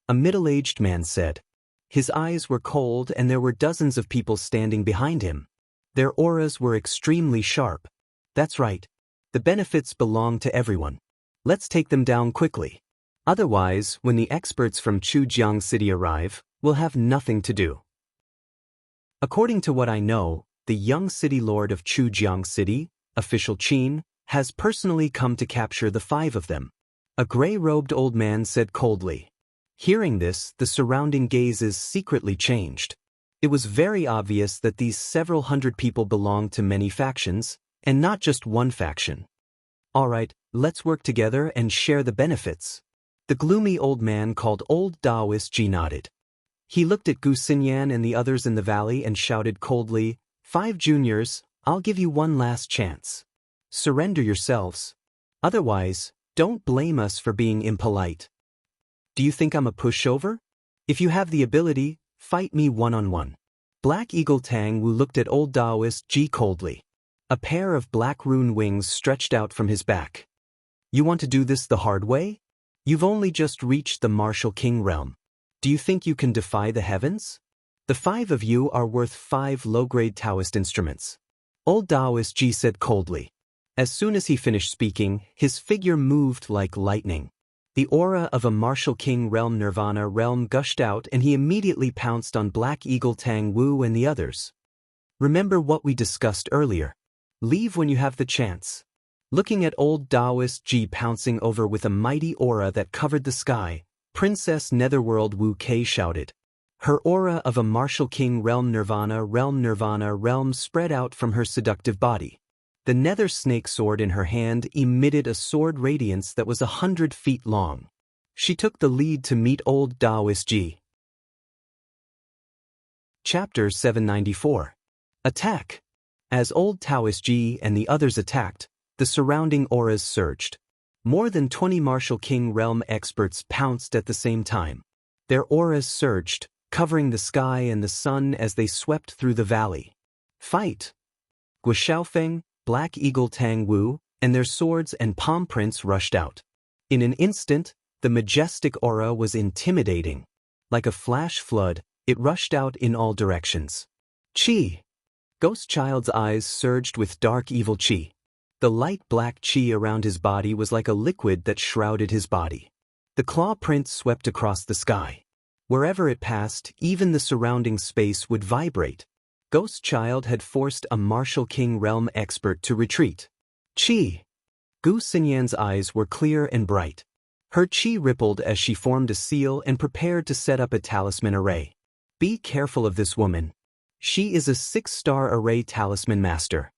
A middle-aged man said. His eyes were cold and there were dozens of people standing behind him. Their auras were extremely sharp. That's right. The benefits belong to everyone. Let's take them down quickly. Otherwise, when the experts from Chujiang City arrive, we'll have nothing to do. According to what I know, the young city lord of Chujiang City, Official Qin, has personally come to capture the 5 of them. A gray-robed old man said coldly. Hearing this, the surrounding gazes secretly changed. It was very obvious that these several hundred people belonged to many factions, and not just one faction. All right, let's work together and share the benefits. The gloomy old man called Old Taoist Ji nodded. He looked at Gu Xinyan and the others in the valley and shouted coldly, 5 juniors, I'll give you one last chance. Surrender yourselves. Otherwise, don't blame us for being impolite. Do you think I'm a pushover? If you have the ability, fight me one-on-one. Black Eagle Tang Wu looked at Old Taoist Ji coldly. A pair of black rune wings stretched out from his back. You want to do this the hard way? You've only just reached the martial king realm. Do you think you can defy the heavens? The 5 of you are worth 5 low-grade Taoist instruments. Old Taoist Ji said coldly. As soon as he finished speaking, his figure moved like lightning. The aura of a martial king realm Nirvana realm gushed out and he immediately pounced on Black Eagle Tang Wu and the others. Remember what we discussed earlier. Leave when you have the chance. Looking at old Taoist Ji pouncing over with a mighty aura that covered the sky, Princess Netherworld Wu Kei shouted. Her aura of a martial king realm Nirvana realm spread out from her seductive body. The nether snake sword in her hand emitted a sword radiance that was 100 feet long. She took the lead to meet old Taoist Ji. Chapter 794. Attack. As old Taoist Ji and the others attacked, the surrounding auras surged. More than 20 martial king realm experts pounced at the same time. Their auras surged, covering the sky and the sun as they swept through the valley. Fight! Guo Xiaofeng, Black Eagle Tang Wu, and their swords and palm prints rushed out. In an instant, the majestic aura was intimidating. Like a flash flood, it rushed out in all directions. Qi! Ghost Child's eyes surged with dark evil qi. The light black qi around his body was like a liquid that shrouded his body. The claw print swept across the sky. Wherever it passed, even the surrounding space would vibrate. Ghost Child had forced a martial king realm expert to retreat. Qi! Gu Xinyan's eyes were clear and bright. Her qi rippled as she formed a seal and prepared to set up a talisman array. Be careful of this woman. She is a 6-star array talisman master.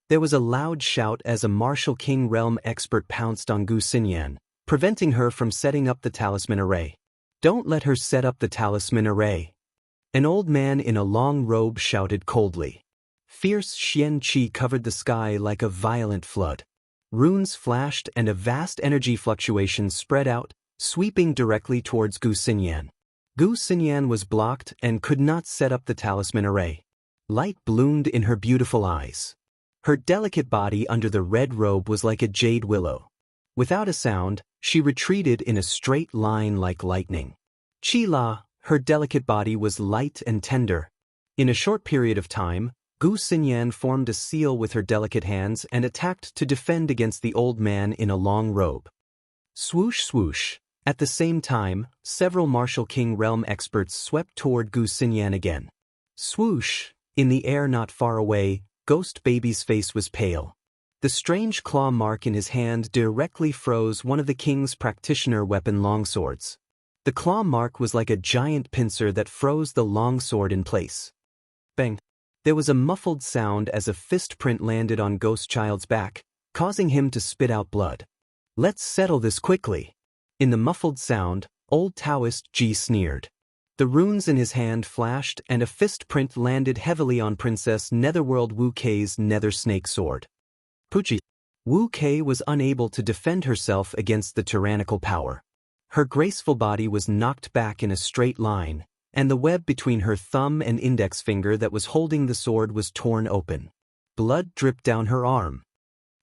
There was a loud shout as a martial king realm expert pounced on Gu Xinyan, preventing her from setting up the talisman array. Don't let her set up the talisman array. An old man in a long robe shouted coldly. Fierce Xian Qi covered the sky like a violent flood. Runes flashed and a vast energy fluctuation spread out, sweeping directly towards Gu Xinyan. Gu Xinyan was blocked and could not set up the talisman array. Light bloomed in her beautiful eyes. Her delicate body under the red robe was like a jade willow. Without a sound, she retreated in a straight line like lightning. Qi-La, her delicate body was light and tender. In a short period of time, Gu Xinyan formed a seal with her delicate hands and attacked to defend against the old man in a long robe. Swoosh swoosh. At the same time, several martial king realm experts swept toward Gu Xinyan again. Swoosh. In the air not far away, Ghost Baby's face was pale. The strange claw mark in his hand directly froze one of the king's practitioner weapon longswords. The claw mark was like a giant pincer that froze the longsword in place. Bang! There was a muffled sound as a fist print landed on Ghost Child's back, causing him to spit out blood. Let's settle this quickly. In the muffled sound, old Taoist Ji sneered. The runes in his hand flashed and a fist print landed heavily on Princess Netherworld Wu Kei's nether snake sword. Puchi. Wu Kei was unable to defend herself against the tyrannical power. Her graceful body was knocked back in a straight line, and the web between her thumb and index finger that was holding the sword was torn open. Blood dripped down her arm.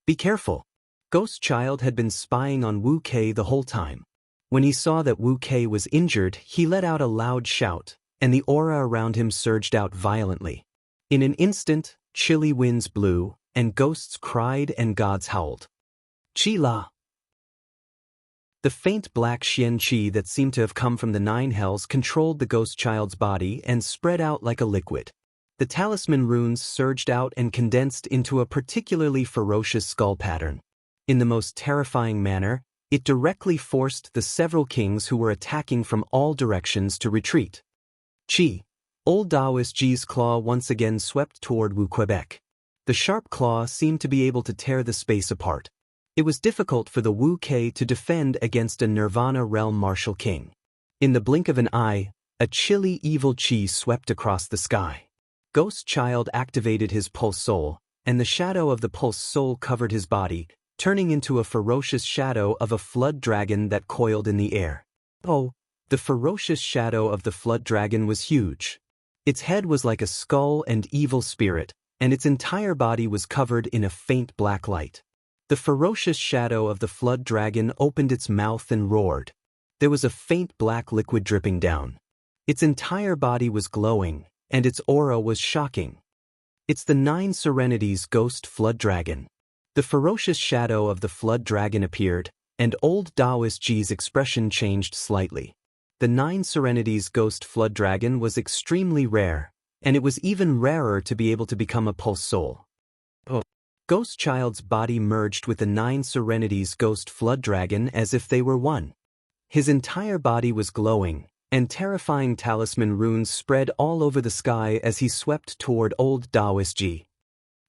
Be careful. Ghost Child had been spying on Wu Kei the whole time. When he saw that Wu Kei was injured, he let out a loud shout, and the aura around him surged out violently. In an instant, chilly winds blew, and ghosts cried and gods howled. Qi-La! The faint black Xian Qi that seemed to have come from the 9 hells controlled the Ghost Child's body and spread out like a liquid. The talisman runes surged out and condensed into a particularly ferocious skull pattern. In the most terrifying manner, it directly forced the several kings who were attacking from all directions to retreat. Qi. Old Taoist Ji's claw once again swept toward Wu Quebec. The sharp claw seemed to be able to tear the space apart. It was difficult for the Wu Kei to defend against a Nirvana realm martial king. In the blink of an eye, a chilly evil Qi swept across the sky. Ghost Child activated his pulse soul, and the shadow of the pulse soul covered his body, turning into a ferocious shadow of a flood dragon that coiled in the air. Oh, the ferocious shadow of the flood dragon was huge. Its head was like a skull and evil spirit, and its entire body was covered in a faint black light. The ferocious shadow of the flood dragon opened its mouth and roared. There was a faint black liquid dripping down. Its entire body was glowing, and its aura was shocking. It's the 9 Serenities ghost flood dragon. The ferocious shadow of the flood dragon appeared, and old Taoist Ji's expression changed slightly. The 9 Serenities Ghost Flood Dragon was extremely rare, and it was even rarer to be able to become a pulse soul. Ghost Child's body merged with the 9 Serenities Ghost Flood Dragon as if they were one. His entire body was glowing, and terrifying talisman runes spread all over the sky as he swept toward old Taoist Ji.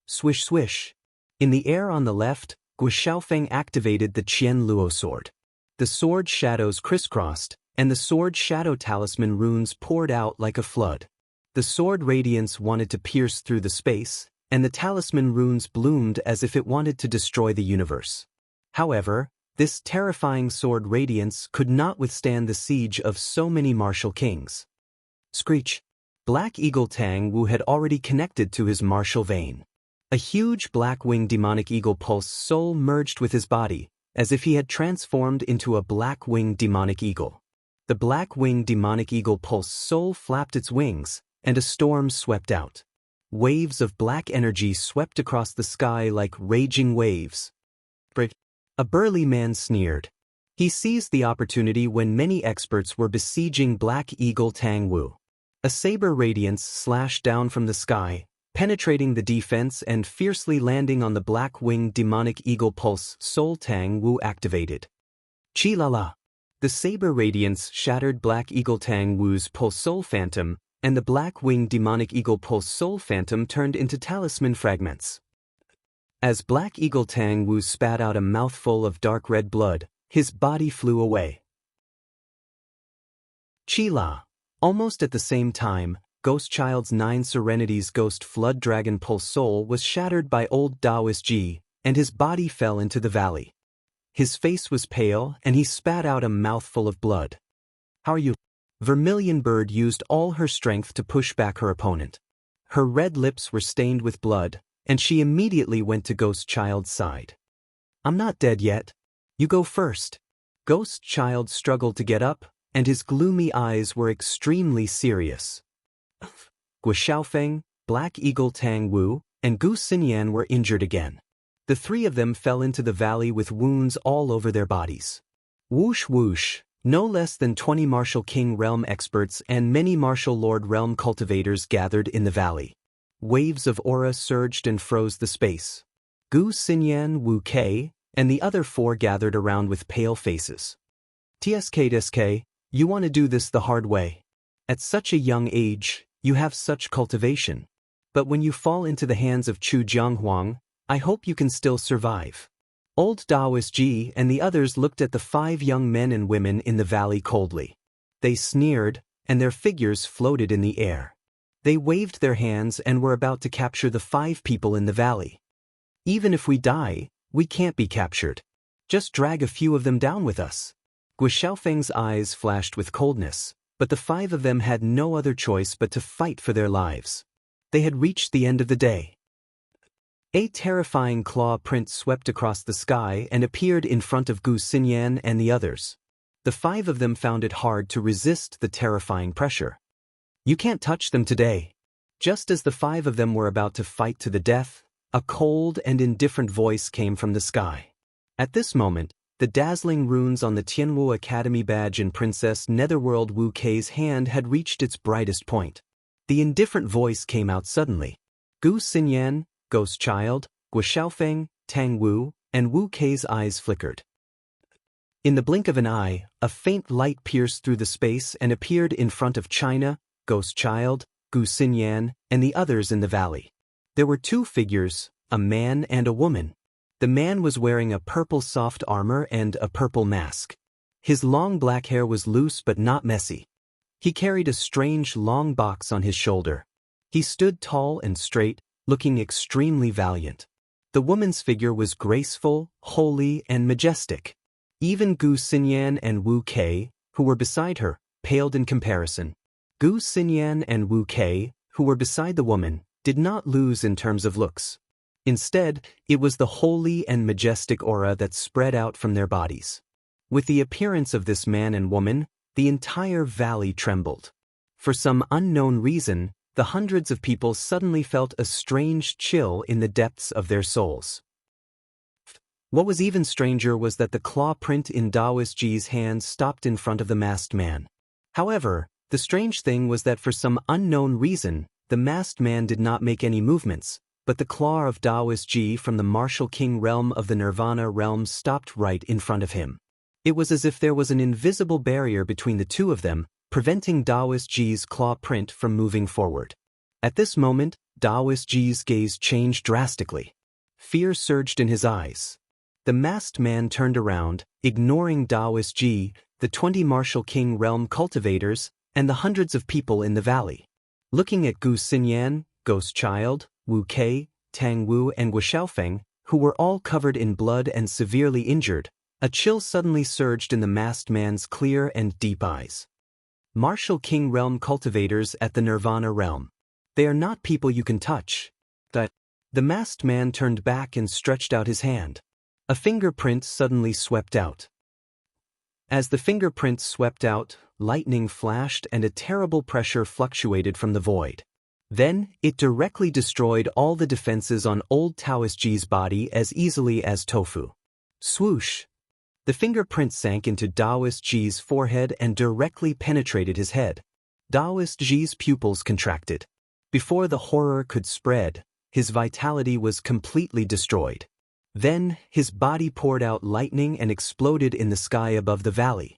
Swish swish. In the air on the left, Guo Xiaofeng activated the Qian Luo sword. The sword shadows crisscrossed, and the sword shadow talisman runes poured out like a flood. The sword radiance wanted to pierce through the space, and the talisman runes bloomed as if it wanted to destroy the universe. However, this terrifying sword radiance could not withstand the siege of so many martial kings. Screech. Black Eagle Tang Wu had already connected to his martial vein. A huge black-winged demonic eagle pulse soul merged with his body, as if he had transformed into a black-winged demonic eagle. The black-winged demonic eagle pulse soul flapped its wings, and a storm swept out. Waves of black energy swept across the sky like raging waves. A burly man sneered. He seized the opportunity when many experts were besieging Black Eagle Tang Wu. A saber radiance slashed down from the sky, penetrating the defense and fiercely landing on the black-winged demonic eagle pulse soul Tang Wu activated. Chi-la-la. The saber radiance shattered Black Eagle Tang Wu's pulse soul phantom, and the black-winged demonic eagle pulse soul phantom turned into talisman fragments. As Black Eagle Tang Wu spat out a mouthful of dark red blood, his body flew away. Chi-la. Almost at the same time, Ghost Child's 9 Serenities Ghost Flood Dragon Pulse Soul was shattered by old Taoist Ji, and his body fell into the valley. His face was pale, and he spat out a mouthful of blood. How are you? Vermilion Bird used all her strength to push back her opponent. Her red lips were stained with blood, and she immediately went to Ghost Child's side. I'm not dead yet. You go first. Ghost Child struggled to get up, and his gloomy eyes were extremely serious. Guo Xiaofeng, Black Eagle Tang Wu, and Gu Xinyan were injured again. The 3 of them fell into the valley with wounds all over their bodies. Whoosh whoosh, no less than 20 Martial King Realm experts and many Martial Lord Realm cultivators gathered in the valley. Waves of aura surged and froze the space. Gu Xinyan, Wu Kei, and the other 4 gathered around with pale faces. TSK, you want to do this the hard way. At such a young age, you have such cultivation. But when you fall into the hands of Chu Jianghuang, I hope you can still survive. Old Taoist Ji and the others looked at the 5 young men and women in the valley coldly. They sneered, and their figures floated in the air. They waved their hands and were about to capture the 5 people in the valley. Even if we die, we can't be captured. Just drag a few of them down with us. Guo Xiaofeng's eyes flashed with coldness, but the 5 of them had no other choice but to fight for their lives. They had reached the end of the day. A terrifying claw print swept across the sky and appeared in front of Gu Xinyan and the others. The 5 of them found it hard to resist the terrifying pressure. You can't touch them today. Just as the 5 of them were about to fight to the death, a cold and indifferent voice came from the sky. At this moment, the dazzling runes on the Tianwu Academy badge in Princess Netherworld Wu Kei's hand had reached its brightest point. The indifferent voice came out suddenly. Gu Xinyan, Ghost Child, Guo Xiaofeng, Tang Wu, and Wu Kei's eyes flickered. In the blink of an eye, a faint light pierced through the space and appeared in front of China, Ghost Child, Gu Xinyan, and the others in the valley. There were 2 figures, a man and a woman. The man was wearing a purple soft armor and a purple mask. His long black hair was loose but not messy. He carried a strange long box on his shoulder. He stood tall and straight, looking extremely valiant. The woman's figure was graceful, holy, and majestic. Even Gu Xinyan and Wu Kei, who were beside her, paled in comparison. Gu Xinyan and Wu Kei, who were beside the woman, did not lose in terms of looks. Instead, it was the holy and majestic aura that spread out from their bodies. With the appearance of this man and woman, the entire valley trembled. For some unknown reason, the hundreds of people suddenly felt a strange chill in the depths of their souls. What was even stranger was that the claw print in Daoist Ji's hand stopped in front of the masked man. However, the strange thing was that for some unknown reason, the masked man did not make any movements, but the claw of Daoist Ji from the martial king realm of the Nirvana realm stopped right in front of him. It was as if there was an invisible barrier between the two of them, preventing Daoist Ji's claw print from moving forward. At this moment, Daoist Ji's gaze changed drastically. Fear surged in his eyes. The masked man turned around, ignoring Daoist Ji, the 20 martial king realm cultivators, and the hundreds of people in the valley. Looking at Gu Xinyan, Ghost Child, Wu Kei, Tang Wu and Gua Xiaofeng, who were all covered in blood and severely injured, a chill suddenly surged in the masked man's clear and deep eyes. Martial king realm cultivators at the Nirvana realm. They are not people you can touch. The masked man turned back and stretched out his hand. A fingerprint suddenly swept out. As the fingerprint swept out, lightning flashed and a terrible pressure fluctuated from the void. Then, it directly destroyed all the defenses on old Taoist Ji's body as easily as tofu. Swoosh! The fingerprint sank into Daoist Ji's forehead and directly penetrated his head. Daoist Ji's pupils contracted. Before the horror could spread, his vitality was completely destroyed. Then, his body poured out lightning and exploded in the sky above the valley.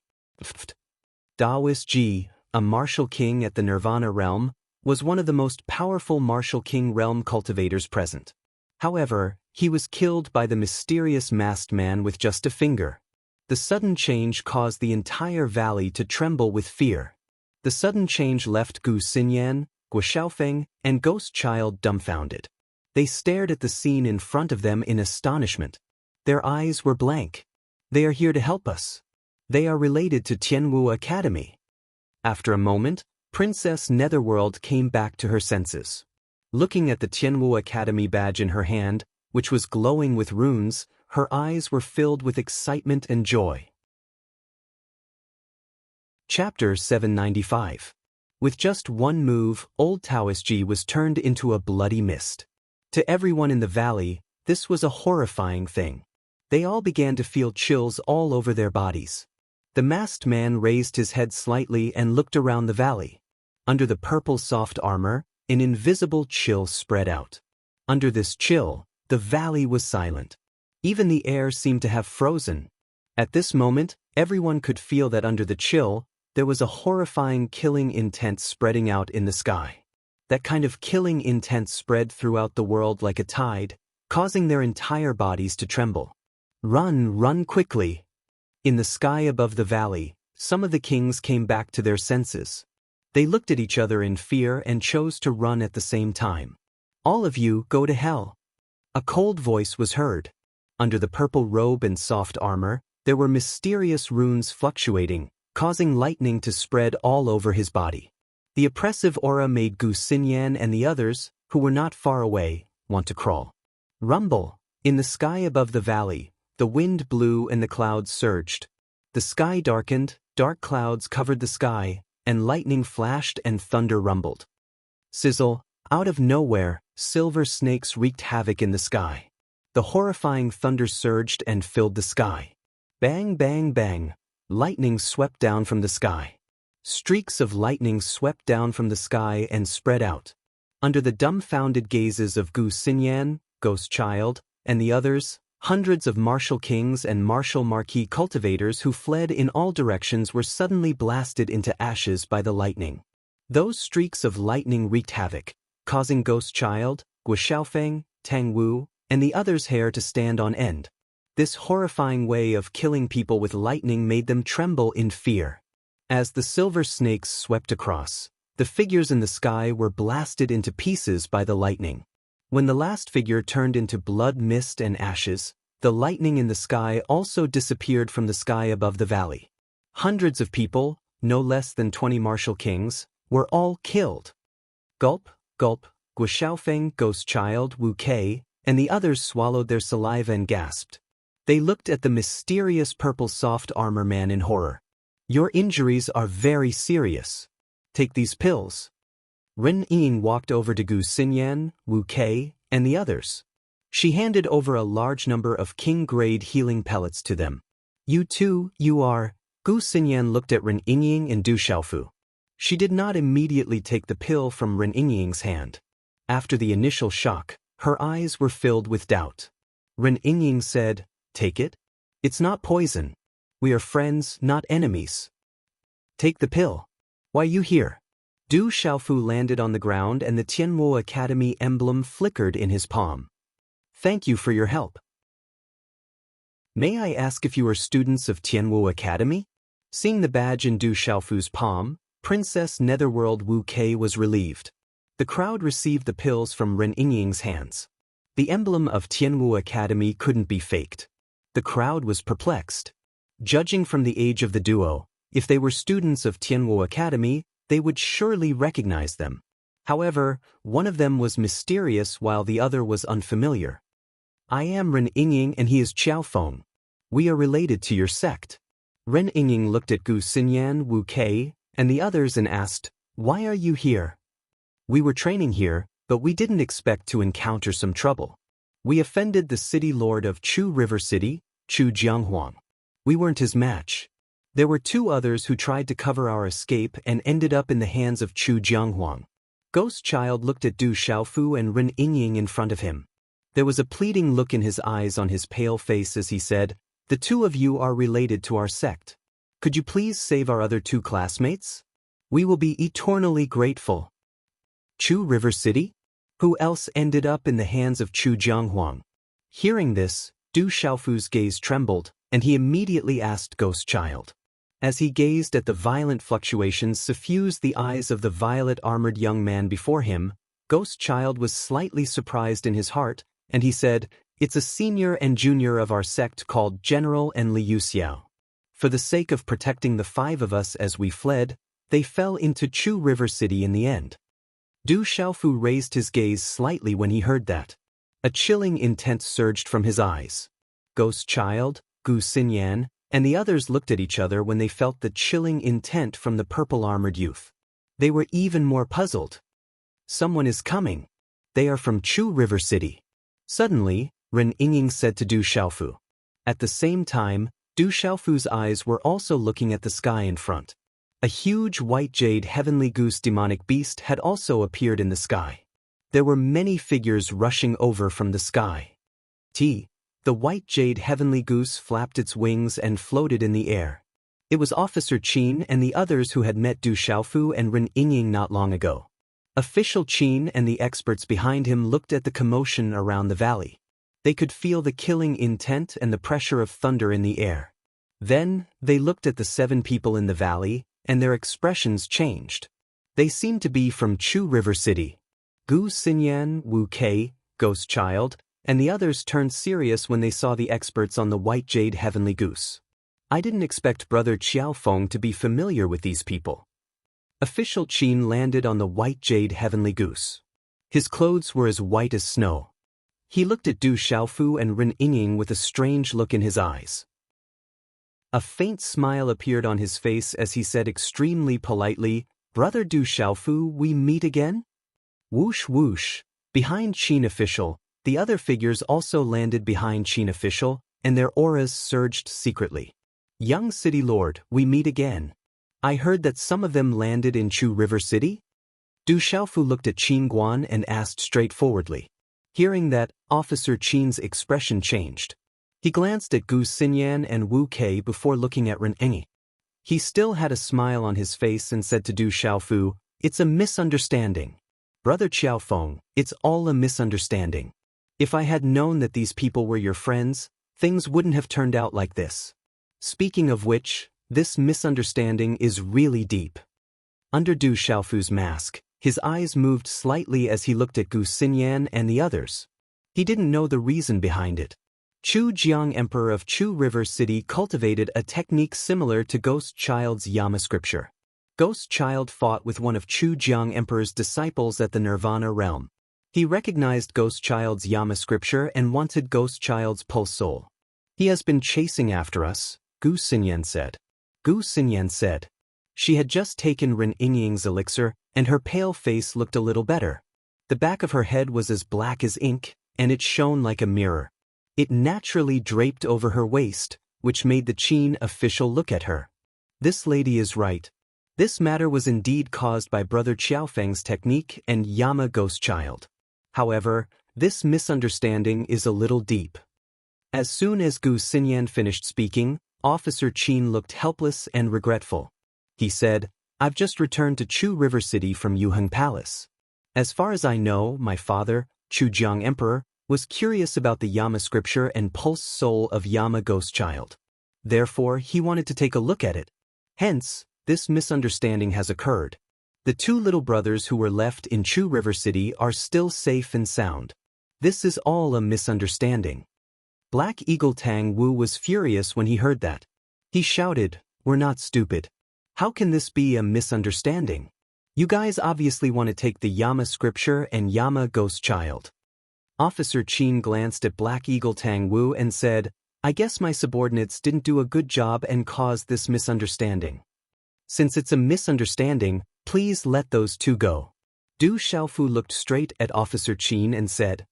Daoist Ji, a martial king at the Nirvana realm, was one of the most powerful martial king realm cultivators present. However, he was killed by the mysterious masked man with just a finger. The sudden change caused the entire valley to tremble with fear. The sudden change left Gu Xinyan, Gua Xiaofeng, and Ghost Child dumbfounded. They stared at the scene in front of them in astonishment. Their eyes were blank. They are here to help us. They are related to Tianwu Academy. After a moment, Princess Netherworld came back to her senses. Looking at the Tianwu Academy badge in her hand, which was glowing with runes, her eyes were filled with excitement and joy. Chapter 795. With just one move, old Taoist Ji was turned into a bloody mist. To everyone in the valley, this was a horrifying thing. They all began to feel chills all over their bodies. The masked man raised his head slightly and looked around the valley. Under the purple soft armor, an invisible chill spread out. Under this chill, the valley was silent. Even the air seemed to have frozen. At this moment, everyone could feel that under the chill, there was a horrifying killing intent spreading out in the sky. That kind of killing intent spread throughout the world like a tide, causing their entire bodies to tremble. Run quickly! In the sky above the valley, some of the kings came back to their senses. They looked at each other in fear and chose to run at the same time. All of you go to hell. A cold voice was heard. Under the purple robe and soft armor, there were mysterious runes fluctuating, causing lightning to spread all over his body. The oppressive aura made Gu Xinyan and the others, who were not far away, want to crawl. Rumble! In the sky above the valley, the wind blew and the clouds surged. The sky darkened, dark clouds covered the sky, and lightning flashed and thunder rumbled. Sizzle! Out of nowhere, silver snakes wreaked havoc in the sky. The horrifying thunder surged and filled the sky. Bang, bang, bang! Lightning swept down from the sky. Streaks of lightning swept down from the sky and spread out. Under the dumbfounded gazes of Gu Xinyan, Ghost Child, and the others, hundreds of martial kings and martial marquis cultivators who fled in all directions were suddenly blasted into ashes by the lightning. Those streaks of lightning wreaked havoc, causing Ghost Child, Gua Xiaofeng, Tang Wu, and the others' hair to stand on end. This horrifying way of killing people with lightning made them tremble in fear. As the silver snakes swept across, the figures in the sky were blasted into pieces by the lightning. When the last figure turned into blood, mist, and ashes, the lightning in the sky also disappeared from the sky above the valley. Hundreds of people, no less than 20 martial kings, were all killed. Gulp, gulp, Gua Xiaofeng, Ghost Child, Wu Kei, and the others swallowed their saliva and gasped. They looked at the mysterious purple soft armor man in horror. Your injuries are very serious. Take these pills. Ren Ying walked over to Gu Xinyan, Wu Kei, and the others. She handed over a large number of king-grade healing pellets to them. You too, you are. Gu Xinyan looked at Ren Yingying and Du Xiaofu. She did not immediately take the pill from Ren Yingying's hand. After the initial shock, her eyes were filled with doubt. Ren Yingying said, "Take it? It's not poison. We are friends, not enemies. Take the pill. Why you here?" Du Xiaofu landed on the ground and the Tianwu Academy emblem flickered in his palm. "Thank you for your help. May I ask if you are students of Tianwu Academy?" Seeing the badge in Du Xiaofu's palm, Princess Netherworld Wu Kei was relieved. The crowd received the pills from Ren Yingying's hands. The emblem of Tianwu Academy couldn't be faked. The crowd was perplexed. Judging from the age of the duo, if they were students of Tianwu Academy, they would surely recognize them. However, one of them was mysterious while the other was unfamiliar. "I am Ren Yingying and he is Qiao Feng. We are related to your sect." Ren Yingying looked at Gu Xinyan, Wu Kei, and the others and asked, "Why are you here?" "We were training here, but we didn't expect to encounter some trouble. We offended the city lord of Chu River City, Chu Jianghuang. We weren't his match. There were two others who tried to cover our escape and ended up in the hands of Chu Jianghuang." Ghost Child looked at Du Xiaofu and Ren Yingying in front of him. There was a pleading look in his eyes on his pale face as he said, "The two of you are related to our sect. Could you please save our other two classmates? We will be eternally grateful." Chu River City? Who else ended up in the hands of Chu Jianghuang? Hearing this, Du Xiaofu's gaze trembled, and he immediately asked Ghost Child. As he gazed at the violent fluctuations suffused the eyes of the violet-armored young man before him, Ghost Child was slightly surprised in his heart, and he said, "It's a senior and junior of our sect called General and Liu Xiao. For the sake of protecting the five of us as we fled, they fell into Chu River City in the end." Du Xiaofu raised his gaze slightly when he heard that. A chilling intent surged from his eyes. Ghost Child, Gu Xinyan, and the others looked at each other when they felt the chilling intent from the purple-armored youth. They were even more puzzled. "Someone is coming. They are from Chu River City." Suddenly, Ren Yingying said to Du Xiaofu. At the same time, Du Xiaofu's eyes were also looking at the sky in front. A huge white jade heavenly goose demonic beast had also appeared in the sky. There were many figures rushing over from the sky. The white jade heavenly goose flapped its wings and floated in the air. It was Officer Qin and the others who had met Du Xiaofu and Ren Yingying not long ago. Official Qin and the experts behind him looked at the commotion around the valley. They could feel the killing intent and the pressure of thunder in the air. Then, they looked at the 7 people in the valley, and their expressions changed. They seemed to be from Chu River City. Gu Xinyan, Wu Kei, Ghost Child, and the others turned serious when they saw the experts on the white jade heavenly goose. "I didn't expect Brother Qiao Feng to be familiar with these people." Official Qin landed on the white jade heavenly goose. His clothes were as white as snow. He looked at Du Xiaofu and Ren Yingying with a strange look in his eyes. A faint smile appeared on his face as he said extremely politely, "Brother Du Xiaofu, we meet again?" Whoosh whoosh. Behind Qin Official, the other figures also landed behind Qin Official, and their auras surged secretly. "Young City Lord, we meet again. I heard that some of them landed in Chu River City?" Du Xiaofu looked at Qin Guan and asked straightforwardly. Hearing that, Officer Qin's expression changed. He glanced at Gu Xinyan and Wu Kei before looking at Ren Yingying. He still had a smile on his face and said to Du Xiaofu, "It's a misunderstanding. Brother Qiao Feng, it's all a misunderstanding. If I had known that these people were your friends, things wouldn't have turned out like this. Speaking of which, this misunderstanding is really deep." Under Du Xiaofu's mask, his eyes moved slightly as he looked at Gu Xinyan and the others. He didn't know the reason behind it. Chu Jiang, Emperor of Chu River City, cultivated a technique similar to Ghost Child's Yama scripture. Ghost Child fought with one of Chu Jiang Emperor's disciples at the Nirvana realm. He recognized Ghost Child's Yama scripture and wanted Ghost Child's pulse soul. "He has been chasing after us," Gu Xinyan said. Gu Xinyan said. She had just taken Ren Yingying's elixir, and her pale face looked a little better. The back of her head was as black as ink, and it shone like a mirror. It naturally draped over her waist, which made the Qin official look at her. This lady is right. This matter was indeed caused by Brother Qiaofeng's technique and Yama Ghost Child. However, this misunderstanding is a little deep. As soon as Gu Xinyan finished speaking, Officer Qin looked helpless and regretful. He said, "I've just returned to Chu River City from Yuheng Palace. As far as I know, my father, Chujiang Emperor, was curious about the Yama scripture and pulse soul of Yama Ghost Child. Therefore, he wanted to take a look at it. Hence, this misunderstanding has occurred. The two little brothers who were left in Chu River City are still safe and sound. This is all a misunderstanding." Black Eagle Tang Wu was furious when he heard that. He shouted, "We're not stupid. How can this be a misunderstanding? You guys obviously want to take the Yama scripture and Yama Ghost Child." Officer Qin glanced at Black Eagle Tang Wu and said, "I guess my subordinates didn't do a good job and caused this misunderstanding. Since it's a misunderstanding, please let those two go." Du Xiaofu looked straight at Officer Qin and said,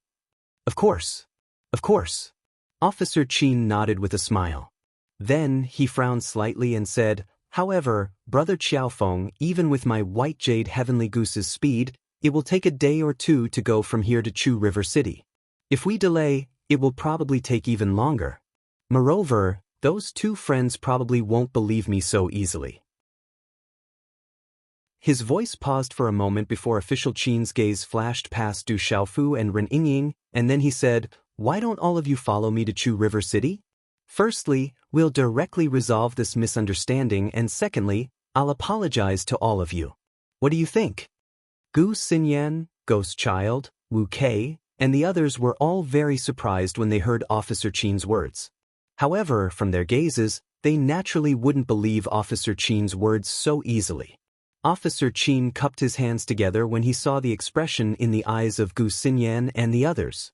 "Of course. Of course." Officer Qin nodded with a smile. Then he frowned slightly and said, "However, Brother Qiaofeng, even with my White Jade Heavenly Goose's speed, it will take a day or two to go from here to Chu River City. If we delay, it will probably take even longer. Moreover, those two friends probably won't believe me so easily." His voice paused for a moment before Official Qin's gaze flashed past Du Xiaofu and Ren Yingying, and then he said, "Why don't all of you follow me to Chu River City? Firstly, we'll directly resolve this misunderstanding, and secondly, I'll apologize to all of you. What do you think?" Gu Xinyan, Ghost Child, Wu Kei, and the others were all very surprised when they heard Officer Qin's words. However, from their gazes, they naturally wouldn't believe Officer Qin's words so easily. Officer Qin cupped his hands together when he saw the expression in the eyes of Gu Xinyan and the others.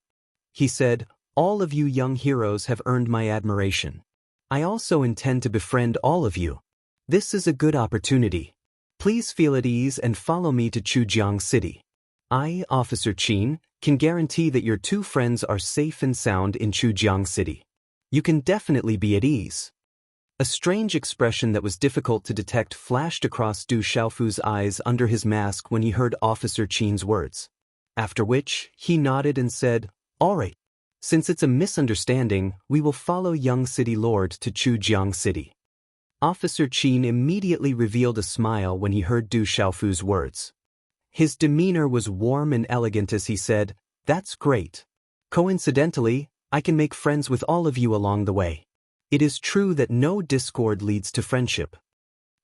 He said, "All of you young heroes have earned my admiration. I also intend to befriend all of you. This is a good opportunity. Please feel at ease and follow me to Chujiang City. I, Officer Qin, can guarantee that your two friends are safe and sound in Chujiang City. You can definitely be at ease." A strange expression that was difficult to detect flashed across Du Xiaofu's eyes under his mask when he heard Officer Qin's words. After which, he nodded and said, "All right. Since it's a misunderstanding, we will follow young city lord to Chujiang City." Officer Qin immediately revealed a smile when he heard Du Xiaofu's words. His demeanor was warm and elegant as he said, "That's great. Coincidentally, I can make friends with all of you along the way. It is true that no discord leads to friendship."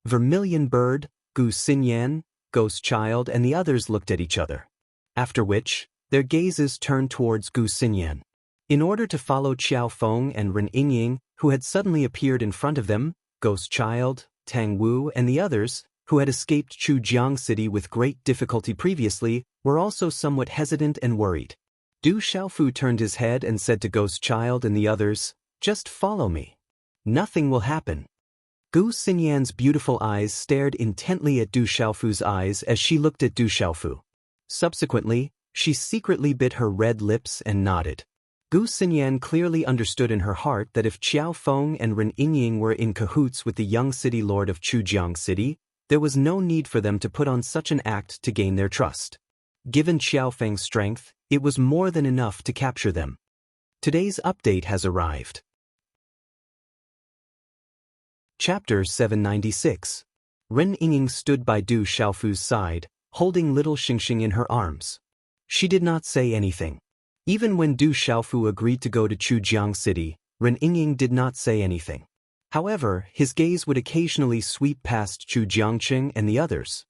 Vermilion Bird, Gu Xinyan, Ghost Child, and the others looked at each other. After which, their gazes turned towards Gu Xinyan. In order to follow Qiaofeng and Ren Yingying, who had suddenly appeared in front of them, Ghost Child, Tang Wu, and the others, who had escaped Chujiang City with great difficulty previously, were also somewhat hesitant and worried. Du Xiaofu turned his head and said to Ghost Child and the others, "Just follow me. Nothing will happen." Gu Xinyan's beautiful eyes stared intently at Du Xiaofu's eyes as she looked at Du Xiaofu. Subsequently, she secretly bit her red lips and nodded. Gu Xinyan clearly understood in her heart that if Qiaofeng and Ren Yingying were in cahoots with the young city lord of Chujiang City, there was no need for them to put on such an act to gain their trust. Given Qiaofeng's strength, it was more than enough to capture them. Today's update has arrived. Chapter 796. Ren Yingying stood by Du Xiaofu's side, holding little Xingxing in her arms. She did not say anything. Even when Du Xiaofu agreed to go to Chujiang City, Ren Yingying did not say anything. However, his gaze would occasionally sweep past Chu Jiangqing and the others.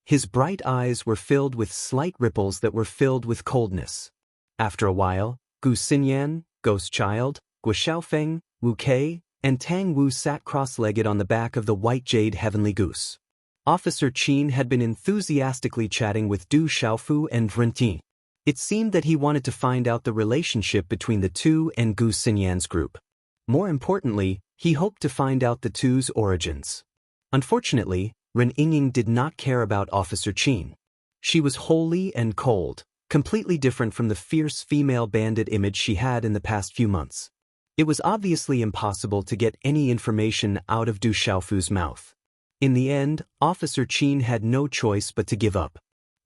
His bright eyes were filled with slight ripples that were filled with coldness. After a while, Gu Xinyan, Ghost Child, Guo Xiaofeng, Wu Kei, and Tang Wu sat cross-legged on the back of the White Jade Heavenly Goose. Officer Qin had been enthusiastically chatting with Du Xiaofu and Ren Yingying. It seemed that he wanted to find out the relationship between the two and Gu Xinyan's group. More importantly, he hoped to find out the two's origins. Unfortunately, Ren Yingying did not care about Officer Qin. She was holy and cold, completely different from the fierce female bandit image she had in the past few months. It was obviously impossible to get any information out of Du Xiaofu's mouth. In the end, Officer Qin had no choice but to give up.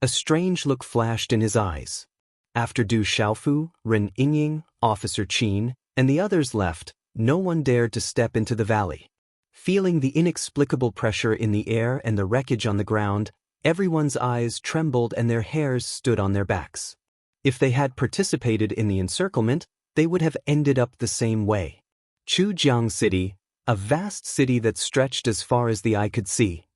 A strange look flashed in his eyes. After Du Xiaofu, Ren Yingying, Officer Qin, and the others left, no one dared to step into the valley. Feeling the inexplicable pressure in the air and the wreckage on the ground, everyone's eyes trembled and their hairs stood on their backs. If they had participated in the encirclement, they would have ended up the same way. Chujiang City, a vast city that stretched as far as the eye could see.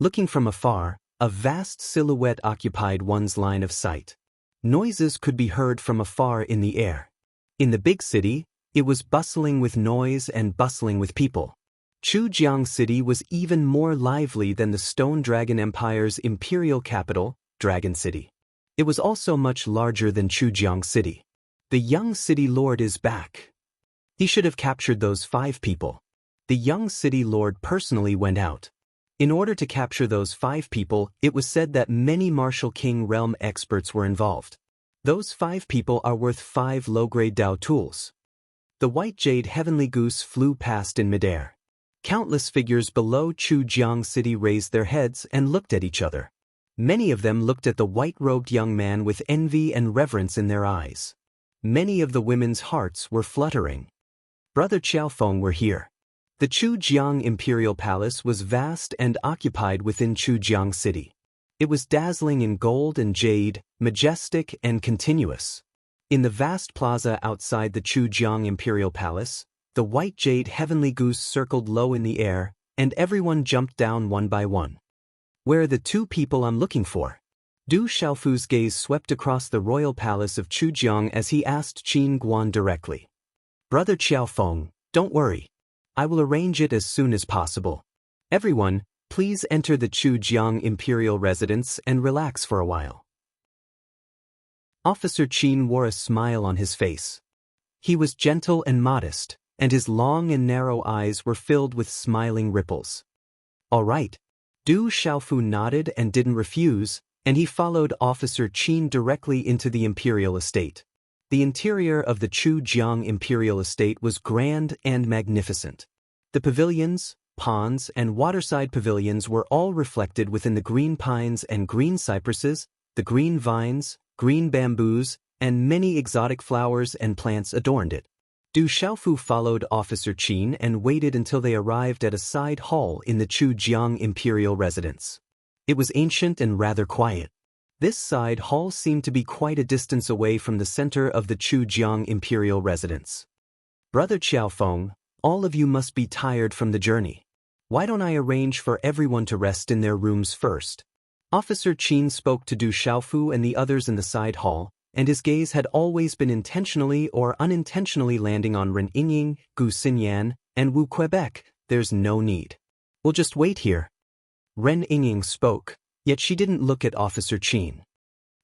Looking from afar, a vast silhouette occupied one's line of sight. Noises could be heard from afar in the air. In the big city, it was bustling with noise and bustling with people. Chujiang City was even more lively than the Stone Dragon Empire's imperial capital, Dragon City. It was also much larger than Chujiang City. The young city lord is back. He should have captured those 5 people. The young city lord personally went out. In order to capture those 5 people, it was said that many Martial King realm experts were involved. Those 5 people are worth 5 low-grade Dao tools. The white jade heavenly goose flew past in midair. Countless figures below Chujiang City raised their heads and looked at each other. Many of them looked at the white-robed young man with envy and reverence in their eyes. Many of the women's hearts were fluttering. Brother Qiaofeng were here. The Chujiang Imperial Palace was vast and occupied within Chujiang City. It was dazzling in gold and jade, majestic and continuous. In the vast plaza outside the Chujiang Imperial Palace, the white jade heavenly goose circled low in the air, and everyone jumped down one by one. Where are the 2 people I'm looking for? Du Xiaofu's gaze swept across the royal palace of Chujiang as he asked Qin Guan directly. Brother Qiaofeng, don't worry. I will arrange it as soon as possible. Everyone, please enter the Chujiang Imperial Residence and relax for a while. Officer Qin wore a smile on his face. He was gentle and modest, and his long and narrow eyes were filled with smiling ripples. All right. Du Xiaofu nodded and didn't refuse, and he followed Officer Qin directly into the imperial estate. The interior of the Chujiang Imperial Estate was grand and magnificent. The pavilions, ponds, and waterside pavilions were all reflected within the green pines and green cypresses, the green vines, green bamboos, and many exotic flowers and plants adorned it. Du Xiaofu followed Officer Qin and waited until they arrived at a side hall in the Chujiang Imperial Residence. It was ancient and rather quiet. This side hall seemed to be quite a distance away from the center of the Chujiang Imperial Residence. Brother Qiaofeng, all of you must be tired from the journey. Why don't I arrange for everyone to rest in their rooms first? Officer Qin spoke to Du Xiaofu and the others in the side hall, and his gaze had always been intentionally or unintentionally landing on Ren Yingying, Gu Xinyan, and Wu Quebec. There's no need. We'll just wait here. Ren Yingying spoke, yet she didn't look at Officer Qin.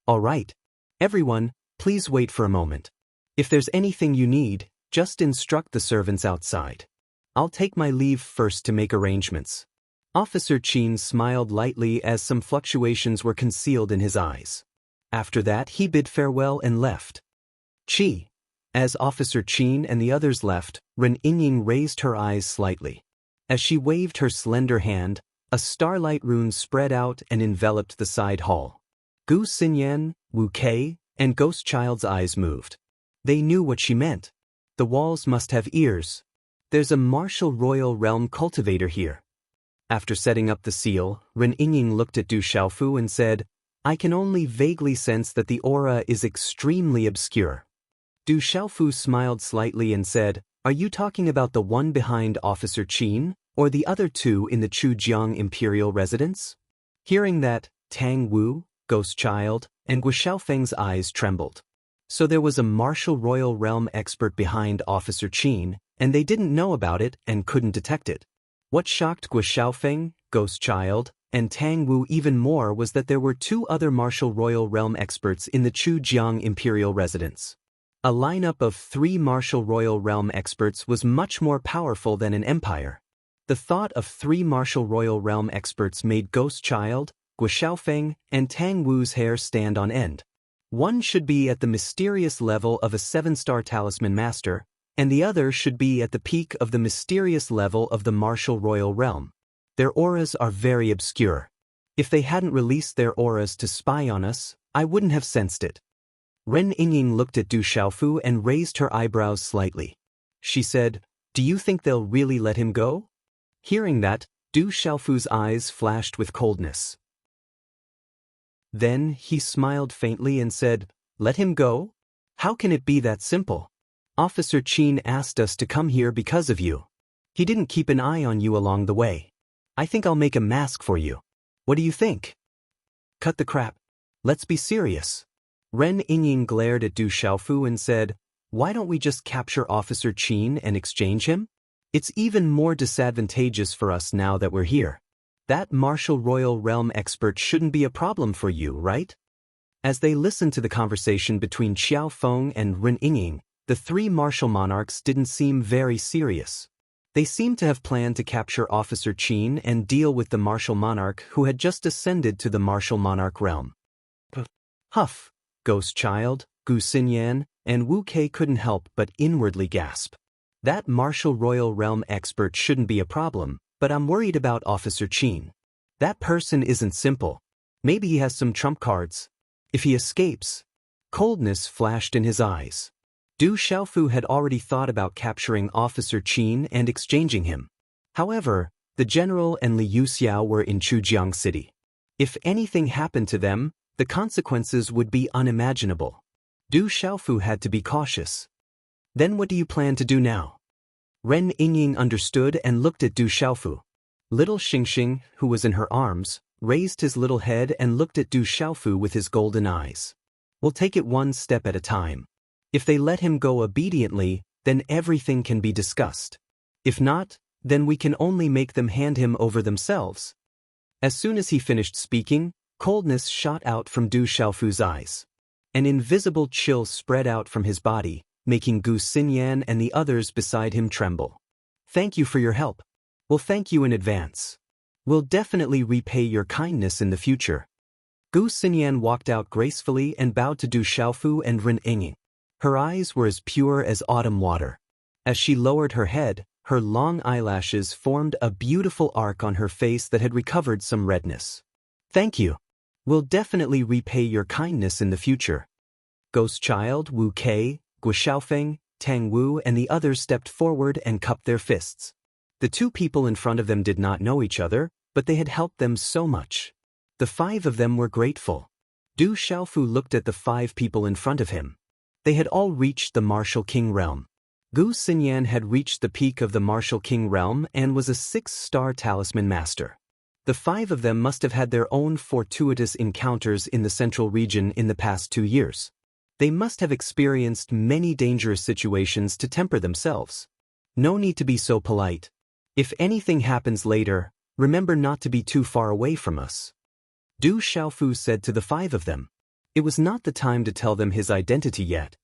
All right. Everyone, please wait for a moment. If there's anything you need, just instruct the servants outside. I'll take my leave first to make arrangements. Officer Qin smiled lightly as some fluctuations were concealed in his eyes. After that, he bid farewell and left. Qi. As Officer Qin and the others left, Ren Yingying raised her eyes slightly. As she waved her slender hand, a starlight rune spread out and enveloped the side hall. Gu Xinyan, Wu Kei, and Ghost Child's eyes moved. They knew what she meant. The walls must have ears. There's a martial royal realm cultivator here. After setting up the seal, Ren Yingying looked at Du Xiaofu and said, I can only vaguely sense that the aura is extremely obscure. Du Xiaofu smiled slightly and said, Are you talking about the one behind Officer Qin, or the other 2 in the Chujiang Imperial Residence? Hearing that, Tang Wu, Ghost Child, and Gu Xiaofeng's eyes trembled. So there was a martial royal realm expert behind Officer Qin, and they didn't know about it and couldn't detect it. What shocked Gu Xiaofeng, Ghost Child, and Tang Wu even more was that there were 2 other martial royal realm experts in the Chujiang Imperial Residence. A lineup of 3 martial royal realm experts was much more powerful than an empire. The thought of 3 martial royal realm experts made Ghost Child, Gu Xiaofeng, and Tang Wu's hair stand on end. One should be at the mysterious level of a 7-star talisman master, and the other should be at the peak of the mysterious level of the martial royal realm. Their auras are very obscure. If they hadn't released their auras to spy on us, I wouldn't have sensed it. Ren Yingying looked at Du Xiaofu and raised her eyebrows slightly. She said, "Do you think they'll really let him go?" Hearing that, Du Xiaofu's eyes flashed with coldness. Then he smiled faintly and said, "Let him go? How can it be that simple? Officer Qin asked us to come here because of you. He didn't keep an eye on you along the way. I think I'll make a mask for you. What do you think?" "Cut the crap. Let's be serious." Ren Yingying glared at Du Xiaofu and said, "Why don't we just capture Officer Qin and exchange him? It's even more disadvantageous for us now that we're here. That martial royal realm expert shouldn't be a problem for you, right?" As they listened to the conversation between Xiao Feng and Ren Yingying, the three martial monarchs didn't seem very serious. They seemed to have planned to capture Officer Qin and deal with the martial monarch who had just ascended to the martial monarch realm. Huff, Ghost Child, Gu Xinyan, and Wu Kei couldn't help but inwardly gasp. That martial royal realm expert shouldn't be a problem, but I'm worried about Officer Qin. That person isn't simple. Maybe he has some trump cards. If he escapes... Coldness flashed in his eyes. Du Xiaofu had already thought about capturing Officer Qin and exchanging him. However, the general and Li Yuxiao were in Chujiang City. If anything happened to them, the consequences would be unimaginable. Du Xiaofu had to be cautious. "Then what do you plan to do now?" Ren Yingying understood and looked at Du Xiaofu. Little Xingxing, who was in her arms, raised his little head and looked at Du Xiaofu with his golden eyes. "We'll take it one step at a time. If they let him go obediently, then everything can be discussed. If not, then we can only make them hand him over themselves." As soon as he finished speaking, coldness shot out from Du Xiaofu's eyes. An invisible chill spread out from his body, making Gu Xinyan and the others beside him tremble. "Thank you for your help. We'll thank you in advance. We'll definitely repay your kindness in the future." Gu Xinyan walked out gracefully and bowed to Du Xiaofu and Ren Yingying. Her eyes were as pure as autumn water. As she lowered her head, her long eyelashes formed a beautiful arc on her face that had recovered some redness. "Thank you. We'll definitely repay your kindness in the future." Ghost Child, Wu Kei, Guo Xiaofeng, Tang Wu and the others stepped forward and cupped their fists. The two people in front of them did not know each other, but they had helped them so much. The five of them were grateful. Du Xiaofu looked at the five people in front of him. They had all reached the martial king realm. Gu Xinyan had reached the peak of the martial king realm and was a 6-star talisman master. The five of them must have had their own fortuitous encounters in the central region in the past 2 years. They must have experienced many dangerous situations to temper themselves. No need to be so polite. If anything happens later, remember not to be too far away from us. Du Xiaofu said to the five of them. It was not the time to tell them his identity yet.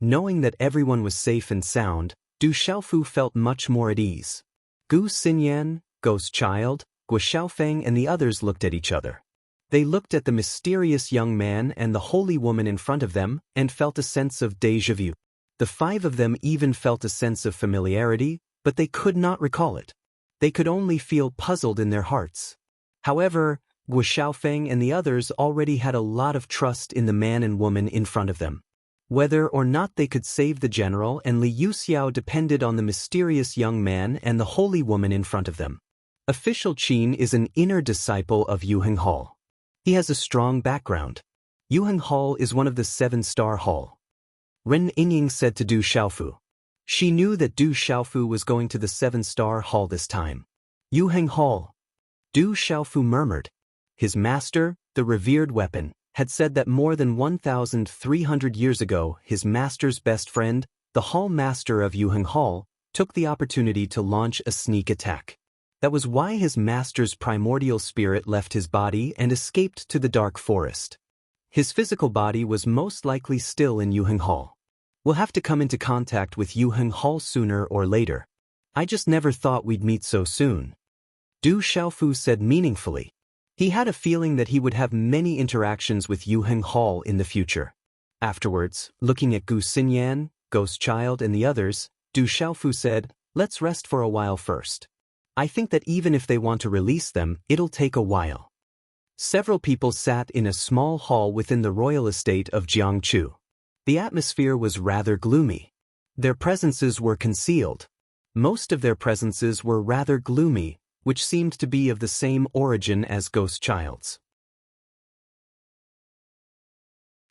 Knowing that everyone was safe and sound, Du Xiaofu felt much more at ease. Gu Xinyan, Ghost Child, Guo Xiaofeng and the others looked at each other. They looked at the mysterious young man and the holy woman in front of them and felt a sense of déjà vu. The five of them even felt a sense of familiarity, but they could not recall it. They could only feel puzzled in their hearts. However, Guo Xiaofeng and the others already had a lot of trust in the man and woman in front of them. Whether or not they could save the general and Li Yuxiao depended on the mysterious young man and the holy woman in front of them. Official Qin is an inner disciple of Yuheng Hall. He has a strong background. Yuheng Hall is one of the 7-star hall. Ren Yingying said to Du Xiaofu. She knew that Du Xiaofu was going to the 7-star hall this time. Yuheng Hall. Du Xiaofu murmured. His master, the revered weapon, had said that more than 1,300 years ago his master's best friend, the hall master of Yuheng Hall, took the opportunity to launch a sneak attack. That was why his master's primordial spirit left his body and escaped to the dark forest. His physical body was most likely still in Yuheng Hall. We'll have to come into contact with Yuheng Hall sooner or later. I just never thought we'd meet so soon. Du Xiaofu said meaningfully. He had a feeling that he would have many interactions with Yu Heng Hall in the future. Afterwards, looking at Gu Xinyan, Ghost Child and the others, Du Xiaofu said, "Let's rest for a while first. I think that even if they want to release them, it'll take a while." Several people sat in a small hall within the royal estate of Jiangchu. The atmosphere was rather gloomy. Their presences were concealed. Most of their presences were rather gloomy, which seemed to be of the same origin as Ghost Child's.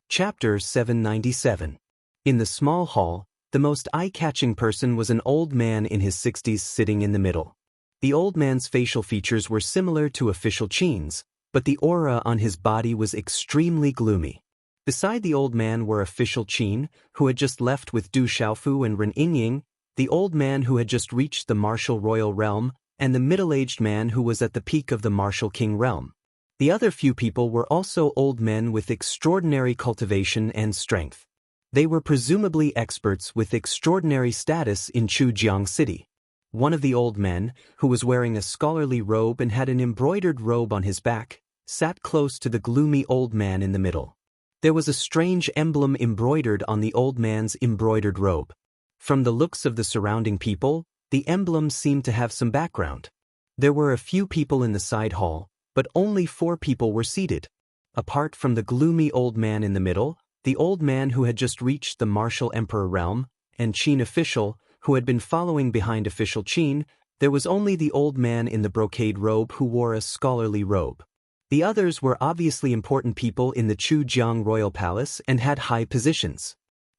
Chapter 797. In the small hall, the most eye-catching person was an old man in his 60s sitting in the middle. The old man's facial features were similar to official Qin's, but the aura on his body was extremely gloomy. Beside the old man were official Qin, who had just left with Du Xiaofu and Ren Yingying, the old man who had just reached the martial royal realm, and the middle-aged man who was at the peak of the martial king realm. The other few people were also old men with extraordinary cultivation and strength. They were presumably experts with extraordinary status in Chujiang City. One of the old men, who was wearing a scholarly robe and had an embroidered robe on his back, sat close to the gloomy old man in the middle. There was a strange emblem embroidered on the old man's embroidered robe. From the looks of the surrounding people, the emblem seemed to have some background. There were a few people in the side hall, but only 4 people were seated. Apart from the gloomy old man in the middle, the old man who had just reached the martial emperor realm, and Qin official, who had been following behind official Qin, there was only the old man in the brocade robe who wore a scholarly robe. The others were obviously important people in the Chujiang royal palace and had high positions.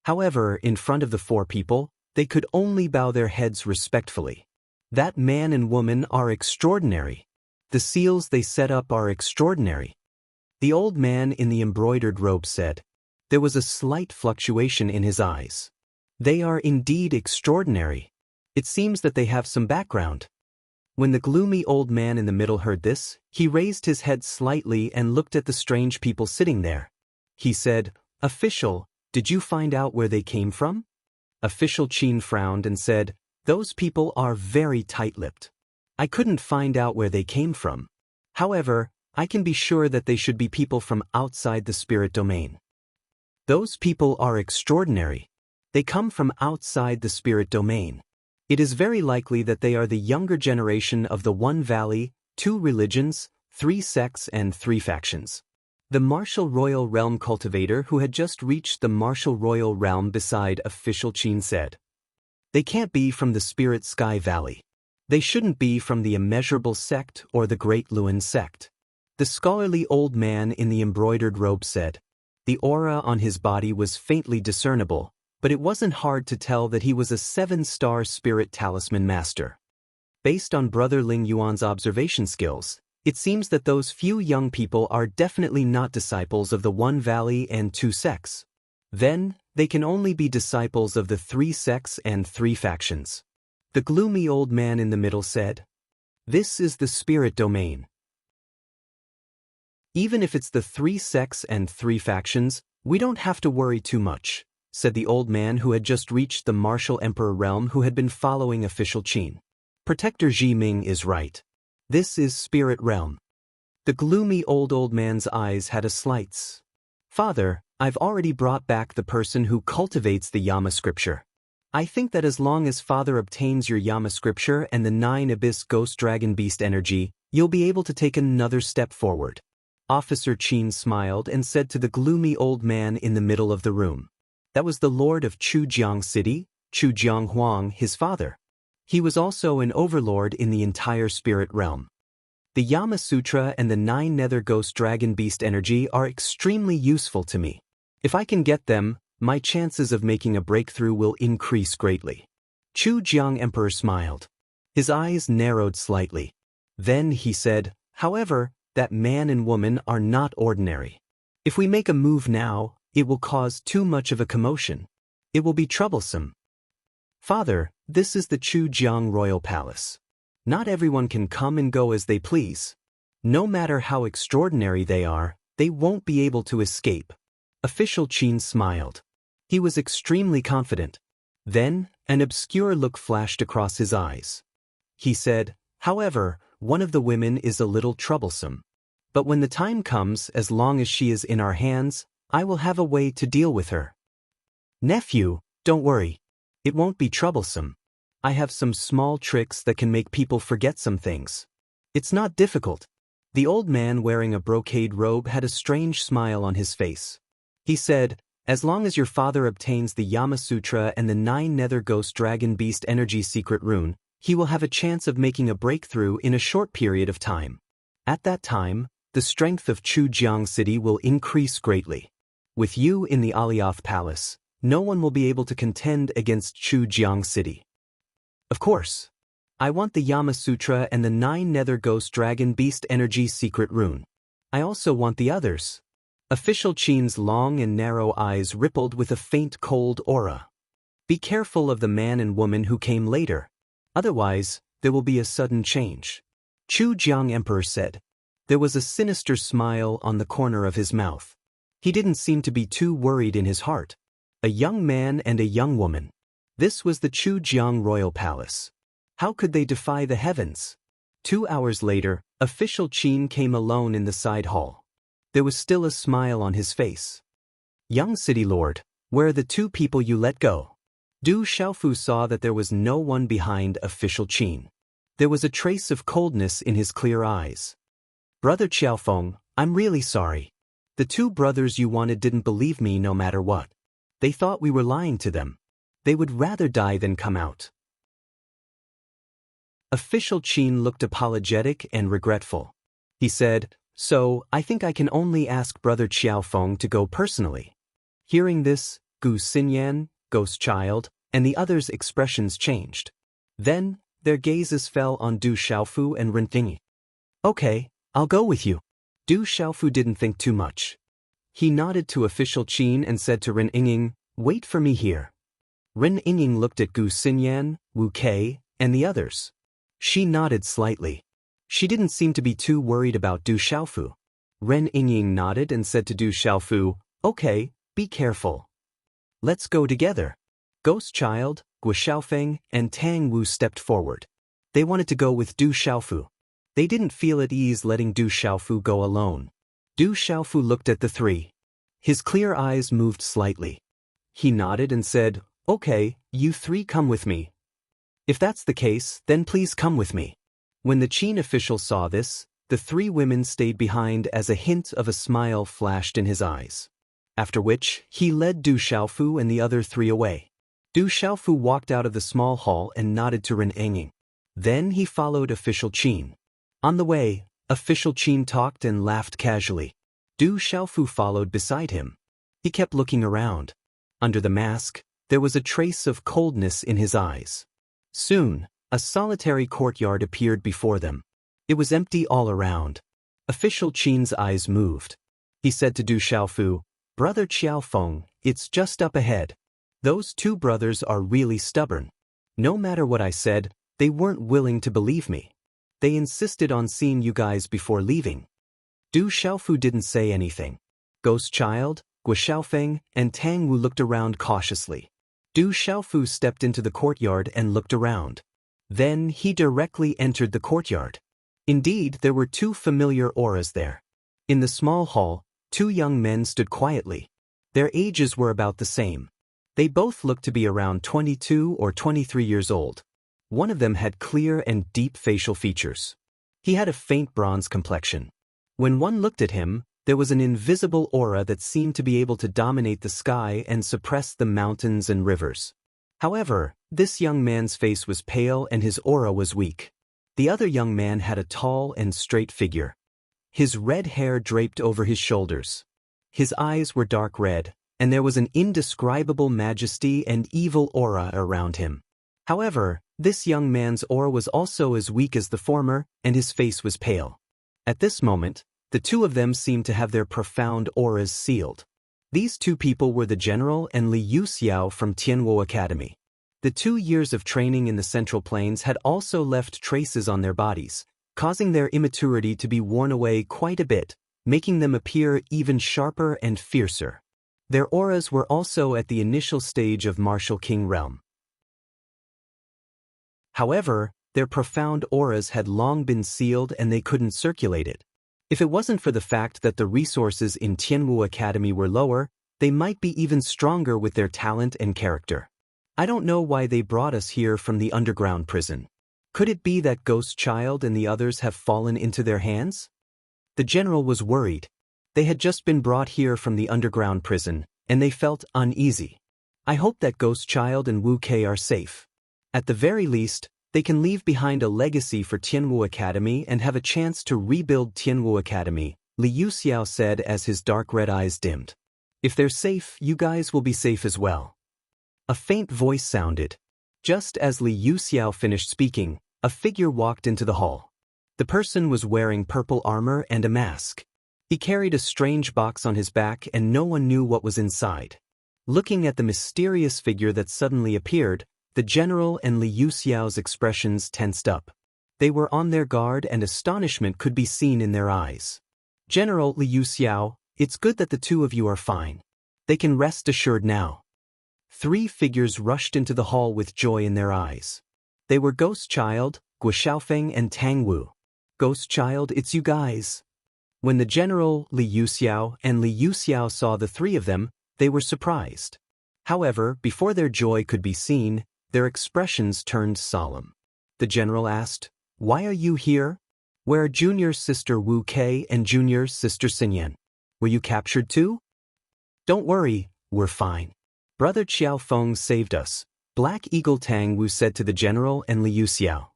However, in front of the 4 people, they could only bow their heads respectfully. That man and woman are extraordinary. The seals they set up are extraordinary. The old man in the embroidered robe said. There was a slight fluctuation in his eyes. They are indeed extraordinary. It seems that they have some background. When the gloomy old man in the middle heard this, he raised his head slightly and looked at the strange people sitting there. He said, "Official, did you find out where they came from?" Official Qin frowned and said, "Those people are very tight-lipped. I couldn't find out where they came from. However, I can be sure that they should be people from outside the spirit domain. Those people are extraordinary. They come from outside the spirit domain. It is very likely that they are the younger generation of the 1 valley, 2 religions, 3 sects and 3 factions." The martial royal realm cultivator who had just reached the martial royal realm beside official Qin said, "They can't be from the Spirit Sky Valley. They shouldn't be from the Immeasurable Sect or the Great Luan Sect." The scholarly old man in the embroidered robe said. The aura on his body was faintly discernible, but it wasn't hard to tell that he was a 7-star spirit talisman master. Based on Brother Ling Yuan's observation skills, it seems that those few young people are definitely not disciples of the 1 valley and 2 sects. Then, they can only be disciples of the 3 sects and 3 factions. The gloomy old man in the middle said, "This is the spirit domain. Even if it's the 3 sects and 3 factions, we don't have to worry too much," said the old man who had just reached the martial emperor realm who had been following official Qin. Protector Ji Ming is right. This is spirit realm. The gloomy old man's eyes had a slight. "Father, I've already brought back the person who cultivates the Yama scripture. I think that as long as Father obtains your Yama scripture and the 9 abyss ghost dragon beast energy, you'll be able to take another step forward." Officer Qin smiled and said to the gloomy old man in the middle of the room. That was the lord of Chujiang City, Chujiang Huang, his father. He was also an overlord in the entire spirit realm. The Yama Sutra and the 9 nether ghost dragon beast energy are extremely useful to me. If I can get them, my chances of making a breakthrough will increase greatly. Chujiang Emperor smiled. His eyes narrowed slightly. Then he said, "However, that man and woman are not ordinary. If we make a move now, it will cause too much of a commotion. It will be troublesome. Father, this is the Chujiang Royal Palace. Not everyone can come and go as they please. No matter how extraordinary they are, they won't be able to escape." Official Qin smiled. He was extremely confident. Then, an obscure look flashed across his eyes. He said, "However, one of the women is a little troublesome. But when the time comes, as long as she is in our hands, I will have a way to deal with her. Nephew, don't worry. It won't be troublesome. I have some small tricks that can make people forget some things. It's not difficult. The old man wearing a brocade robe had a strange smile on his face. He said, as long as your father obtains the Yama Sutra and the 9 Nether Ghost Dragon Beast Energy Secret Rune, he will have a chance of making a breakthrough in a short period of time. At that time, the strength of Chujiang City will increase greatly. With you in the Alioth Palace, no one will be able to contend against Chujiang City. Of course. I want the Yama Sutra and the 9 Nether Ghost Dragon Beast Energy Secret Rune. I also want the others. Official Qin's long and narrow eyes rippled with a faint cold aura. Be careful of the man and woman who came later. Otherwise, there will be a sudden change. Chujiang Emperor said. There was a sinister smile on the corner of his mouth. He didn't seem to be too worried in his heart. A young man and a young woman. This was the Chujiang Royal Palace. How could they defy the heavens? 2 hours later, Official Qin came alone in the side hall. There was still a smile on his face. Young City Lord, where are the 2 people you let go? Du Xiaofu saw that there was no one behind Official Qin. There was a trace of coldness in his clear eyes. Brother Xiaofeng, I'm really sorry. The 2 brothers you wanted didn't believe me no matter what. They thought we were lying to them. They would rather die than come out. Official Qin looked apologetic and regretful. He said, so, I think I can only ask Brother Xiaofeng to go personally. Hearing this, Gu Xinyan, Ghost Child, and the others' expressions changed. Then, their gazes fell on Du Xiaofu and Ren Yingyi. Okay, I'll go with you. Du Xiaofu didn't think too much. He nodded to Official Qin and said to Ren Yingyi, wait for me here. Ren Yingyi looked at Gu Xinyan, Wu Kei, and the others. She nodded slightly. She didn't seem to be too worried about Du Xiaofu. Ren Yingyi nodded and said to Du Xiaofu, okay, be careful. Let's go together. Ghost Child, Gu Xiaofeng, and Tang Wu stepped forward. They wanted to go with Du Xiaofu. They didn't feel at ease letting Du Xiaofu go alone. Du Xiaofu looked at the 3. His clear eyes moved slightly. He nodded and said, okay, you 3 come with me. If that's the case, then please come with me. When the Qin official saw this, the 3 women stayed behind as a hint of a smile flashed in his eyes. After which, he led Du Xiaofu and the other 3 away. Du Xiaofu walked out of the small hall and nodded to Ren Yingyi. Then he followed Official Qin. On the way, Official Qin talked and laughed casually. Du Xiaofu followed beside him. He kept looking around. Under the mask, there was a trace of coldness in his eyes. Soon, a solitary courtyard appeared before them. It was empty all around. Official Qin's eyes moved. He said to Du Xiaofu, Brother Xiaofeng, it's just up ahead. Those 2 brothers are really stubborn. No matter what I said, they weren't willing to believe me. They insisted on seeing you guys before leaving. Du Xiaofu didn't say anything. Ghost Child, Gu Xiaofeng, and Tang Wu looked around cautiously. Du Xiaofu stepped into the courtyard and looked around. Then he directly entered the courtyard. Indeed, there were 2 familiar auras there. In the small hall, 2 young men stood quietly. Their ages were about the same. They both looked to be around 22 or 23 years old. One of them had clear and deep facial features. He had a faint bronze complexion. When one looked at him, there was an invisible aura that seemed to be able to dominate the sky and suppress the mountains and rivers. However, this young man's face was pale and his aura was weak. The other young man had a tall and straight figure. His red hair draped over his shoulders. His eyes were dark red, and there was an indescribable majesty and evil aura around him. However, this young man's aura was also as weak as the former, and his face was pale. At this moment, the 2 of them seemed to have their profound auras sealed. These 2 people were the general and Li Yuxiao from Tianwo Academy. The 2 years of training in the Central Plains had also left traces on their bodies, causing their immaturity to be worn away quite a bit, making them appear even sharper and fiercer. Their auras were also at the initial stage of Martial King realm. However, their profound auras had long been sealed and they couldn't circulate it. If it wasn't for the fact that the resources in Tianwu Academy were lower, they might be even stronger with their talent and character. I don't know why they brought us here from the underground prison. Could it be that Ghost Child and the others have fallen into their hands? The general was worried. They had just been brought here from the underground prison, and they felt uneasy. I hope that Ghost Child and Wu Kei are safe. At the very least, they can leave behind a legacy for Tianwu Academy and have a chance to rebuild Tianwu Academy, Li Yuxiao said as his dark red eyes dimmed. If they're safe, you guys will be safe as well. A faint voice sounded. Just as Li Yuxiao finished speaking, a figure walked into the hall. The person was wearing purple armor and a mask. He carried a strange box on his back and no one knew what was inside. Looking at the mysterious figure that suddenly appeared, the general and Li Yuxiao's expressions tensed up. They were on their guard and astonishment could be seen in their eyes. General Li Yuxiao, it's good that the two of you are fine. They can rest assured now. 3 figures rushed into the hall with joy in their eyes. They were Ghost Child, Guo Xiaofeng and Tang Wu. Ghost Child, it's you guys. When the general, Li Yuxiao, and Li Yuxiao saw the 3 of them, they were surprised. However, before their joy could be seen, their expressions turned solemn. The general asked, "Why are you here? Where are Junior Sister Wu Kei and Junior Sister Xinyan? Were you captured too?" "Don't worry, we're fine. Brother Qiao Feng saved us," Black Eagle Tang Wu said to the general and Li Yuxiao.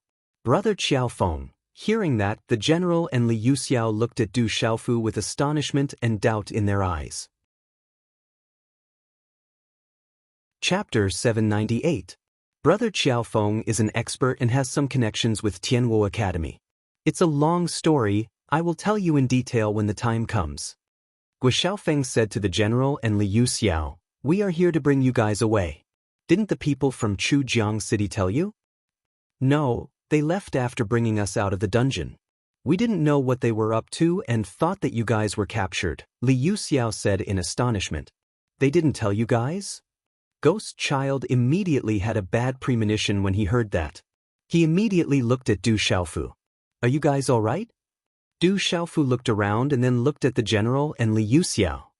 Brother Qiao Feng. Hearing that, the general and Li Yuxiao looked at Du Xiaofu with astonishment and doubt in their eyes. Chapter 798. Brother Qiaofeng is an expert and has some connections with Tianwu Academy. It's a long story, I will tell you in detail when the time comes. Guo Xiaofeng said to the general and Li Yuxiao, "We are here to bring you guys away. Didn't the people from Chujiang City tell you?" "No, they left after bringing us out of the dungeon. We didn't know what they were up to and thought that you guys were captured," Li Yuxiao said in astonishment. "They didn't tell you guys?" Ghost Child immediately had a bad premonition when he heard that. He immediately looked at Du Xiaofu. "Are you guys all right?" Du Xiaofu looked around and then looked at the general and Li Yuxiao.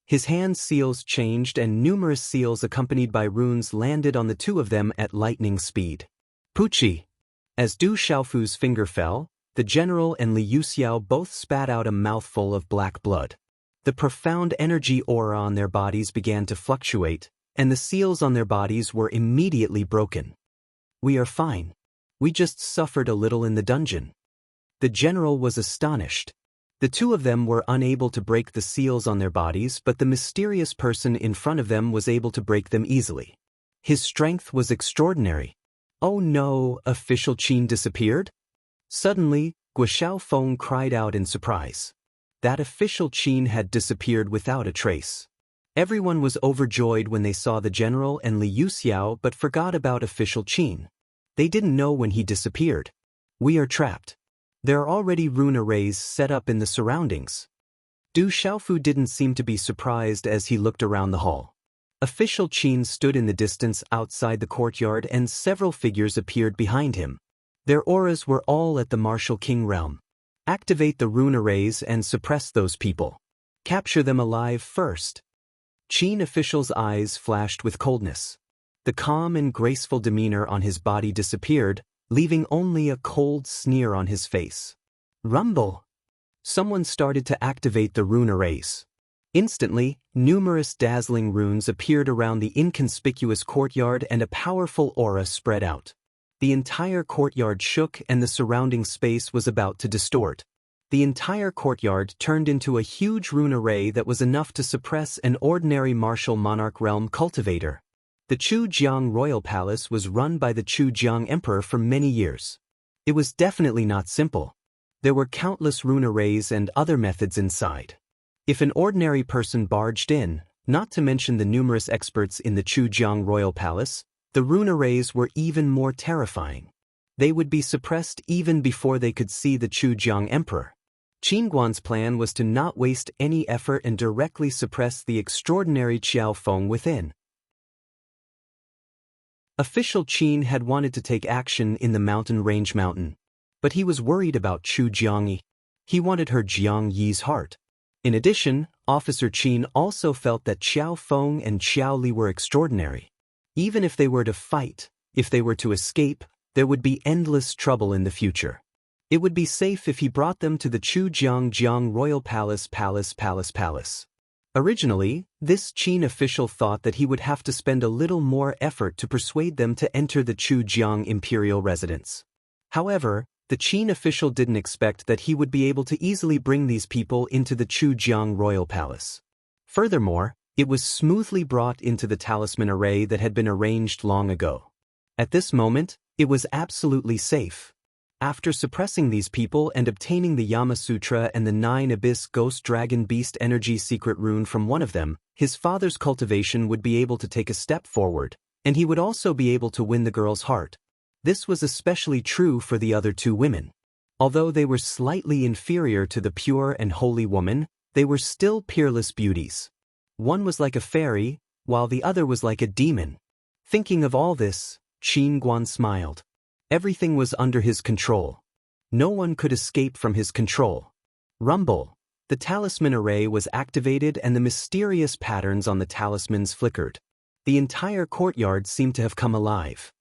His hand seals changed and numerous seals accompanied by runes landed on the 2 of them at lightning speed. "Pucci!" As Du Xiaofu's finger fell, the general and Li Yuxiao both spat out a mouthful of black blood. The profound energy aura on their bodies began to fluctuate, and the seals on their bodies were immediately broken. "We are fine. We just suffered a little in the dungeon." The general was astonished. The 2 of them were unable to break the seals on their bodies, but the mysterious person in front of them was able to break them easily. His strength was extraordinary. "Oh no, official Qin disappeared?" Suddenly, Guo Xiaofeng cried out in surprise. That official Qin had disappeared without a trace. Everyone was overjoyed when they saw the general and Li Yuxiao but forgot about official Qin. They didn't know when he disappeared. "We are trapped. There are already rune arrays set up in the surroundings." Du Xiaofu didn't seem to be surprised as he looked around the hall. Official Qin stood in the distance outside the courtyard and several figures appeared behind him. Their auras were all at the Martial King realm. "Activate the rune arrays and suppress those people. Capture them alive first." Qin official's eyes flashed with coldness. The calm and graceful demeanor on his body disappeared, leaving only a cold sneer on his face. "Rumble!" Someone started to activate the rune arrays. Instantly, numerous dazzling runes appeared around the inconspicuous courtyard and a powerful aura spread out. The entire courtyard shook and the surrounding space was about to distort. The entire courtyard turned into a huge rune array that was enough to suppress an ordinary martial monarch realm cultivator. The Chujiang royal palace was run by the Chujiang emperor for many years. It was definitely not simple. There were countless rune arrays and other methods inside. If an ordinary person barged in, not to mention the numerous experts in the Chujiang royal palace, the rune arrays were even more terrifying. They would be suppressed even before they could see the Chujiang emperor. Qin Guan's plan was to not waste any effort and directly suppress the extraordinary Qiaofeng within. Official Qin had wanted to take action in the mountain range mountain, but he was worried about Chujiang. He wanted her Jiang Yi's heart. In addition, Officer Qin also felt that Qiao Feng and Qiao Li were extraordinary. Even if they were to fight, if they were to escape, there would be endless trouble in the future. It would be safe if he brought them to the Chujiang Royal Palace. Originally, this Qin official thought that he would have to spend a little more effort to persuade them to enter the Chujiang imperial residence. However, the Qin official didn't expect that he would be able to easily bring these people into the Chujiang Royal Palace. Furthermore, it was smoothly brought into the talisman array that had been arranged long ago. At this moment, it was absolutely safe. After suppressing these people and obtaining the Yama Sutra and the 9 Abyss Ghost Dragon Beast Energy secret rune from one of them, his father's cultivation would be able to take a step forward, and he would also be able to win the girl's heart. This was especially true for the other 2 women. Although they were slightly inferior to the pure and holy woman, they were still peerless beauties. One was like a fairy, while the other was like a demon. Thinking of all this, Qin Guan smiled. Everything was under his control. No one could escape from his control. Rumble. The talisman array was activated and the mysterious patterns on the talismans flickered. The entire courtyard seemed to have come alive.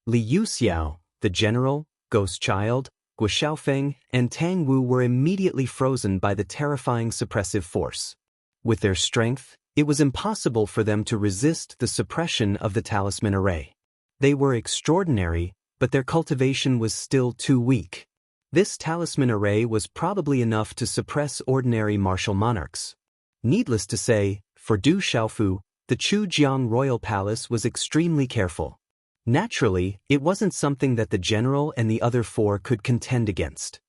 Li Yuxiao, the general, Ghost Child, Guo Xiaofeng, and Tang Wu were immediately frozen by the terrifying suppressive force. With their strength, it was impossible for them to resist the suppression of the talisman array. They were extraordinary, but their cultivation was still too weak. This talisman array was probably enough to suppress ordinary martial monarchs. Needless to say, for Du Xiaofu, the Chujiang Royal Palace was extremely careful. Naturally, it wasn't something that the general and the other 4 could contend against.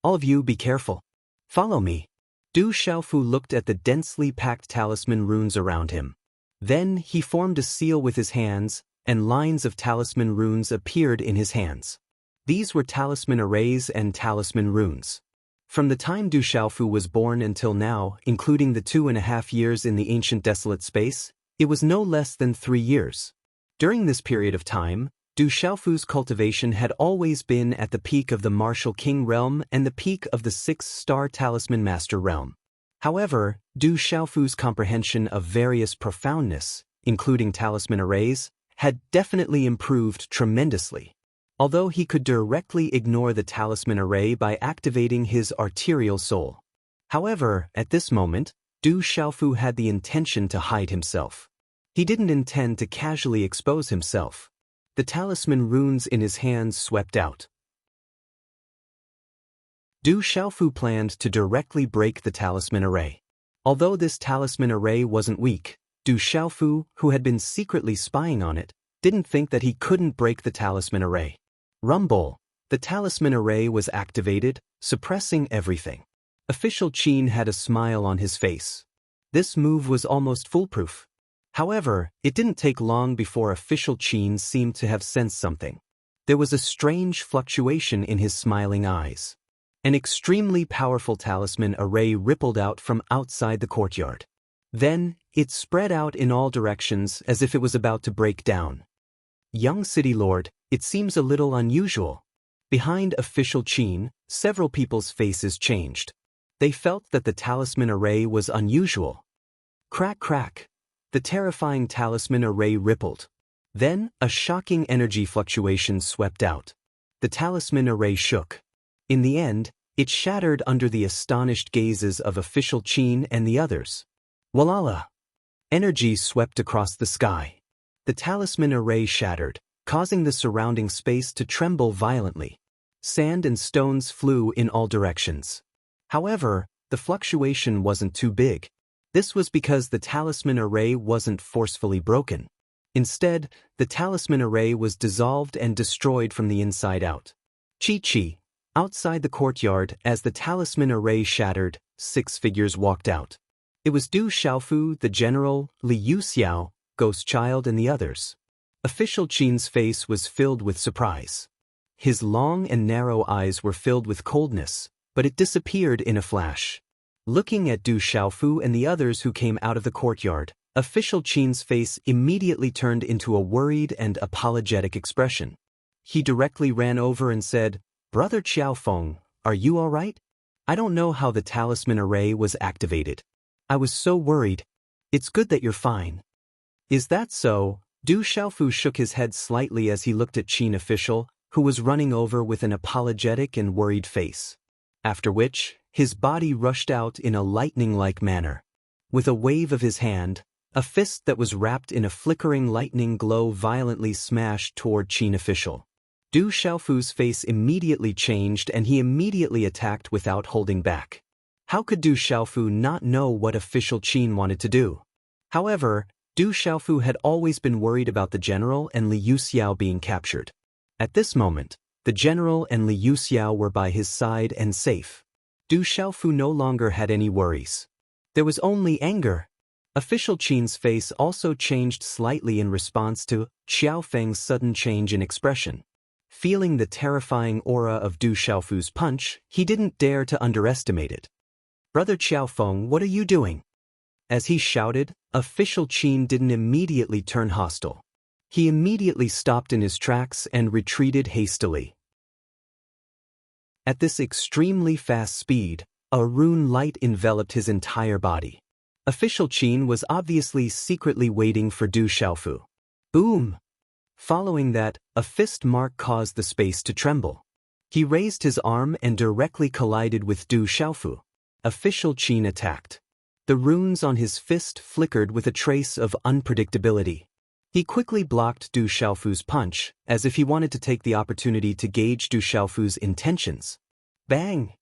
All of you be careful. Follow me. Du Xiaofu looked at the densely packed talisman runes around him. Then he formed a seal with his hands, and lines of talisman runes appeared in his hands. These were talisman arrays and talisman runes. From the time Du Xiaofu was born until now, including the 2.5 years in the ancient desolate space, it was no less than 3 years. During this period of time, Du Xiaofu's cultivation had always been at the peak of the Martial King realm and the peak of the 6-star Talisman Master realm. However, Du Xiaofu's comprehension of various profoundness, including talisman arrays, had definitely improved tremendously. Although he could directly ignore the talisman array by activating his arterial soul. However, at this moment, Du Xiaofu had the intention to hide himself. He didn't intend to casually expose himself. The talisman runes in his hands swept out. Du Xiaofu planned to directly break the talisman array. Although this talisman array wasn't weak, Du Xiaofu, who had been secretly spying on it, didn't think that he couldn't break the talisman array. Rumble. The talisman array was activated, suppressing everything. Official Qin had a smile on his face. This move was almost foolproof. However, it didn't take long before Official Qin seemed to have sensed something. There was a strange fluctuation in his smiling eyes. An extremely powerful talisman array rippled out from outside the courtyard. Then, it spread out in all directions as if it was about to break down. Young City Lord, it seems a little unusual. Behind Official Qin, several people's faces changed. They felt that the talisman array was unusual. Crack crack. The terrifying talisman array rippled. Then, a shocking energy fluctuation swept out. The talisman array shook. In the end, it shattered under the astonished gazes of Official Qin and the others. Walala! Energy swept across the sky. The talisman array shattered, causing the surrounding space to tremble violently. Sand and stones flew in all directions. However, the fluctuation wasn't too big. This was because the talisman array wasn't forcefully broken. Instead, the talisman array was dissolved and destroyed from the inside out. Chi-chi. Outside the courtyard, as the talisman array shattered, 6 figures walked out. It was Du Xiaofu, the general, Li Yuxiao, Ghost Child, and the others. Official Qin's face was filled with surprise. His long and narrow eyes were filled with coldness, but it disappeared in a flash. Looking at Du Xiaofu and the others who came out of the courtyard, Official Qin's face immediately turned into a worried and apologetic expression. He directly ran over and said, "Brother Qiaofeng, are you all right?" I don't know how the talisman array was activated. I was so worried. It's good that you're fine. Is that so? Du Xiaofu shook his head slightly as he looked at Qin official, who was running over with an apologetic and worried face. After which, his body rushed out in a lightning-like manner. With a wave of his hand, a fist that was wrapped in a flickering lightning glow violently smashed toward Qin official. Du Xiaofu's face immediately changed and he immediately attacked without holding back. How could Du Xiaofu not know what official Qin wanted to do? However, Du Xiaofu had always been worried about the general and Li Yuxiao being captured. At this moment, the general and Li Yuxiao were by his side and safe. Du Xiaofu no longer had any worries. There was only anger. Official Qin's face also changed slightly in response to Xiao Feng's sudden change in expression. Feeling the terrifying aura of Du Xiaofu's punch, he didn't dare to underestimate it. "Brother Xiaofeng, what are you doing?" As he shouted, official Qin didn't immediately turn hostile. He immediately stopped in his tracks and retreated hastily. At this extremely fast speed, a rune light enveloped his entire body. Official Qin was obviously secretly waiting for Du Xiaofu. Boom! Following that, a fist mark caused the space to tremble. He raised his arm and directly collided with Du Xiaofu. Official Qin attacked. The runes on his fist flickered with a trace of unpredictability. He quickly blocked Du Xiaofu's punch, as if he wanted to take the opportunity to gauge Du Xiaofu's intentions. Bang!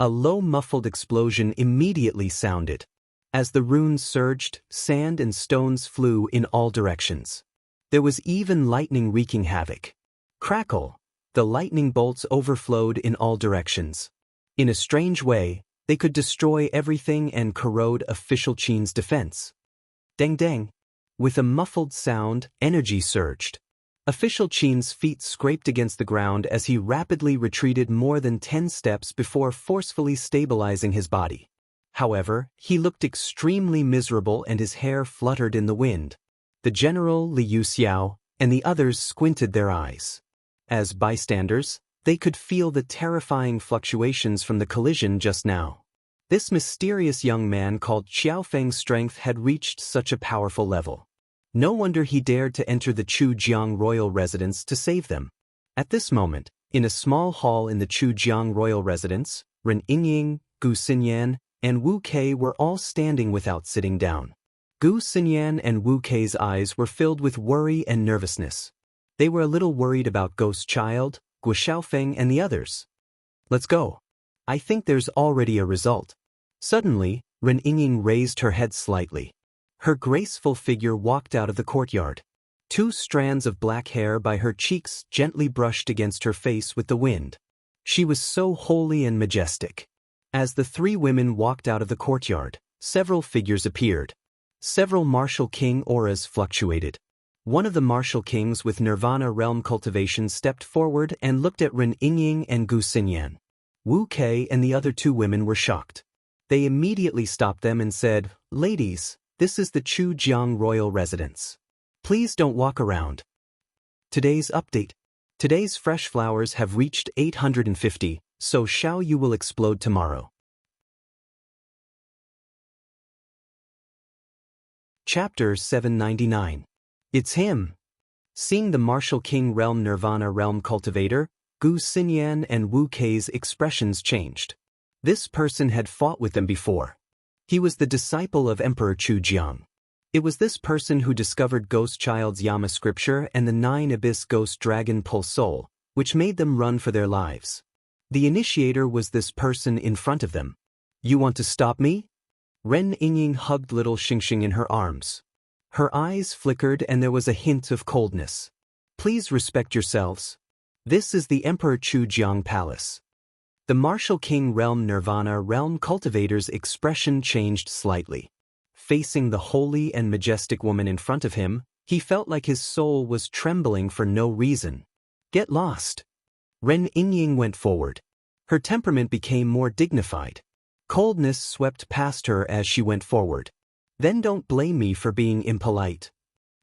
A low muffled explosion immediately sounded. As the runes surged, sand and stones flew in all directions. There was even lightning wreaking havoc. Crackle! The lightning bolts overflowed in all directions. In a strange way, they could destroy everything and corrode official Qin's defense. Dang dang! With a muffled sound, energy surged. Official Qin's feet scraped against the ground as he rapidly retreated more than 10 steps before forcefully stabilizing his body. However, he looked extremely miserable and his hair fluttered in the wind. The general, Li Yuxiao, and the others squinted their eyes. As bystanders, they could feel the terrifying fluctuations from the collision just now. This mysterious young man called Xiao Feng's strength had reached such a powerful level. No wonder he dared to enter the Chujiang royal residence to save them. At this moment, in a small hall in the Chujiang royal residence, Ren Yingying, Gu Xinyan, and Wu Kei were all standing without sitting down. Gu Xinyan and Wu Kei's eyes were filled with worry and nervousness. They were a little worried about Ghost Child, Gu Xiaofeng and the others. "Let's go. I think there's already a result." Suddenly, Ren Yingying raised her head slightly. Her graceful figure walked out of the courtyard. 2 strands of black hair by her cheeks gently brushed against her face with the wind. She was so holy and majestic. As the 3 women walked out of the courtyard, several figures appeared. Several martial king auras fluctuated. One of the martial kings with Nirvana realm cultivation stepped forward and looked at Ren Yingying and Gu Xinyan. Wu Kei and the other 2 women were shocked. They immediately stopped them and said, "Ladies, this is the Chujiang royal residence. Please don't walk around." Today's update. Today's fresh flowers have reached 850, so Xiao Yu will explode tomorrow. Chapter 799. It's him. Seeing the martial king realm Nirvana realm cultivator, Gu Xinyan and Wu Kei's expressions changed. This person had fought with them before. He was the disciple of Emperor Chujiang. It was this person who discovered Ghost Child's Yama scripture and the 9 Abyss Ghost Dragon Pulse Soul, which made them run for their lives. The initiator was this person in front of them. "You want to stop me?" Ren Yingying hugged little Xingxing in her arms. Her eyes flickered and there was a hint of coldness. "Please respect yourselves. This is the Emperor Chujiang Palace." The martial king realm Nirvana realm cultivator's expression changed slightly. Facing the holy and majestic woman in front of him, he felt like his soul was trembling for no reason. "Get lost." Ren Yingying went forward. Her temperament became more dignified. Coldness swept past her as she went forward. "Then don't blame me for being impolite."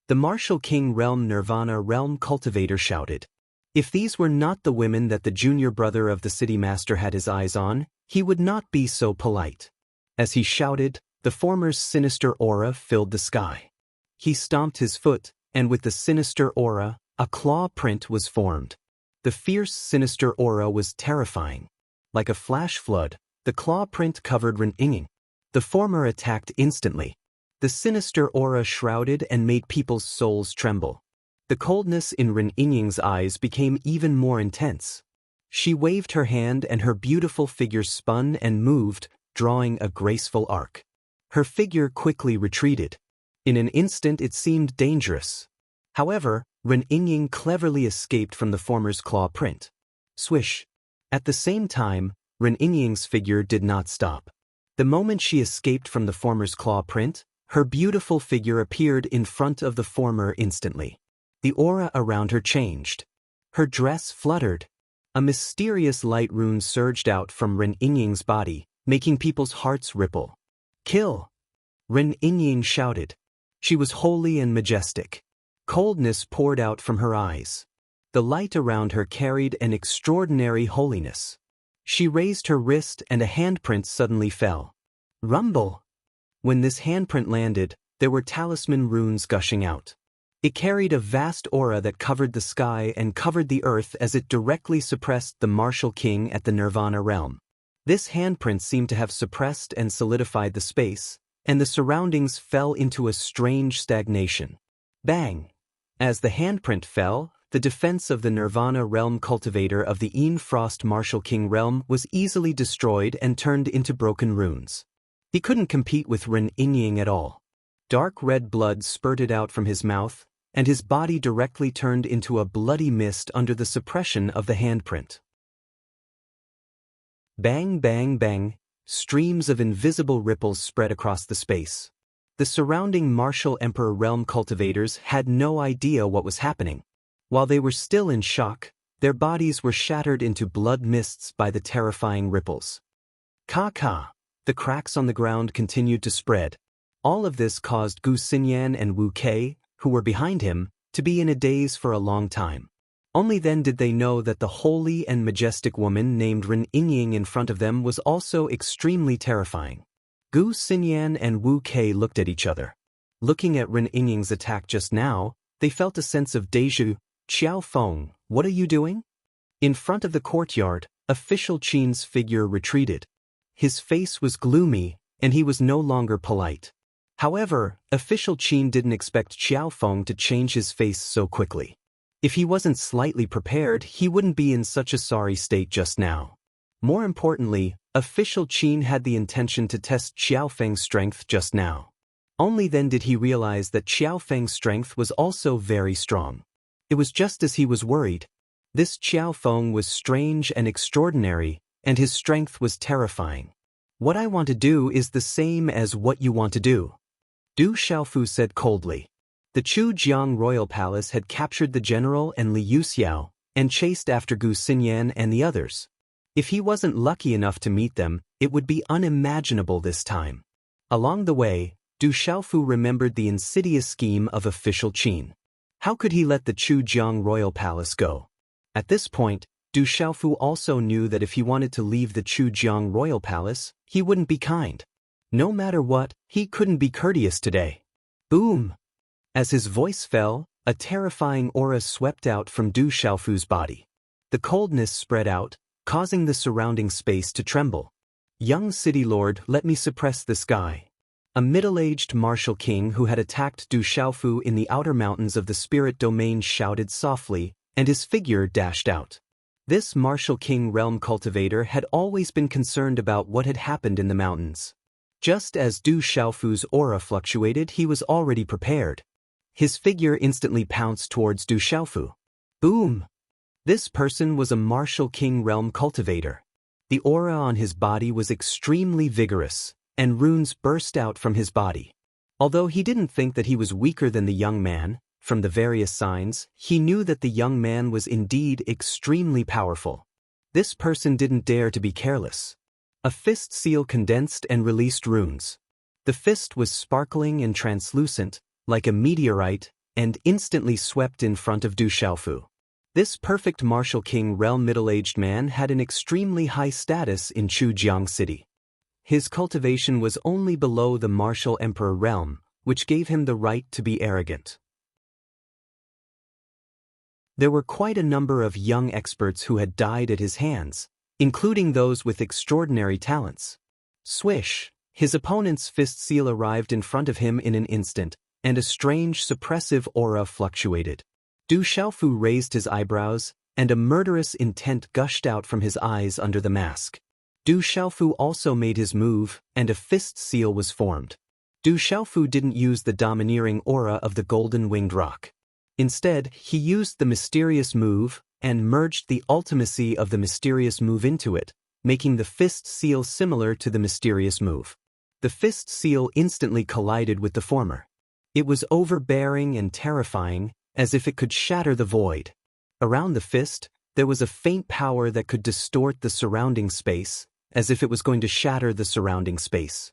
The martial king realm Nirvana realm cultivator shouted. If these were not the women that the junior brother of the city master had his eyes on, He would not be so polite. As he shouted, the former's sinister aura filled the sky. He stomped his foot, and with the sinister aura, a claw print was formed. The fierce, sinister aura was terrifying. Like a flash flood, the claw print covered Ren Yingying. The former attacked instantly. The sinister aura shrouded and made people's souls tremble. The coldness in Ren Yingying's eyes became even more intense. She waved her hand and her beautiful figure spun and moved, drawing a graceful arc. Her figure quickly retreated. In an instant it seemed dangerous. However, Ren Yingying cleverly escaped from the former's claw print. Swish! At the same time, Ren Yingying's figure did not stop. The moment she escaped from the former's claw print, her beautiful figure appeared in front of the former instantly. The aura around her changed. Her dress fluttered. A mysterious light rune surged out from Ren Yingying's body, making people's hearts ripple. Kill! Ren Yingying shouted. She was holy and majestic. Coldness poured out from her eyes. The light around her carried an extraordinary holiness. She raised her wrist and a handprint suddenly fell. Rumble! When this handprint landed, there were talisman runes gushing out. It carried a vast aura that covered the sky and covered the earth as it directly suppressed the martial king at the Nirvana realm. This handprint seemed to have suppressed and solidified the space, and the surroundings fell into a strange stagnation. Bang! As the handprint fell, the defense of the Nirvana realm cultivator of the Aeon Frost Martial King realm was easily destroyed and turned into broken runes. He couldn't compete with Ren Yingying at all. Dark red blood spurted out from his mouth, and his body directly turned into a bloody mist under the suppression of the handprint. Bang, bang, bang, streams of invisible ripples spread across the space. The surrounding Martial Emperor realm cultivators had no idea what was happening. While they were still in shock, their bodies were shattered into blood mists by the terrifying ripples. Ka-ka! The cracks on the ground continued to spread. All of this caused Gu Xinyan and Wu Kei, who were behind him, to be in a daze for a long time. Only then did they know that the holy and majestic woman named Ren Yingying in front of them was also extremely terrifying. Gu Xinyan and Wu Kei looked at each other. Looking at Ren Yingying's attack just now, they felt a sense of déjà vu. Xiao Feng, what are you doing? In front of the courtyard, official Qin's figure retreated. His face was gloomy, and he was no longer polite. However, official Qin didn't expect Xiao Feng to change his face so quickly. If he wasn't slightly prepared, he wouldn't be in such a sorry state just now. More importantly, official Qin had the intention to test Xiao Feng's strength just now. Only then did he realize that Xiao Feng's strength was also very strong. It was just as he was worried. This Xiao Feng was strange and extraordinary, and his strength was terrifying. What I want to do is the same as what you want to do, Du Xiaofu said coldly. The Chujiang royal palace had captured the general and Li Yuxiao, and chased after Gu Xinyan and the others. If he wasn't lucky enough to meet them, it would be unimaginable this time. Along the way, Du Xiaofu remembered the insidious scheme of official Qin. How could he let the Chujiang royal palace go? At this point, Du Xiaofu also knew that if he wanted to leave the Chujiang royal palace, he wouldn't be kind. No matter what, he couldn't be courteous today. Boom! As his voice fell, a terrifying aura swept out from Du Xiaofu's body. The coldness spread out, causing the surrounding space to tremble. Young city lord, let me suppress this guy. A middle-aged martial king who had attacked Du Xiaofu in the outer mountains of the spirit domain shouted softly, and his figure dashed out. This martial king realm cultivator had always been concerned about what had happened in the mountains. Just as Du Xiaofu's aura fluctuated, he was already prepared. His figure instantly pounced towards Du Xiaofu. Boom! This person was a martial king realm cultivator. The aura on his body was extremely vigorous, and runes burst out from his body. Although he didn't think that he was weaker than the young man, from the various signs, he knew that the young man was indeed extremely powerful. This person didn't dare to be careless. A fist seal condensed and released runes. The fist was sparkling and translucent, like a meteorite, and instantly swept in front of Du Xiaofu. This perfect martial king realm middle-aged man had an extremely high status in Chujiang City. His cultivation was only below the martial emperor realm, which gave him the right to be arrogant. There were quite a number of young experts who had died at his hands, including those with extraordinary talents. Swish! His opponent's fist seal arrived in front of him in an instant, and a strange suppressive aura fluctuated. Du Xiaofu raised his eyebrows, and a murderous intent gushed out from his eyes under the mask. Du Xiaofu also made his move, and a fist seal was formed. Du Xiaofu didn't use the domineering aura of the golden-winged rock. Instead, he used the mysterious move, and merged the ultimacy of the mysterious move into it, making the fist seal similar to the mysterious move. The fist seal instantly collided with the former. It was overbearing and terrifying, as if it could shatter the void. Around the fist, there was a faint power that could distort the surrounding space, as if it was going to shatter the surrounding space.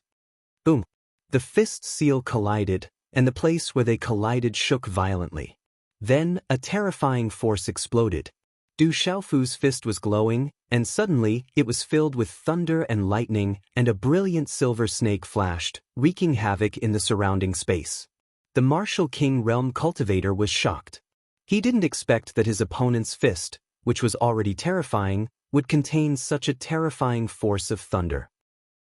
Boom! The fist seal collided, and the place where they collided shook violently. Then, a terrifying force exploded. Du Xiaofu's fist was glowing, and suddenly, it was filled with thunder and lightning, and a brilliant silver snake flashed, wreaking havoc in the surrounding space. The martial king realm cultivator was shocked. He didn't expect that his opponent's fist, which was already terrifying, would contain such a terrifying force of thunder.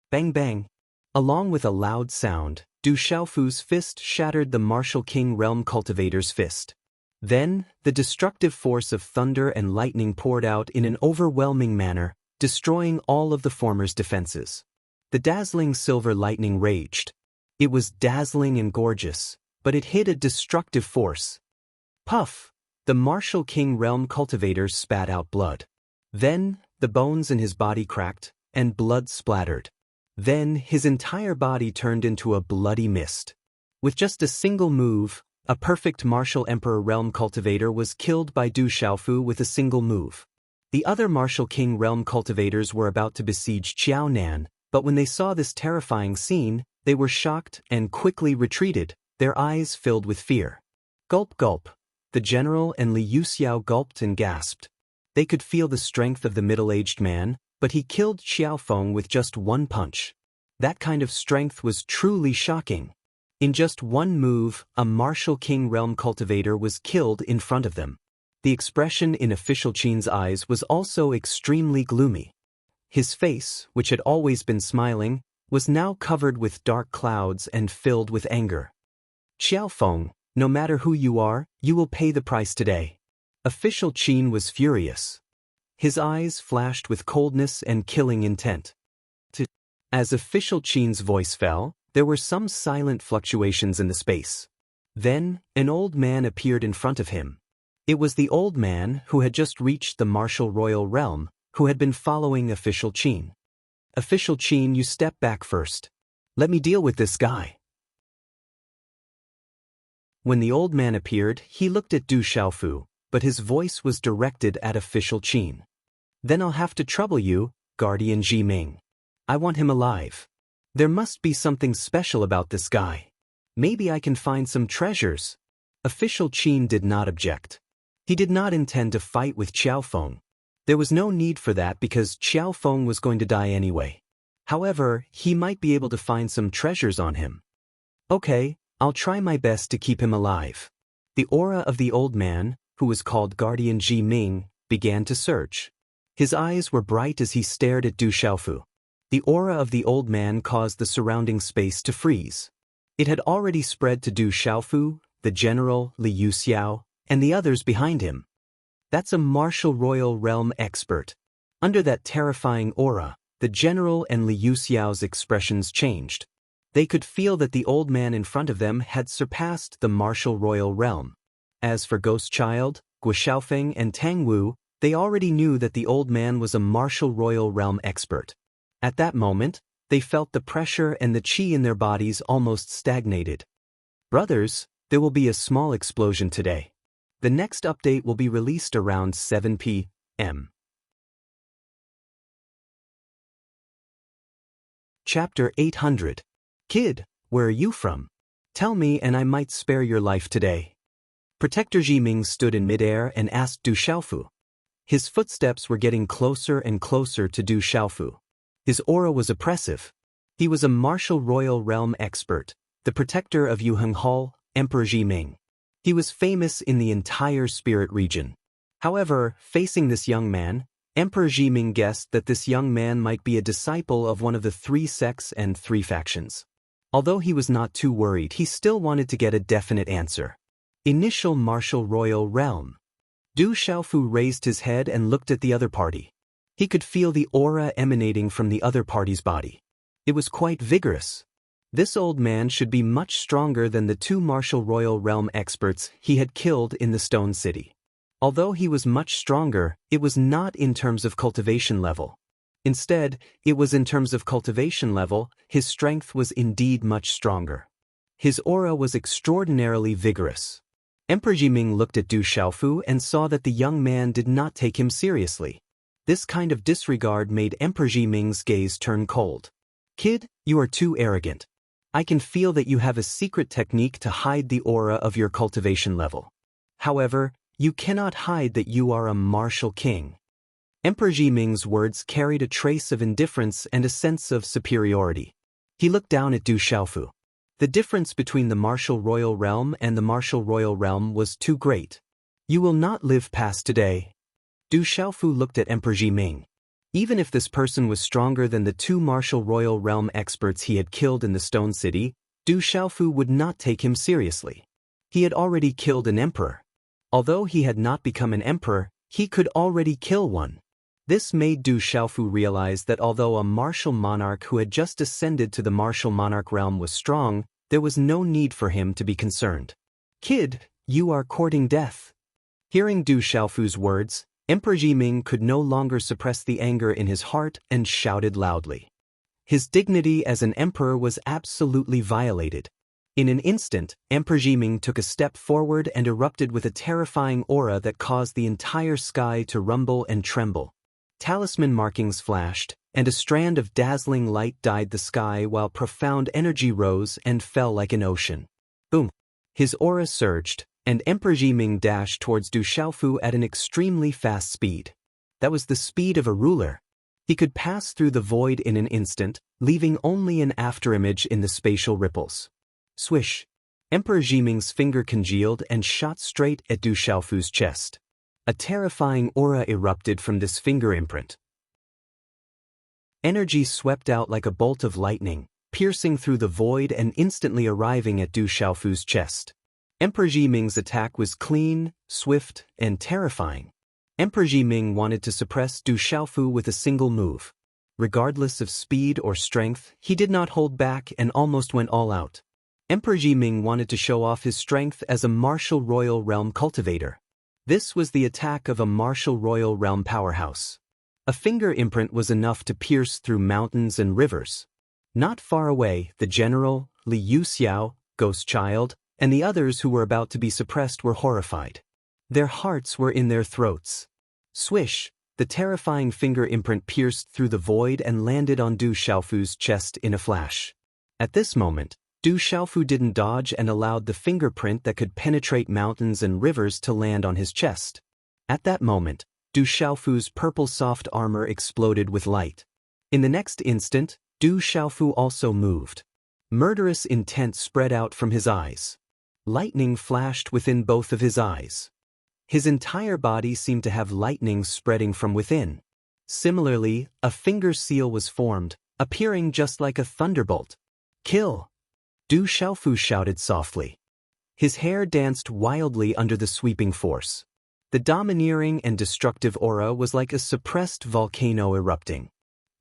Bang bang! Along with a loud sound, Du Xiaofu's fist shattered the martial king realm cultivator's fist. Then, the destructive force of thunder and lightning poured out in an overwhelming manner, destroying all of the former's defenses. The dazzling silver lightning raged. It was dazzling and gorgeous, but it hid a destructive force. Puff! The martial king realm cultivator spat out blood. Then, the bones in his body cracked, and blood splattered. Then, his entire body turned into a bloody mist. With just a single move, a perfect martial emperor realm cultivator was killed by Du Xiaofu with a single move. The other martial king realm cultivators were about to besiege Qiaonan, but when they saw this terrifying scene, they were shocked and quickly retreated, their eyes filled with fear. Gulp gulp. The general and Li Yuxiao gulped and gasped. They could feel the strength of the middle-aged man, but he killed Xiaofeng with just one punch. That kind of strength was truly shocking. In just one move, a martial king realm cultivator was killed in front of them. The expression in Official Qin's eyes was also extremely gloomy. His face, which had always been smiling, was now covered with dark clouds and filled with anger. Xiaofeng, no matter who you are, you will pay the price today. Official Qin was furious. His eyes flashed with coldness and killing intent. As Official Qin's voice fell, there were some silent fluctuations in the space. Then, an old man appeared in front of him. It was the old man who had just reached the martial royal realm, who had been following Official Qin. Official Qin, you step back first. Let me deal with this guy. When the old man appeared, he looked at Du Xiaofu, but his voice was directed at Official Qin. Then I'll have to trouble you, Guardian Ji Ming. I want him alive. There must be something special about this guy. Maybe I can find some treasures. Official Qin did not object. He did not intend to fight with Xiaofeng. There was no need for that because Xiaofeng was going to die anyway. However, he might be able to find some treasures on him. Okay, I'll try my best to keep him alive. The aura of the old man, who was called Guardian Ji Ming, began to search. His eyes were bright as he stared at Du Xiaofu. The aura of the old man caused the surrounding space to freeze. It had already spread to Du Xiaofu, the general, Li Yuxiao, and the others behind him. That's a martial royal realm expert. Under that terrifying aura, the general and Li Yuxiao's expressions changed. They could feel that the old man in front of them had surpassed the martial royal realm. As for Ghost Child, Guo Xiaofeng, and Tang Wu, they already knew that the old man was a martial royal realm expert. At that moment, they felt the pressure and the qi in their bodies almost stagnated. Brothers, there will be a small explosion today. The next update will be released around 7 p.m. Chapter 800. Kid, where are you from? Tell me and I might spare your life today. Protector Jiming stood in midair and asked Du Xiaofu. His footsteps were getting closer and closer to Du Xiaofu. His aura was oppressive. He was a martial royal realm expert, the protector of Yuheng Hall, Emperor Jiming. He was famous in the entire spirit region. However, facing this young man, Emperor Jiming guessed that this young man might be a disciple of one of the 3 sects and 3 factions. Although he was not too worried, he still wanted to get a definite answer. Initial martial royal realm. Du Xiaofu raised his head and looked at the other party. He could feel the aura emanating from the other party's body. It was quite vigorous. This old man should be much stronger than the 2 martial royal realm experts he had killed in the Stone City. Although he was much stronger, it was not in terms of cultivation level. Instead, it was in terms of cultivation level, his strength was indeed much stronger. His aura was extraordinarily vigorous. Emperor Jiming looked at Du Xiaofu and saw that the young man did not take him seriously. This kind of disregard made Emperor Jiming's gaze turn cold. Kid, you are too arrogant. I can feel that you have a secret technique to hide the aura of your cultivation level. However, you cannot hide that you are a martial king. Emperor Jiming's words carried a trace of indifference and a sense of superiority. He looked down at Du Xiaofu. The difference between the martial royal realm and the martial royal realm was too great. You will not live past today. Du Xiaofu looked at Emperor Jiming. Even if this person was stronger than the 2 martial royal realm experts he had killed in the Stone City, Du Xiaofu would not take him seriously. He had already killed an emperor. Although he had not become an emperor, he could already kill one. This made Du Xiaofu realize that although a martial monarch who had just ascended to the martial monarch realm was strong, there was no need for him to be concerned. Kid, you are courting death. Hearing Du Xiaofu's words, Emperor Jiming could no longer suppress the anger in his heart and shouted loudly. His dignity as an emperor was absolutely violated. In an instant, Emperor Jiming took a step forward and erupted with a terrifying aura that caused the entire sky to rumble and tremble. Talisman markings flashed, and a strand of dazzling light dyed the sky while profound energy rose and fell like an ocean. Boom! His aura surged, and Emperor Jiming dashed towards Du Xiaofu at an extremely fast speed. That was the speed of a ruler. He could pass through the void in an instant, leaving only an afterimage in the spatial ripples. Swish! Emperor Jiming's finger congealed and shot straight at Du Xiaofu's chest. A terrifying aura erupted from this finger imprint. Energy swept out like a bolt of lightning, piercing through the void and instantly arriving at Du Xiaofu's chest. Emperor Jiming's attack was clean, swift, and terrifying. Emperor Jiming wanted to suppress Du Xiaofu with a single move. Regardless of speed or strength, he did not hold back and almost went all out. Emperor Jiming wanted to show off his strength as a martial royal realm cultivator. This was the attack of a martial royal realm powerhouse. A finger imprint was enough to pierce through mountains and rivers. Not far away, the general, Li Yuxiao, Ghost Child, and the others who were about to be suppressed were horrified. Their hearts were in their throats. Swish! The terrifying finger imprint pierced through the void and landed on Du Xiaofu's chest in a flash. At this moment, Du Xiaofu didn't dodge and allowed the fingerprint that could penetrate mountains and rivers to land on his chest. At that moment, Du Xiaofu's purple soft armor exploded with light. In the next instant, Du Xiaofu also moved. Murderous intent spread out from his eyes. Lightning flashed within both of his eyes. His entire body seemed to have lightning spreading from within. Similarly, a finger seal was formed, appearing just like a thunderbolt. Kill! Du Xiaofu shouted softly. His hair danced wildly under the sweeping force. The domineering and destructive aura was like a suppressed volcano erupting.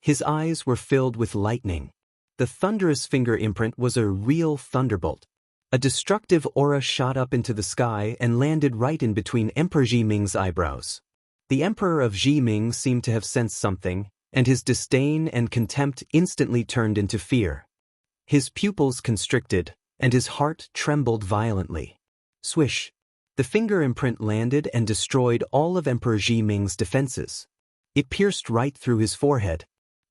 His eyes were filled with lightning. The thunderous finger imprint was a real thunderbolt. A destructive aura shot up into the sky and landed right in between Emperor Jiming's eyebrows. The Emperor of Jiming seemed to have sensed something, and his disdain and contempt instantly turned into fear. His pupils constricted, and his heart trembled violently. Swish! The finger imprint landed and destroyed all of Emperor Jiming's defenses. It pierced right through his forehead.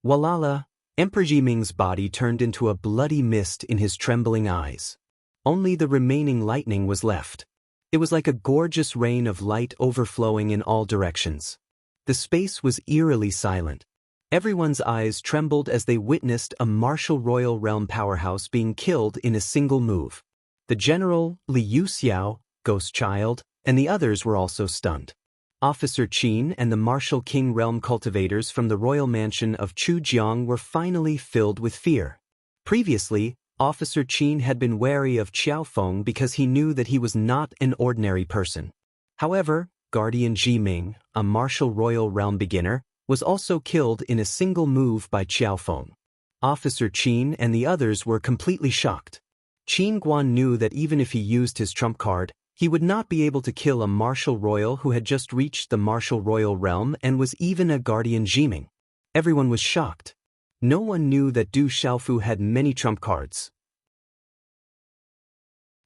Walala! Emperor Jiming's body turned into a bloody mist in his trembling eyes. Only the remaining lightning was left. It was like a gorgeous rain of light overflowing in all directions. The space was eerily silent. Everyone's eyes trembled as they witnessed a martial royal realm powerhouse being killed in a single move. The general, Li Yuxiao, Ghost Child, and the others were also stunned. Officer Qin and the martial king realm cultivators from the royal mansion of Chujiang were finally filled with fear. Previously, Officer Qin had been wary of Qiaofeng because he knew that he was not an ordinary person. However, Guardian Jiming, a martial royal realm beginner, was also killed in a single move by Qiaofeng. Officer Qin and the others were completely shocked. Qin Guan knew that even if he used his trump card, he would not be able to kill a martial royal who had just reached the martial royal realm and was even a guardian Jiming. Everyone was shocked. No one knew that Du Xiaofu had many trump cards.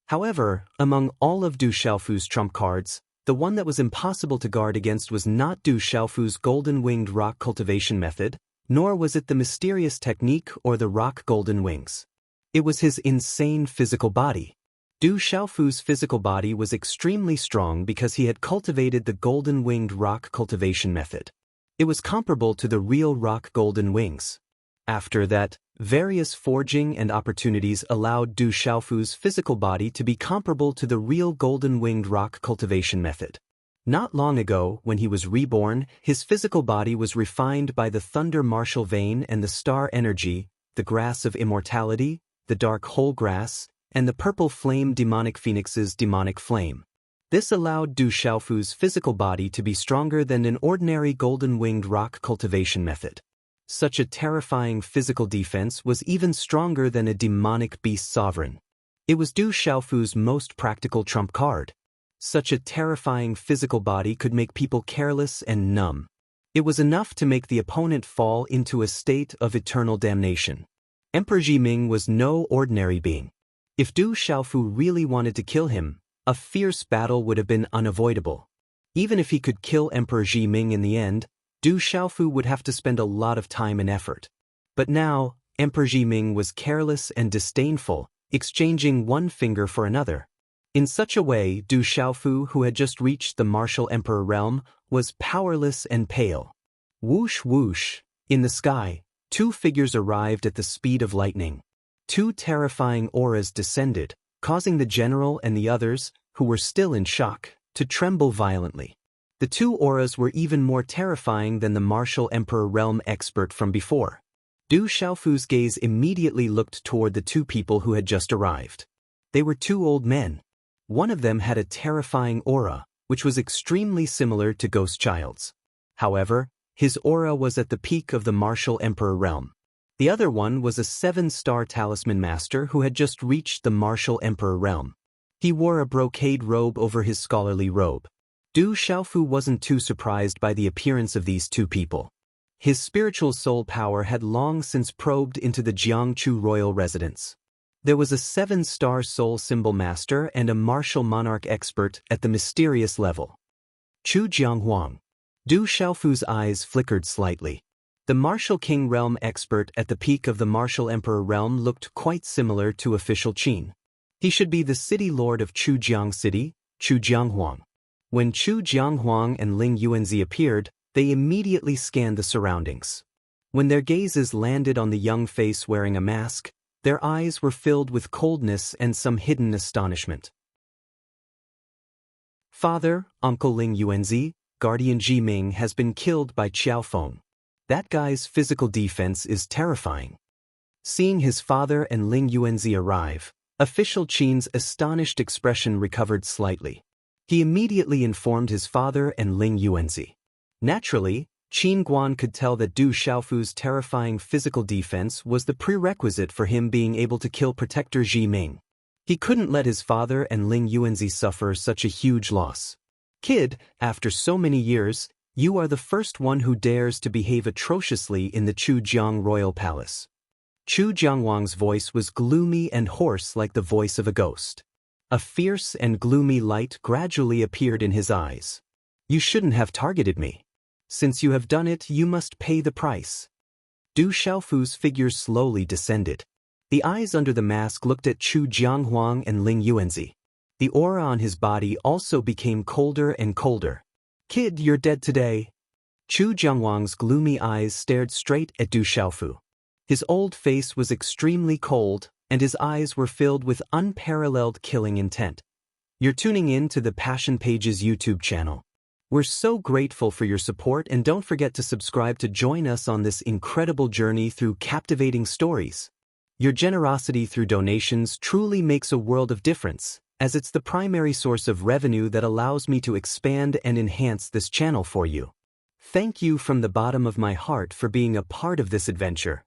However, among all of Du Xiaofu's trump cards, the one that was impossible to guard against was not Du Xiaofu's golden-winged rock cultivation method, nor was it the mysterious technique or the rock golden wings. It was his insane physical body. Du Xiaofu's physical body was extremely strong because he had cultivated the golden-winged rock cultivation method. It was comparable to the real rock golden wings. After that, various forging and opportunities allowed Du Xiaofu's physical body to be comparable to the real golden-winged rock cultivation method. Not long ago, when he was reborn, his physical body was refined by the thunder martial vein and the star energy, the grass of immortality, the dark whole grass, and the purple flame demonic phoenix's demonic flame. This allowed Du Xiaofu's physical body to be stronger than an ordinary golden-winged rock cultivation method. Such a terrifying physical defense was even stronger than a demonic beast sovereign. It was Du Xiaofu's most practical trump card. Such a terrifying physical body could make people careless and numb. It was enough to make the opponent fall into a state of eternal damnation. Emperor Jiming was no ordinary being. If Du Xiaofu really wanted to kill him, a fierce battle would have been unavoidable. Even if he could kill Emperor Jiming in the end, Du Xiaofu would have to spend a lot of time and effort. But now, Emperor Jiming was careless and disdainful, exchanging one finger for another. In such a way, Du Xiaofu, who had just reached the martial emperor realm, was powerless and pale. Whoosh whoosh, in the sky, two figures arrived at the speed of lightning. Two terrifying auras descended, causing the general and the others, who were still in shock, to tremble violently. The two auras were even more terrifying than the martial emperor realm expert from before. Du Xiaofu's gaze immediately looked toward the two people who had just arrived. They were two old men. One of them had a terrifying aura, which was extremely similar to Ghost Child's. However, his aura was at the peak of the martial emperor realm. The other one was a 7-star talisman master who had just reached the martial emperor realm. He wore a brocade robe over his scholarly robe. Du Xiaofu wasn't too surprised by the appearance of these two people. His spiritual soul power had long since probed into the Jiangchu royal residence. There was a 7-star soul symbol master and a martial monarch expert at the mysterious level. Chu Jianghuang. Du Xiaofu's eyes flickered slightly. The martial king realm expert at the peak of the martial emperor realm looked quite similar to official Qin. He should be the city lord of Chujiang City, Chu Jianghuang. When Chu Jianghuang and Ling Yuanzi appeared, they immediately scanned the surroundings. When their gazes landed on the young face wearing a mask, their eyes were filled with coldness and some hidden astonishment. Father, Uncle Ling Yuanzi, Guardian Jiming has been killed by Qiaofeng. That guy's physical defense is terrifying. Seeing his father and Ling Yuanzi arrive, official Qin's astonished expression recovered slightly. He immediately informed his father and Ling Yuanzi. Naturally, Qin Guan could tell that Du Xiaofu's terrifying physical defense was the prerequisite for him being able to kill Protector Jiming. He couldn't let his father and Ling Yuanzi suffer such a huge loss. Kid, after so many years, you are the first one who dares to behave atrociously in the Chujiang royal palace. Chu Jianghuang's voice was gloomy and hoarse like the voice of a ghost. A fierce and gloomy light gradually appeared in his eyes. You shouldn't have targeted me. Since you have done it, you must pay the price. Du Xiaofu's figure slowly descended. The eyes under the mask looked at Chu Jianghuang and Ling Yuanzi. The aura on his body also became colder and colder. Kid, you're dead today. Chu Jiangwang's gloomy eyes stared straight at Du Xiaofu. His old face was extremely cold, and his eyes were filled with unparalleled killing intent. You're tuning in to the Passion Pages YouTube channel. We're so grateful for your support, and don't forget to subscribe to join us on this incredible journey through captivating stories. Your generosity through donations truly makes a world of difference, as it's the primary source of revenue that allows me to expand and enhance this channel for you. Thank you from the bottom of my heart for being a part of this adventure.